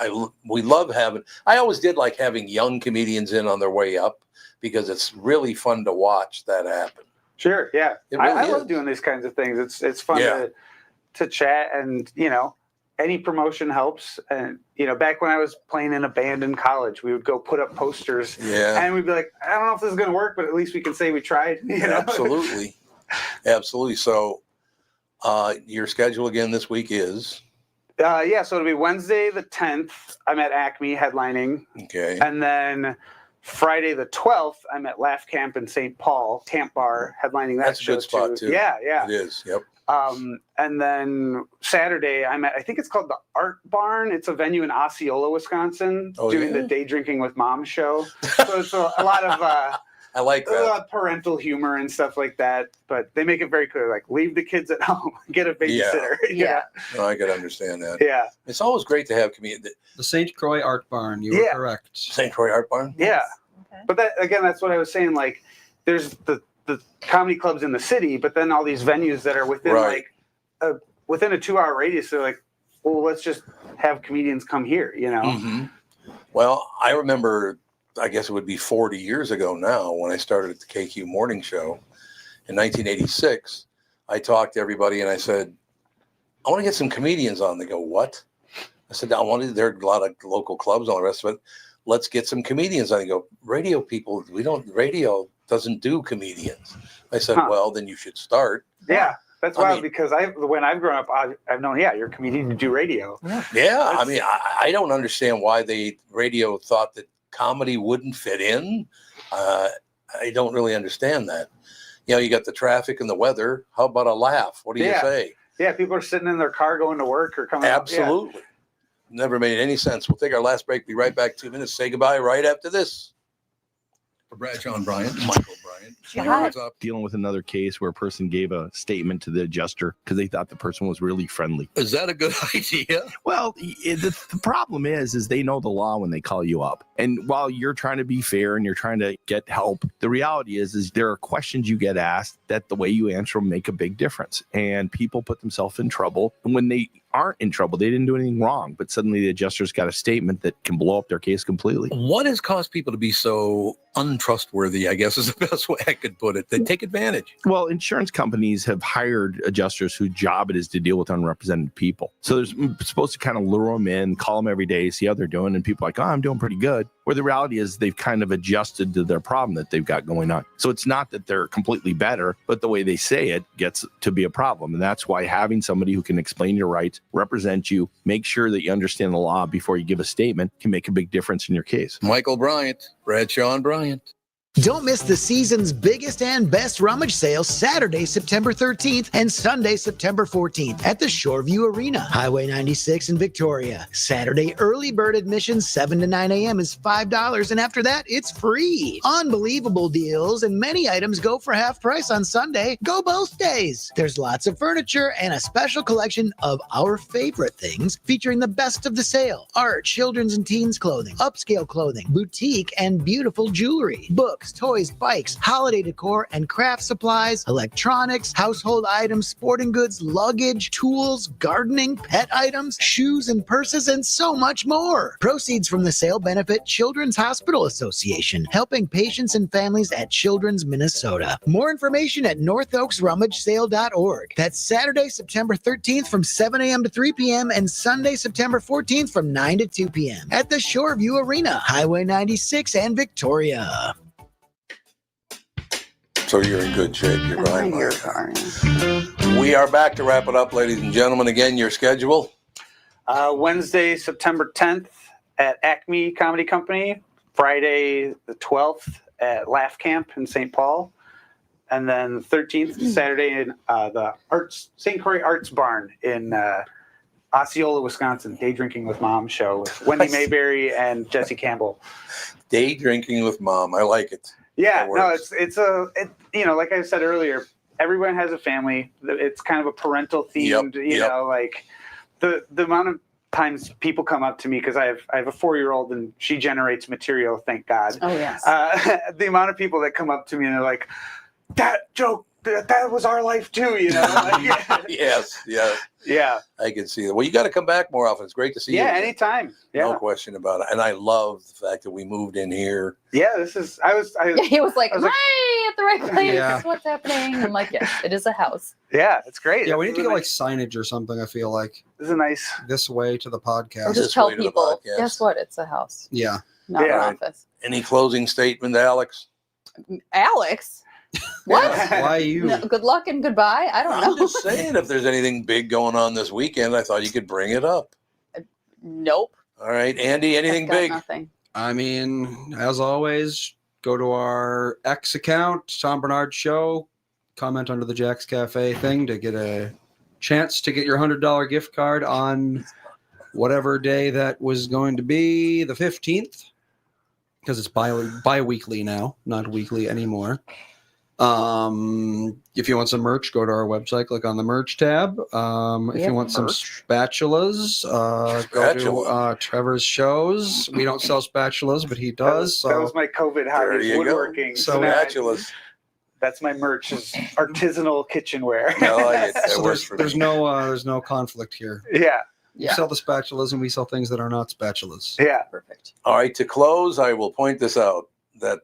Speaker 3: We love I always did like having young comedians in on their way up because it's really fun to watch that happen.
Speaker 6: Sure. Yeah.
Speaker 3: Really
Speaker 6: I love doing these kinds of things. It's fun to chat, and, any promotion helps. And, back when I was playing in a band in college, we would go put up posters and we'd be like, I don't know if this is going to work, but at least we can say we tried.
Speaker 3: Absolutely. Absolutely. So your schedule again this week is?
Speaker 6: So it'll be Wednesday the 10th. I'm at Acme headlining.
Speaker 3: Okay.
Speaker 6: And then Friday the 12th, I'm at Laugh Camp in St. Paul, Camp Bar, headlining that show.
Speaker 3: That's a good spot too.
Speaker 6: Yeah.
Speaker 3: It is. Yep.
Speaker 6: And then Saturday, I'm at, I think it's called the Art Barn. It's a venue in Osceola, Wisconsin, doing the Day Drinking with Mom show. So it's a lot of
Speaker 3: I like that.
Speaker 6: Parental humor and stuff like that. But they make it very clear, like, leave the kids at home, get a babysitter.
Speaker 1: Yeah.
Speaker 3: No, I could understand that.
Speaker 6: Yeah.
Speaker 3: It's always great to have comedians.
Speaker 2: The St. Croix Art Barn. You were correct.
Speaker 3: St. Croix Art Barn?
Speaker 6: Yeah.
Speaker 1: Okay.
Speaker 6: But that's what I was saying. Like, there's the comedy clubs in the city, but then all these venues that are within within a 2-hour radius, they're like, well, let's just have comedians come here,
Speaker 3: Mm-hmm. Well, I remember, I guess it would be 40 years ago now when I started at the KQ Morning Show in 1986. I talked to everybody and I said, I want to get some comedians on. They go, what? I said, there are a lot of local clubs, all the rest of it. Let's get some comedians on. They go, radio people, radio doesn't do comedians. I said, well, then you should start.
Speaker 6: Yeah. That's wild because when I've grown up, I've known, you're a comedian, you do radio.
Speaker 3: Yeah. I mean, I don't understand why radio thought that comedy wouldn't fit in. I don't really understand that. You got the traffic and the weather. How about a laugh? What do you say?
Speaker 6: Yeah, people are sitting in their car going to work or coming
Speaker 3: Absolutely. Never made any sense. We'll take our last break. Be right back 2 minutes. Say goodbye right after this. For Bradshaw and Bryant, Michael Bryant.
Speaker 7: Brian. What's up?
Speaker 8: Dealing with another case where a person gave a statement to the adjuster because they thought the person was really friendly.
Speaker 7: Is that a good idea?
Speaker 8: Well, the problem is they know the law when they call you up. And while you're trying to be fair and you're trying to get help, the reality is there are questions you get asked that the way you answer them make a big difference. And people put themselves in trouble when they aren't in trouble. They didn't do anything wrong, but suddenly the adjuster's got a statement that can blow up their case completely.
Speaker 7: What has caused people to be so untrustworthy, I guess is the best way I could put it? They take advantage.
Speaker 8: Well, insurance companies have hired adjusters whose job it is to deal with unrepresented people. So they're supposed to kind of lure them in, call them every day, see how they're doing. And people are like, oh, I'm doing pretty good. Where the reality is they've kind of adjusted to their problem that they've got going on. So it's not that they're completely better, but the way they say it gets to be a problem. And that's why having somebody who can explain your rights, represent you, make sure that you understand the law before you give a statement can make a big difference in your case.
Speaker 7: Michael Bryant, Bradshaw and Bryant.
Speaker 10: Don't miss the season's biggest and best rummage sale Saturday, September 13th and Sunday, September 14th at the Shoreview Arena, Highway 96 in Victoria. Saturday early bird admission 7 to 9 a.m. is $5, and after that, it's free. Unbelievable deals, and many items go for half price on Sunday. Go both days. There's lots of furniture and a special collection of our favorite things featuring the best of the sale: art, children's and teens clothing, upscale clothing, boutique and beautiful jewelry, books, toys, bikes, holiday decor and craft supplies, electronics, household items, sporting goods, luggage, tools, gardening, pet items, shoes and purses, and so much more. Proceeds from the sale benefit Children's Hospital Association, helping patients and families at Children's Minnesota. More information at northoaksrummagesale.org. That's Saturday, September 13th from 7 a.m. to 3 p.m. and Sunday, September 14th from 9 to 2 p.m. at the Shoreview Arena, Highway 96 and Victoria.
Speaker 3: So you're in good shape. You're Brian.
Speaker 4: Your car.
Speaker 3: We are back to wrap it up, ladies and gentlemen. Again, your schedule.
Speaker 6: Wednesday, September 10th at Acme Comedy Company. Friday, the 12th at Laugh Camp in St. Paul. And then 13th, Saturday in the St. Croix Arts Barn in Osceola, Wisconsin. Day Drinking with Mom show with Wendy Mayberry and Jesse Campbell.
Speaker 3: Day Drinking with Mom. I like it.
Speaker 6: Yeah, no, it's like I said earlier, everyone has a family. It's kind of a parental themed, you know, like the amount of times people come up to me because I have a 4-year-old and she generates material, thank God.
Speaker 4: Oh yes.
Speaker 6: The amount of people that come up to me and they're like, that joke, that was our life too, you know. Like,
Speaker 3: Yes.
Speaker 6: yeah.
Speaker 3: I can see that. Well, you got to come back more often. It's great to see you.
Speaker 6: Yeah, anytime. Yeah.
Speaker 3: No question about it. And I love the fact that we moved in here.
Speaker 6: Yeah,
Speaker 4: He was like,
Speaker 6: I was like,
Speaker 4: "Hi, at the right place.
Speaker 2: Yeah.
Speaker 4: What's happening?" I'm like, "Yes, it is a house."
Speaker 6: yeah, it's great.
Speaker 2: Yeah, we need
Speaker 6: This
Speaker 2: to
Speaker 6: is
Speaker 2: get
Speaker 6: a
Speaker 2: like
Speaker 6: nice-
Speaker 2: signage or something. I feel like
Speaker 6: This is a nice.
Speaker 2: this way to the
Speaker 4: Or
Speaker 2: podcast.
Speaker 3: This
Speaker 4: just tell
Speaker 3: way to the
Speaker 4: people,
Speaker 3: podcast.
Speaker 4: guess what? It's a house,
Speaker 2: Yeah.
Speaker 4: not
Speaker 6: Yeah.
Speaker 4: an office.
Speaker 3: Any closing statement, Alex?
Speaker 4: Alex, what?
Speaker 2: Why you?
Speaker 4: No, good luck and goodbye. I don't
Speaker 3: I'm
Speaker 4: know.
Speaker 3: just saying, if there's anything big going on this weekend, I thought you could bring it up.
Speaker 4: Nope.
Speaker 3: All right, Andy, anything
Speaker 4: I've got
Speaker 3: big?
Speaker 4: Nothing.
Speaker 2: I mean, as always, go to our X account, Tom Bernard Show, comment under the Jack's Cafe thing to get a chance to get your $100 gift card on whatever day that was going to be, the 15th, because it's bi-weekly now, not weekly anymore. If you want some merch, go to our website, click on the merch tab. If you want some spatulas, go to Trevor's shows. We don't sell spatulas, but he does.
Speaker 6: That was my COVID
Speaker 3: There
Speaker 6: hobby,
Speaker 3: you go.
Speaker 6: woodworking.
Speaker 2: So
Speaker 6: now
Speaker 3: Spatulas.
Speaker 6: that's my merch, is artisanal kitchenware.
Speaker 3: I like it. That
Speaker 2: So
Speaker 3: works for
Speaker 2: there's
Speaker 3: me.
Speaker 2: no conflict here.
Speaker 6: Yeah,
Speaker 2: You sell the spatulas, and we sell things that are not spatulas.
Speaker 6: yeah.
Speaker 4: Perfect.
Speaker 3: All right, to close, I will point this out, that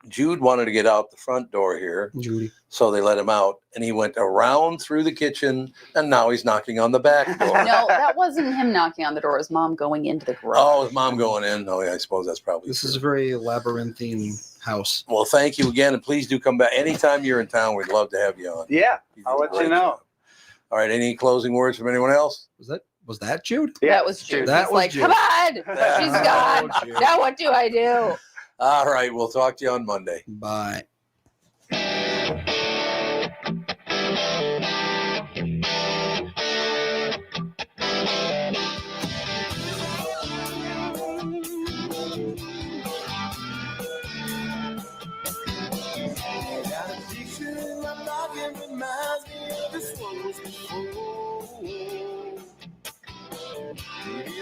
Speaker 3: Jude wanted to get out the front door here,
Speaker 2: Judy.
Speaker 3: so they let him out, and he went around through the kitchen, and now he's knocking on the back door.
Speaker 4: No, that wasn't him knocking on the door. It was Mom going into the garage.
Speaker 3: Oh, his mom going in? Oh, yeah, I suppose that's probably
Speaker 2: This
Speaker 3: true.
Speaker 2: is a very labyrinthine house.
Speaker 3: Well, thank you again, and please do come back. Anytime you're in town, we'd love to have you on.
Speaker 6: Yeah,
Speaker 3: You
Speaker 6: I'll
Speaker 3: did a
Speaker 6: let you
Speaker 3: great
Speaker 6: know.
Speaker 3: job. All right, any closing words from anyone else?
Speaker 2: Was that Jude?
Speaker 6: Yeah,
Speaker 4: That was Jude.
Speaker 2: That
Speaker 4: He's
Speaker 2: was
Speaker 4: like,
Speaker 2: Jude.
Speaker 4: come on, she's
Speaker 3: Oh,
Speaker 4: gone.
Speaker 2: Jude.
Speaker 4: Now what do I do?
Speaker 3: All right, we'll talk to you on Monday.
Speaker 2: Bye.
Speaker 11: talking reminds me of this was before.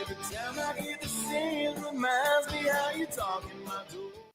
Speaker 11: Every time I hear the same reminds me how you talk in my door.